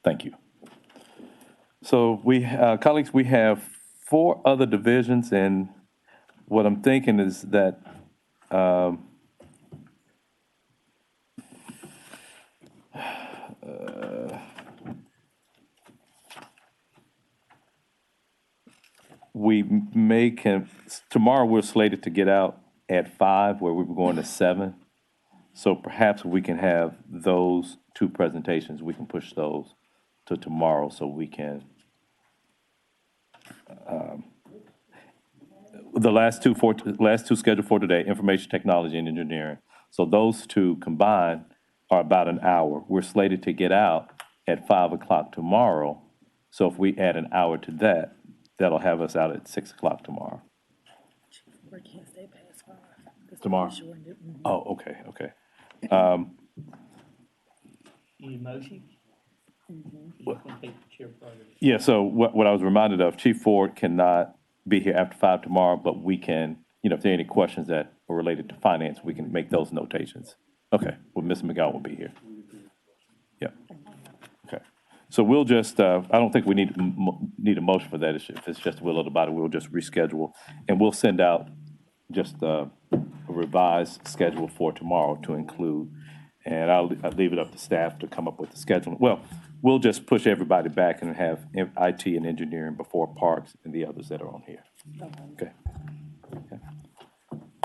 Thank you. So colleagues, we have 4 other divisions, and what I'm thinking is that tomorrow we're slated to get out at 5, where we were going to 7. So perhaps we can have those 2 presentations, we can push those to tomorrow so we can, the last two scheduled for today, information technology and engineering. So those 2 combined are about an hour. We're slated to get out at 5 o'clock tomorrow. So if we add an hour to that, that'll have us out at 6 o'clock tomorrow. Tomorrow? Oh, okay. Any motion? Yeah, so what I was reminded of, Chief Ford cannot be here after 5 tomorrow, but we can, if there are any questions that are related to finance, we can make those notations. Okay, well, Ms. McGowan will be here. Yeah. Okay. So we'll just, I don't think we need a motion for that. If it's just the will of the body, we'll just reschedule. And we'll send out just a revised schedule for tomorrow to include. And I'll leave it up to staff to come up with the schedule. Well, we'll just push everybody back and have IT and engineering before parks and the others that are on here. Okay.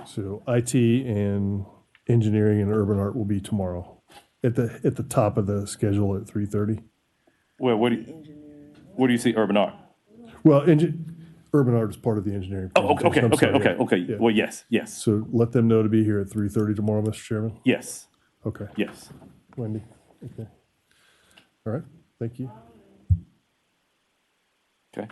So IT and engineering and urban art will be tomorrow at the top of the schedule at 3:30. Well, where do you see urban art? Well, urban art is part of the engineering. Oh, okay. Yeah. Well, yes. So let them know to be here at 3:30 tomorrow, Mr. Chairman. Yes. Okay. Yes. Wendy. Okay. All right. Thank you. Okay.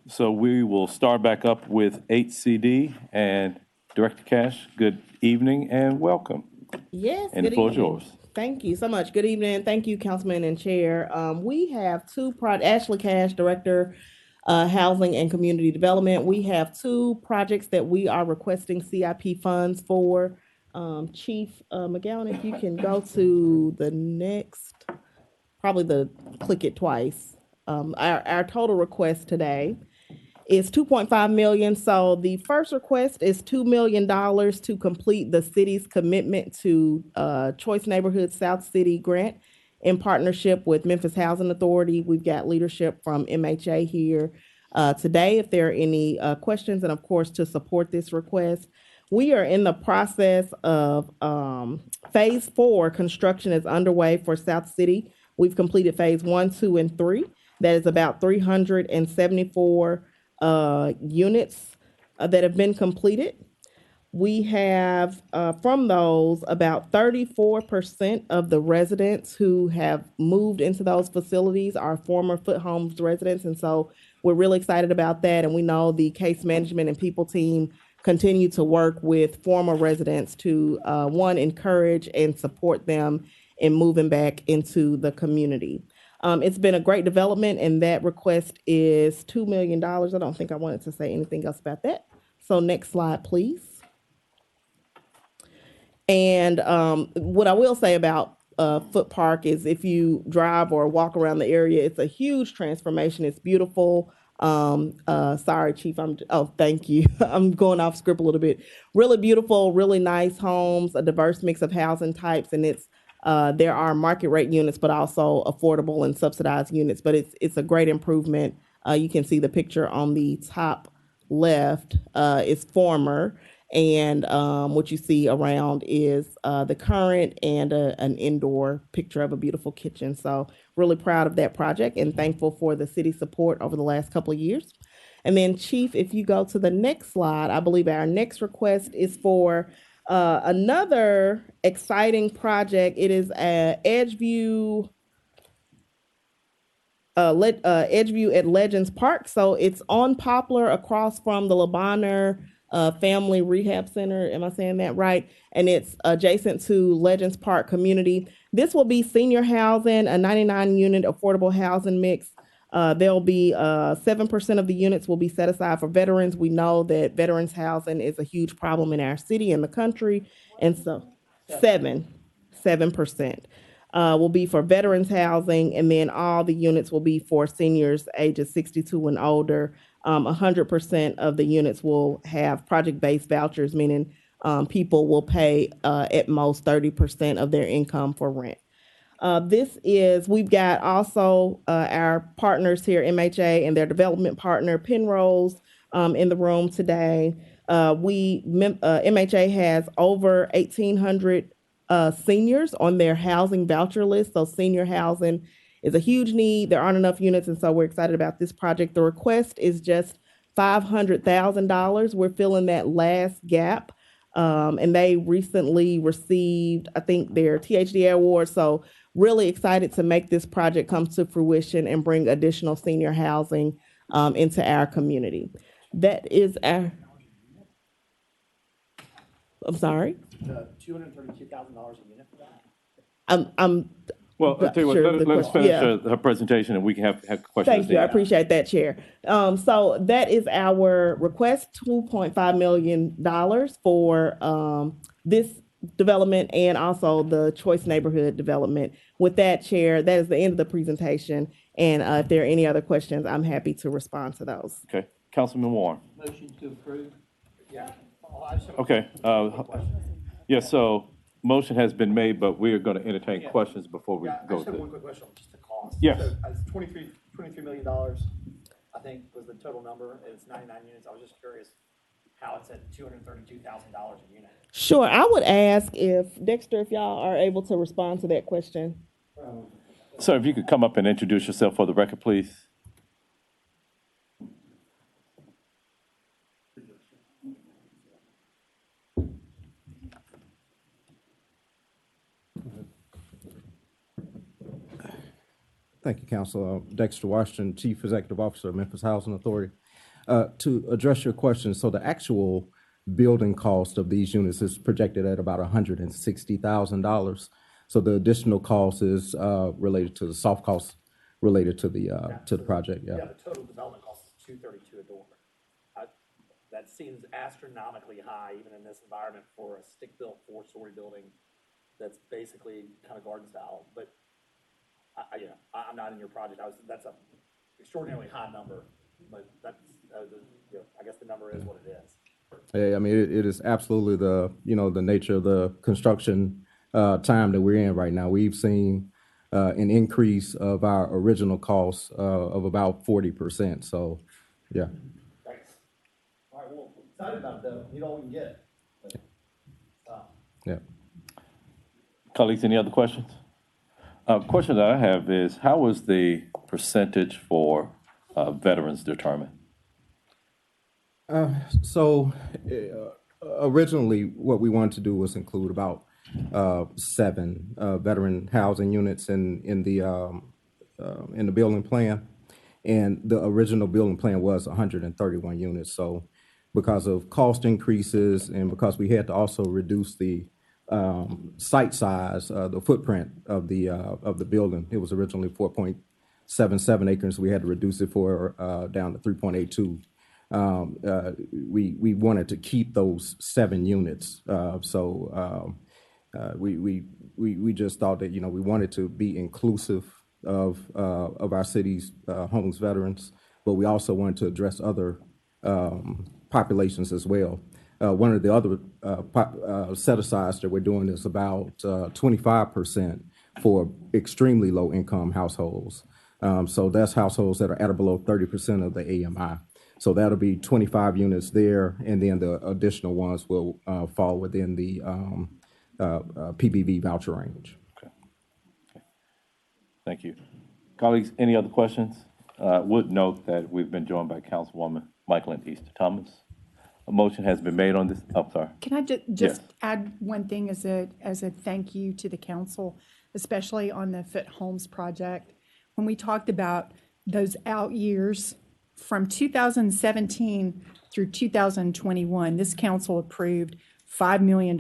So we will start back up with HCD and Director Cash. Good evening and welcome. Yes. And the floor is yours. Thank you so much. Good evening. Thank you, Councilman and Chair. We have Ashley Cash, Director, Housing and Community Development. We have 2 projects that we are requesting CIP funds for. Chief McGowan, if you can go to the next, click it twice. Our total request today is $2.5 million. So the first request is $2 million to complete the city's commitment to Choice Neighborhood South City grant in partnership with Memphis Housing Authority. We've got leadership from MHA here today. If there are any questions, and of course, to support this request, We are in the process of phase 4. Construction is underway for South City. We've completed phase 1, 2, and 3. That is about 374 units that have been completed. We have, from those, about 34% of the residents who have moved into those facilities are former Foot Homes residents. And so we're really excited about that. And we know the case management and people team continue to work with former residents to, one, encourage and support them in moving back into the community. It's been a great development, and that request is $2 million. I don't think I wanted to say anything else about that. So next slide, please. And what I will say about Foot Park is if you drive or walk around the area, it's a huge transformation. It's beautiful. Sorry, Chief. Thank you. I'm going off script a little bit. Really beautiful, really nice homes, a diverse mix of housing types, and there are market rate units, but also affordable and subsidized units. But it's a great improvement. You can see the picture on the top left is former. And what you see around is the current and an indoor picture of a beautiful kitchen. So really proud of that project and thankful for the city support over the last couple of years. And then Chief, if you go to the next slide, I believe our next request is for another exciting project. It is Edgeview at Legends Park. So it's on Poplar across from the Lebaner Family Rehab Center. Am I saying that right? And it's adjacent to Legends Park community. This will be senior housing, a 99-unit affordable housing mix. There'll be 7% of the units will be set aside for veterans. We know that veterans housing is a huge problem in our city and the country. And so 7% will be for veterans housing. And then all the units will be for seniors ages 62 and older. 100% of the units will have project-based vouchers, meaning people will pay at most 30% of their income for rent. We've got also our partners here, MHA and their development partner, Penrose, in the room today. MHA has over 1,800 seniors on their housing voucher list. So senior housing is a huge need. There aren't enough units, and so we're excited about this project. The request is just $500,000. We're filling that last gap. And they recently received, I think, their THDA award. So really excited to make this project come to fruition and bring additional senior housing into our community. That is our, I'm sorry? $232,000 a unit for that? Well, I'll tell you what, let's finish her presentation and we can have questions. Thank you. I appreciate that, Chair. So that is our request, $2.5 million for this development and also the Choice Neighborhood development. With that, Chair, that is the end of the presentation. And if there are any other questions, I'm happy to respond to those. Okay. Councilman Warren. Motion to approve? Yeah. Okay. So motion has been made, but we are going to entertain questions before we go. I just have one quick question on just the cost. Yes. So, $23 million, I think, was the total number. It's 99 units. I was just curious how it's at $232,000 a unit. Sure. I would ask if Dexter, if y'all are able to respond to that question. Sir, if you could come up and introduce yourself for the record, please. Thank you, Council. Dexter Washington, Chief Executive Officer of Memphis Housing Authority. To address your question, so the actual building cost of these units is projected at about $160,000. So the additional cost is related to the soft costs related to the project. Yeah, the total development cost is $232 a door. That seems astronomically high, even in this environment, for a stick-built 4-story building that's basically kind of garden style. But I'm not in your project. That's an extraordinarily high number, but that's I guess the number is what it is. Yeah, I mean it is absolutely the nature of the construction time that we're in right now. We've seen an increase of our original costs of about 40%. So, yeah. Thanks. All right, well, excited about it though. Need all we can get. Yeah. Colleagues, any other questions? Question that I have is, how was the percentage for veterans determined? Originally, what we wanted to do was include about 7 veteran housing units in the building plan, and the original building plan was 131 units. So, because of cost increases and because we had to also reduce the site size, the footprint of the building, it was originally 4.77 acres. We had to reduce it down to 3.82. We wanted to keep those 7 units. We just thought that, we wanted to be inclusive of our city's homeless veterans, but we also wanted to address other populations as well. One of the other set-asides that we're doing is about 25% for extremely low-income households. So that's households that are at or below 30% of the AMI. So that'll be 25 units there, and then the additional ones will fall within the PBV voucher range. Okay. Thank you. Colleagues, any other questions? Would note that we've been joined by Councilwoman Michaeline Easter Thomas. A motion has been made on this. Oh, sorry. Can I just add one thing as a thank you to the council, especially on the Fit Homes project? When we talked about those out years from 2017 through 2021, this council approved $5 million.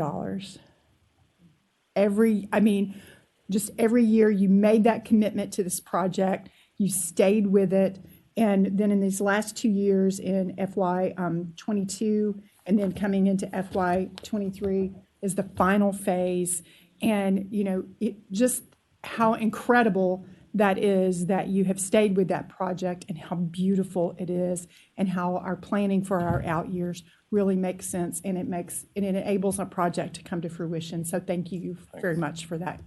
Just every year you made that commitment to this project, you stayed with it. And then in these last 2 years in FY 22 and then coming into FY 23 is the final phase. And, just how incredible that is that you have stayed with that project and how beautiful it is and how our planning for our out years really makes sense, and it enables our project to come to fruition. So thank you very much for that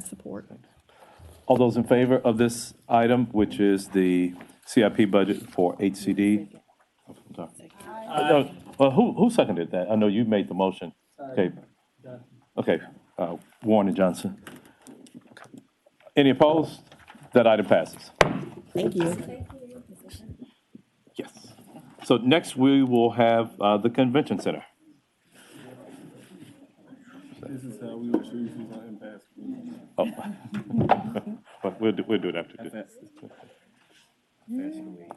support. All those in favor of this item, which is the CIP budget for HCD? Well, who seconded that? I know you made the motion. Okay. Warren and Johnson. Any opposed? That item passes. Thank you. Yes. So next we will have the Convention Center. This is how we would choose who's on impasse. Oh. But we'll do it after this. Fashion week,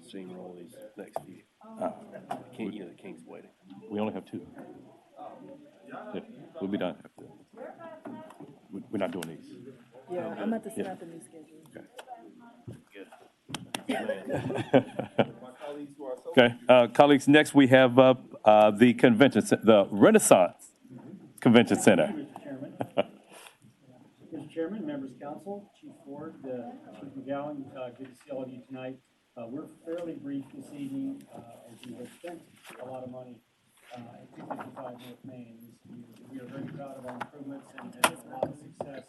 steamroll these next few. The King's waiting. We only have 2. Yeah, we'll be done after. We're not doing these. Yeah, I'm about to send out the new schedule. Okay. Colleagues, next we have the convention, the Renaissance Convention Center. Mr. Chairman, members of council, Chief Ford, Chief McGowan, good to see all of you tonight. We're fairly brief this evening, as we have spent a lot of money at 255 North Main. We are very proud of our improvements and a lot of success.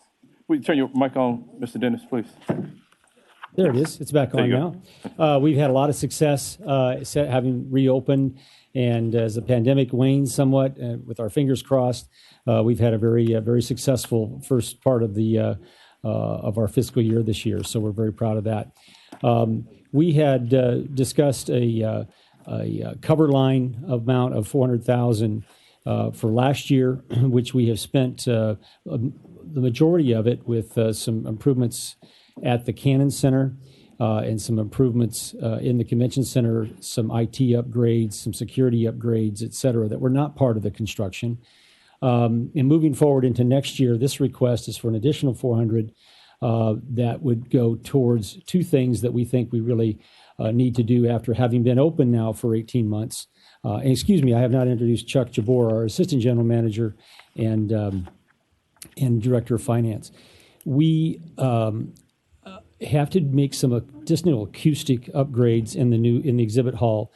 Will you turn your mic on, Mr. Dennis, please? There it is. It's back on now. We've had a lot of success having reopened, and as the pandemic wanes somewhat, with our fingers crossed, we've had a very successful first part of of our fiscal year this year. So we're very proud of that. We had discussed a cover line amount of $400,000 for last year, which we have spent the majority of it with some improvements at the Cannon Center and some improvements in the Convention Center, some IT upgrades, some security upgrades, et cetera, that were not part of the construction. And moving forward into next year, this request is for an additional $400,000 that would go towards 2 things that we think we really need to do after having been open now for 18 months. And excuse me, I have not introduced Chuck Jabor, our Assistant General Manager and Director of Finance. We have to make some additional acoustic upgrades in the exhibit hall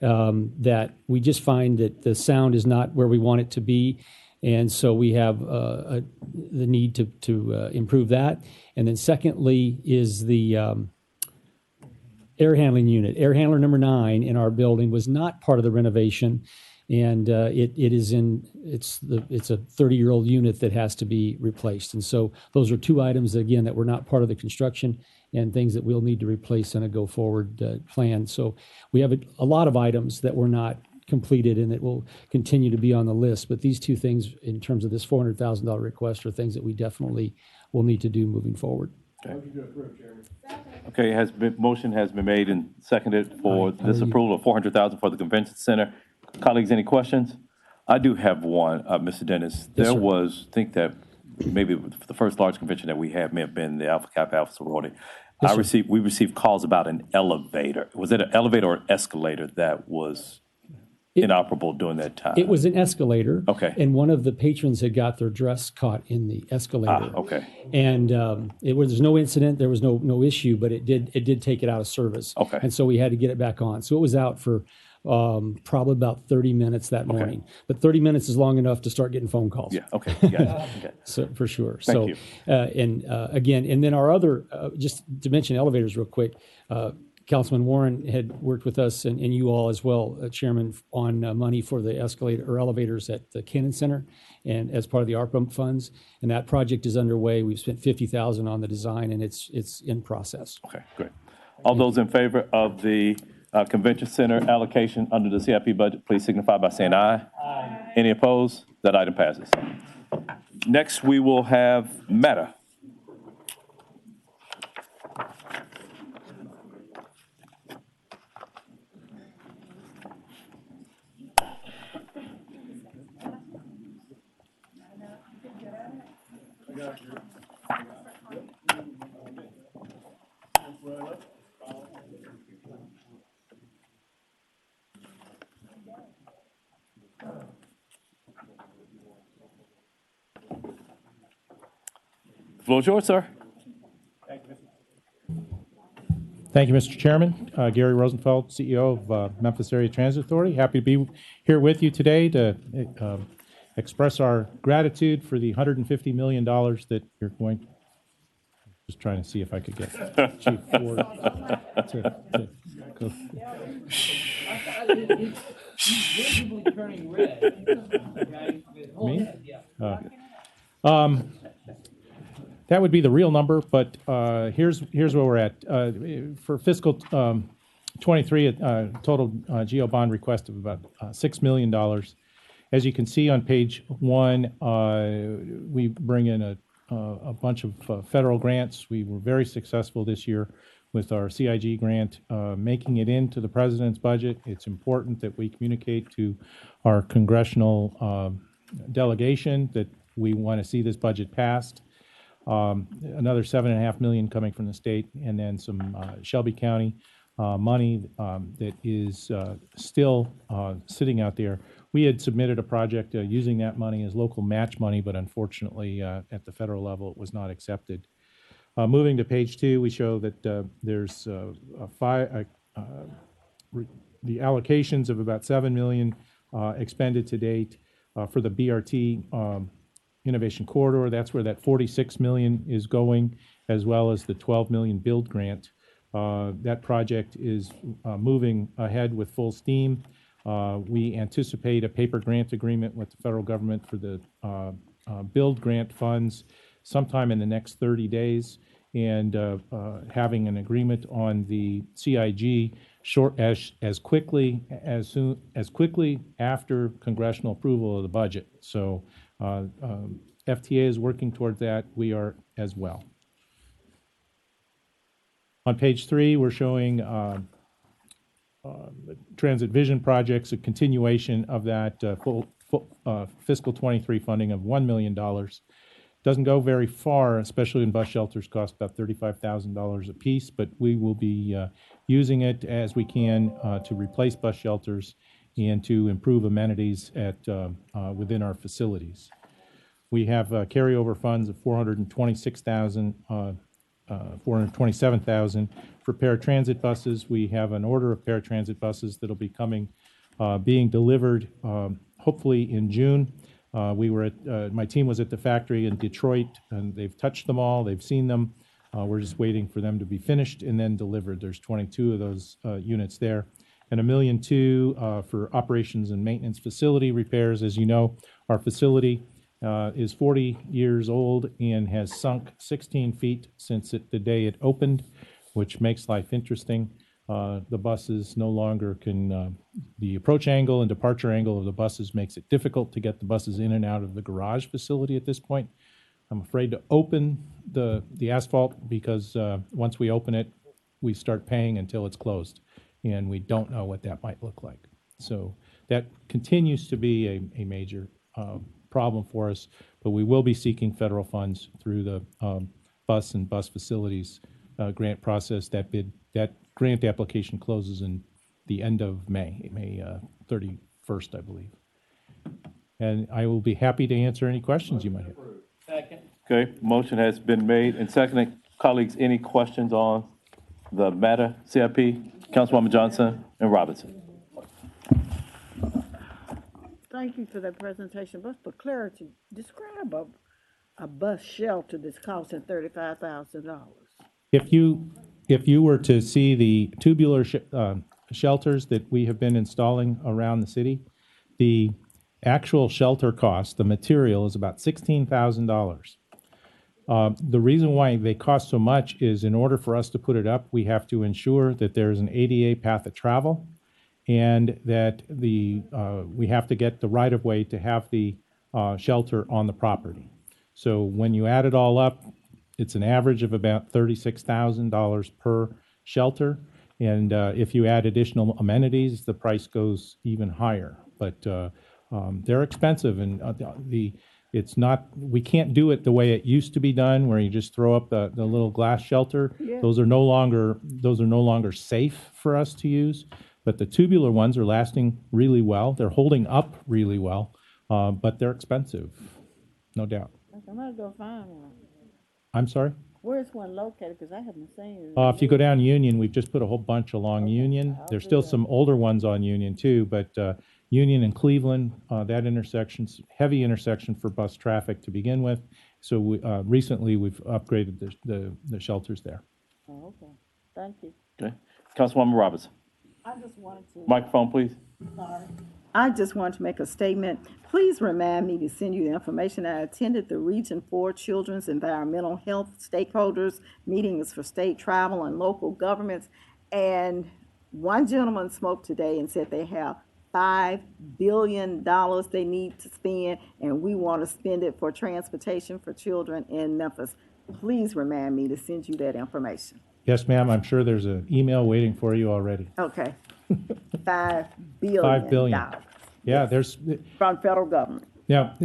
that we just find that the sound is not where we want it to be. And so we have the need to improve that. And then secondly is the air handling unit. Air handler number 9 in our building was not part of the renovation. And it's a 30-year-old unit that has to be replaced. And so those are two items, again, that were not part of the construction and things that we'll need to replace on a go-forward plan. So we have a lot of items that were not completed and that will continue to be on the list. But these two things, in terms of this $400,000 request, are things that we definitely will need to do moving forward. Okay, motion has been made and seconded for this approval of $400,000 for the convention center. Colleagues, any questions? I do have one, Mr. Dennis. There was, I think that maybe the first large convention that we had may have been the Alpha Kappa Alpha sorority. We received calls about an elevator. Was it an elevator or an escalator that was inoperable during that time? It was an escalator. Okay. And one of the patrons had got their dress caught in the escalator. Okay. And there's no incident, there was no issue, but it did take it out of service. Okay. And so we had to get it back on. So it was out for probably about 30 minutes that morning. But 30 minutes is long enough to start getting phone calls. Yeah, okay. Okay. So for sure. Thank you. Again, and then our other, just to mention elevators real quick, Councilman Warren had worked with us and you all as well, Chairman, on money for the escalator or elevators at the Cannon Center and as part of the ARPA funds. And that project is underway. We've spent $50,000 on the design and it's in process. Okay, great. All those in favor of the convention center allocation under the CIP budget, please signify by saying aye. Aye. Any opposed? That item passes. Next, we will have Meta. The floor is yours, sir. Thank you, Mr. Chairman. Gary Rosenfeld, CEO of Memphis Area Transit Authority. Happy to be here with you today to express our gratitude for the $150 million that you're going. Just trying to see if I could get Chief Ford to go. Visibly turning red. Me? That would be the real number, but here's where we're at. For fiscal 23, a total GO bond request of about $6 million. As you can see on page 1, we bring in a bunch of federal grants. We were very successful this year with our CIG grant, making it into the president's budget. It's important that we communicate to our congressional delegation that we want to see this budget passed. Another $7.5 million coming from the state, and then some Shelby County money that is still sitting out there. We had submitted a project using that money as local match money, but unfortunately at the federal level it was not accepted. Moving to page 2, we show that there's the allocations of about $7 million expended to date for the BRT Innovation Corridor. That's where that $46 million is going, as well as the $12 million build grant. That project is moving ahead with full steam. We anticipate a paper grant agreement with the federal government for the build grant funds sometime in the next 30 days, and having an agreement on the CIG as quickly after congressional approval of the budget. So FTA is working toward that. We are as well. On page 3, we're showing transit vision projects, a continuation of that full fiscal 23 funding of $1 million. Doesn't go very far, especially when bus shelters cost about $35,000 a piece, but we will be using it as we can to replace bus shelters and to improve amenities at within our facilities. We have carryover funds of $427,000 for paratransit buses. We have an order of paratransit buses that'll be being delivered hopefully in June. My team was at the factory in Detroit, and they've touched them all. They've seen them. We're just waiting for them to be finished and then delivered. There's 22 of those units there. and $1.2 million for operations and maintenance facility repairs. As you know, our facility is 40 years old and has sunk 16 feet since the day it opened, which makes life interesting. The buses no longer can, the approach angle and departure angle of the buses makes it difficult to get the buses in and out of the garage facility at this point. I'm afraid to open the asphalt because once we open it, we start paying until it's closed, and we don't know what that might look like. So that continues to be a major problem for us, but we will be seeking federal funds through the bus and bus facilities grant process. That grant application closes in the end of May 31st, I believe. And I will be happy to answer any questions you might have. Second. Okay, motion has been made and seconded. Colleagues, any questions on the matter, CIP? Councilwoman Johnson and Robinson. Thank you for that presentation, but for clarity, describe a bus shelter that's costing $35,000. If you were to see the tubular shelters that we have been installing around the city, the actual shelter cost, the material, is about $16,000. The reason why they cost so much is in order for us to put it up, we have to ensure that there's an ADA path of travel and that we have to get the right-of-way to have the shelter on the property. So when you add it all up, it's an average of about $36,000 per shelter. And if you add additional amenities, the price goes even higher. But they're expensive, and it's not, we can't do it the way it used to be done, where you just throw up the little glass shelter. Yeah. Those are no longer safe for us to use. But the tubular ones are lasting really well. They're holding up really well, but they're expensive, no doubt. I'm gonna go find one. I'm sorry? Where's one located? Because I haven't seen it. If you go down Union, we've just put a whole bunch along Union. There's still some older ones on Union too, but Union and Cleveland, that intersection's heavy intersection for bus traffic to begin with. So we, recently we've upgraded the shelters there. Oh, okay. Thank you. Okay. Councilwoman Robinson. I just wanted to. Microphone, please. Sorry. I just wanted to make a statement. Please remind me to send you the information. I attended the Region 4 Children's Environmental Health Stakeholders Meetings for state, tribal, and local governments. And one gentleman spoke today and said they have $5 billion they need to spend, and we want to spend it for transportation for children in Memphis. Please remind me to send you that information. Yes, ma'am. I'm sure there's an email waiting for you already. Okay. $5 billion. $5 billion. Yeah, there's from federal government. now.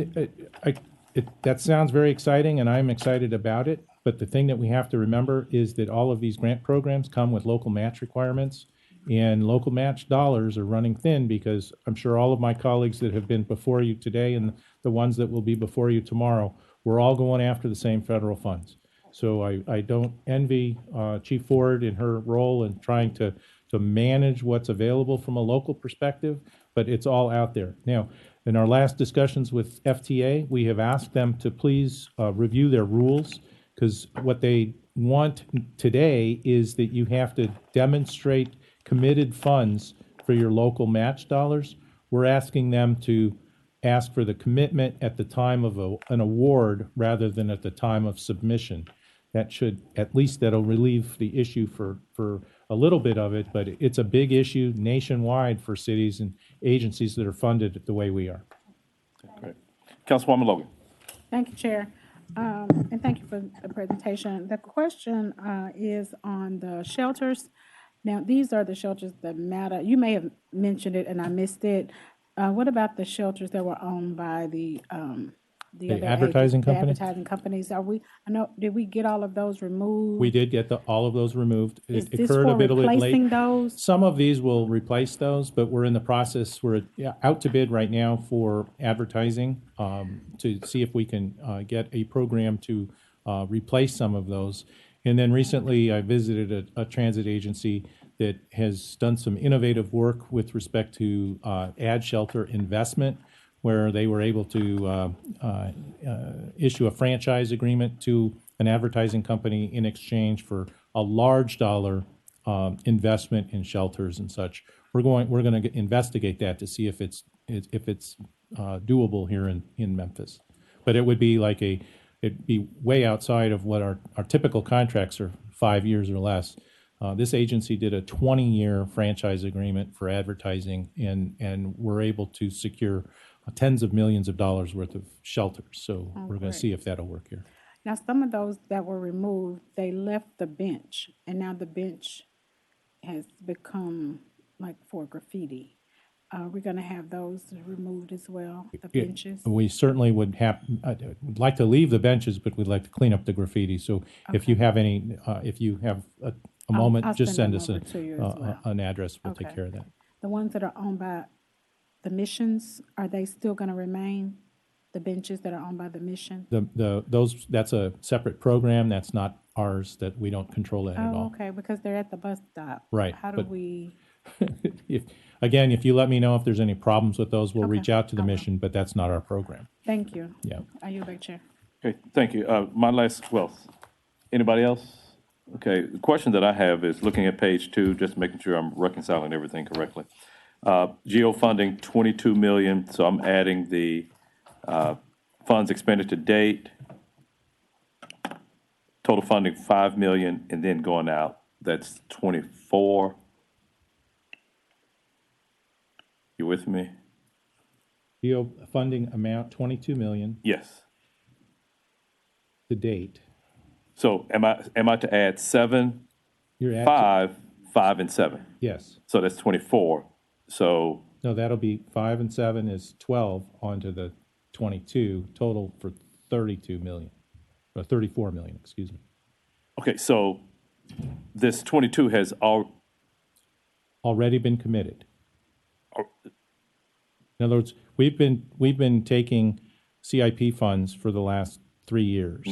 That sounds very exciting, and I'm excited about it. But the thing that we have to remember is that all of these grant programs come with local match requirements, and local match dollars are running thin because I'm sure all of my colleagues that have been before you today and the ones that will be before you tomorrow, we're all going after the same federal funds. So I don't envy Chief Ford in her role in trying to manage what's available from a local perspective, but it's all out there. Now, in our last discussions with FTA, we have asked them to please review their rules, because what they want today is that you have to demonstrate committed funds for your local match dollars. We're asking them to ask for the commitment at the time of an award rather than at the time of submission. That should, at least that'll relieve the issue for a little bit of it, but it's a big issue nationwide for cities and agencies that are funded the way we are. Great. Councilwoman Logan. Thank you, Chair. And thank you for the presentation. The question is on the shelters. Now, these are the shelters that matter. You may have mentioned it and I missed it. What about the shelters that were owned by the other advertising agents, company? the advertising companies? Did we get all of those removed? We did get all of those removed. Is It this occurred for a bit replacing late. those? Some of these will replace those, but we're in the process. We're out to bid right now for advertising to see if we can get a program to replace some of those. And then recently I visited a transit agency that has done some innovative work with respect to ad shelter investment, where they were able to issue a franchise agreement to an advertising company in exchange for a large dollar investment in shelters and such. We're going to investigate that to see if it's doable here in Memphis. But it would be it'd be way outside of what our typical contracts are, 5 years or less. This agency did a 20-year franchise agreement for advertising, and we're able to secure tens of millions of dollars worth of shelters. So we're going to see if that'll work here. Now, some of those that were removed, they left the bench, and now the bench has become like for graffiti. We're going to have those removed as well, the benches. We certainly would would like to leave the benches, but we'd like to clean up the graffiti. So if you have any, if you have a moment, I'll just send send them us over to you as well. an address. We'll Okay. take care of that. The ones that are owned by the missions, are they still going to remain? The benches that are owned by the mission? That's a separate program. That's not ours. That we don't control that at Oh, all. okay, because they're at the bus stop. Right, How do but- we? If you let me know if there's any problems with those, we'll reach out to the mission, but that's not our program. Thank you. Yeah. Are you back, Chair? Okay, thank you. Anybody else? Okay, the question that I have is looking at page 2, just making sure I'm reconciling everything correctly. Geo funding, 22 million, so I'm adding the funds expended to date. Total funding, 5 million, and then going out, that's 24. You with me? Geo funding amount, 22 million Yes. to date. So am I to add 7, You're at 5, and 7? Yes. So that's 24. So, No, that'll be 5 and 7 is 12 onto the 22, total for 32 million, or 34 million, excuse me. okay, so this 22 has Already been committed. In other words, we've been taking CIP funds for the last 3 years,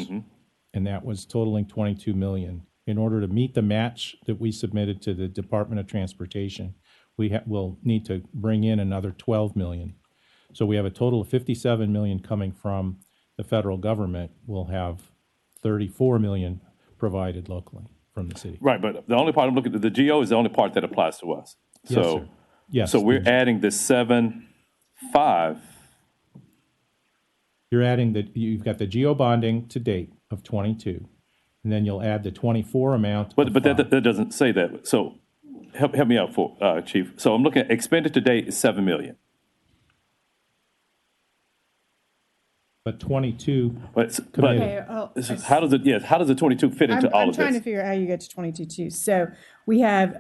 and that was totaling 22 million. In order to meet the match that we submitted to the Department of Transportation, will need to bring in another 12 million. So we have a total of 57 million coming from the federal government. We'll have 34 million provided locally from the city. right, but the only part I'm looking at, the GO is the only part that applies to us. Yes, So, sir. Yes. So we're adding the 7, 5. You're adding you've got the geo bonding to date of 22, and then you'll add the 24 amount. But that doesn't say that. So help me out, Chief. So I'm looking at expended to date is 7 million. But 22 committed. How does the 22 fit into all I'm of trying to this? figure out how you get to 22 too. So we have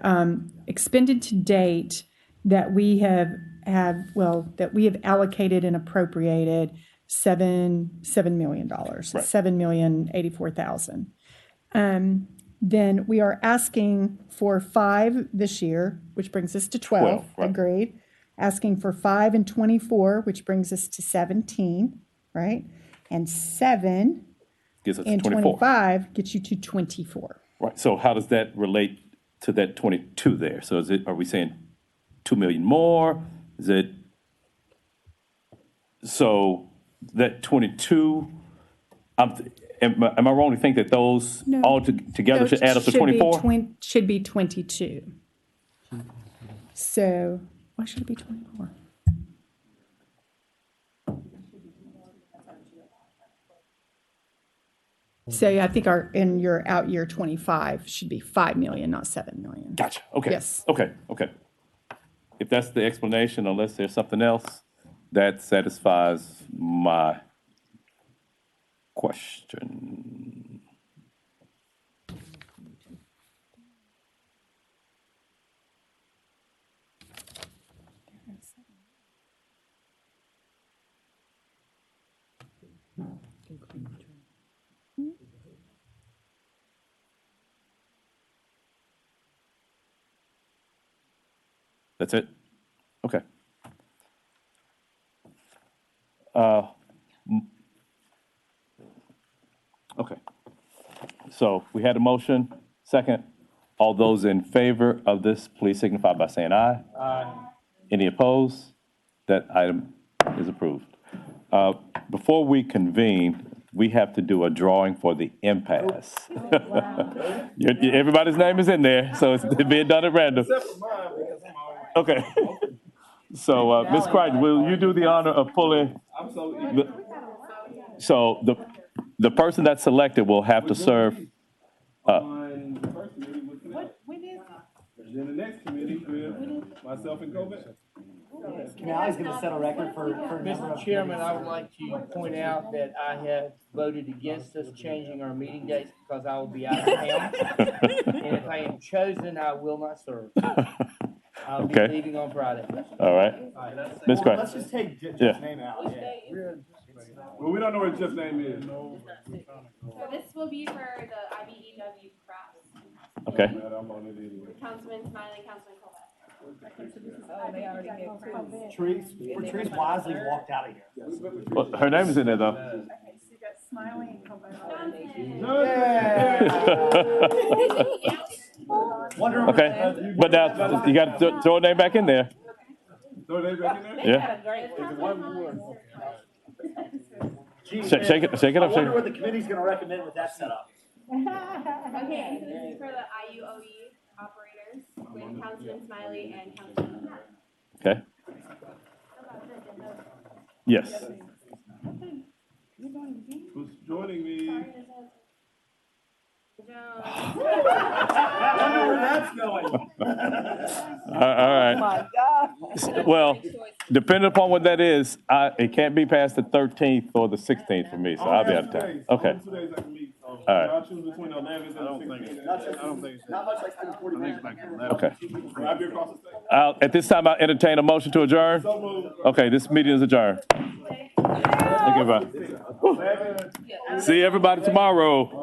expended to date that we have allocated and appropriated $7 million, $7,084,000. Then we are asking for 5 this year, which brings us to 12. Right. Agreed. Asking for 5 and 24, which brings us to 17, right? And 7 Gives us and 24. 25 gets you to 24. Right. So how does that relate to that 22 there? So are we saying 2 million more? Is it, so that 22, am I wrong to think that those all together should add up to 24? Should be 22. So why should it be 24? So I think in your out year 25 should be 5 million, not 7 million. Gotcha. Okay. Yes. Okay. If that's the explanation, unless there's something else, that satisfies my question. That's it? Okay. Okay. So we had a motion, second. All those in favor of this, please signify by saying aye. Aye. Any opposed? That item is approved. Before we convene, we have to do a drawing for the impasse. Everybody's name is in there, so it's being done at random. Okay. So, Ms. Crichton, will you do the honor of pulling? So the person that's selected will have to serve. And then the next committee with myself and Covet. Now he's going to set a record for Mr. Chairman, I would like to point out that I have voted against us changing our meeting dates because I will be out of town. And if I am chosen, I will not serve. I'll be leaving on Friday. All right. Ms. Crichton. Let's just take Jeff's name out. Well, we don't know what Jeff's name is. So this will be for the IBEW crafts. Okay. Councilman Smiley, Councilman Colvett. Patrice wisely walked out of here. Well, her name is in there, though. Okay, so you got Smiley and Colvett. Okay, but now you got to throw a name back in there. Throw a name back in there? Yeah. Shake it up. I wonder what the committee's going to recommend with that setup. Okay, so this is for the IUOE operators with Councilman Smiley and Councilman. Okay. Yes. Who's joining me? Jones. I wonder where that's going. All right. Oh my God. Well, depending upon what that is, it can't be past the 13th or the 16th for me, so I'll be out of town. Okay. All right. I'll choose between the 11th and the 16th. I don't think so. Not much like spending 40 minutes. Okay. I'll be across the state. At this time, I'll entertain a motion to adjourn. Okay, this meeting is adjourned. Thank you, everybody. See everybody tomorrow.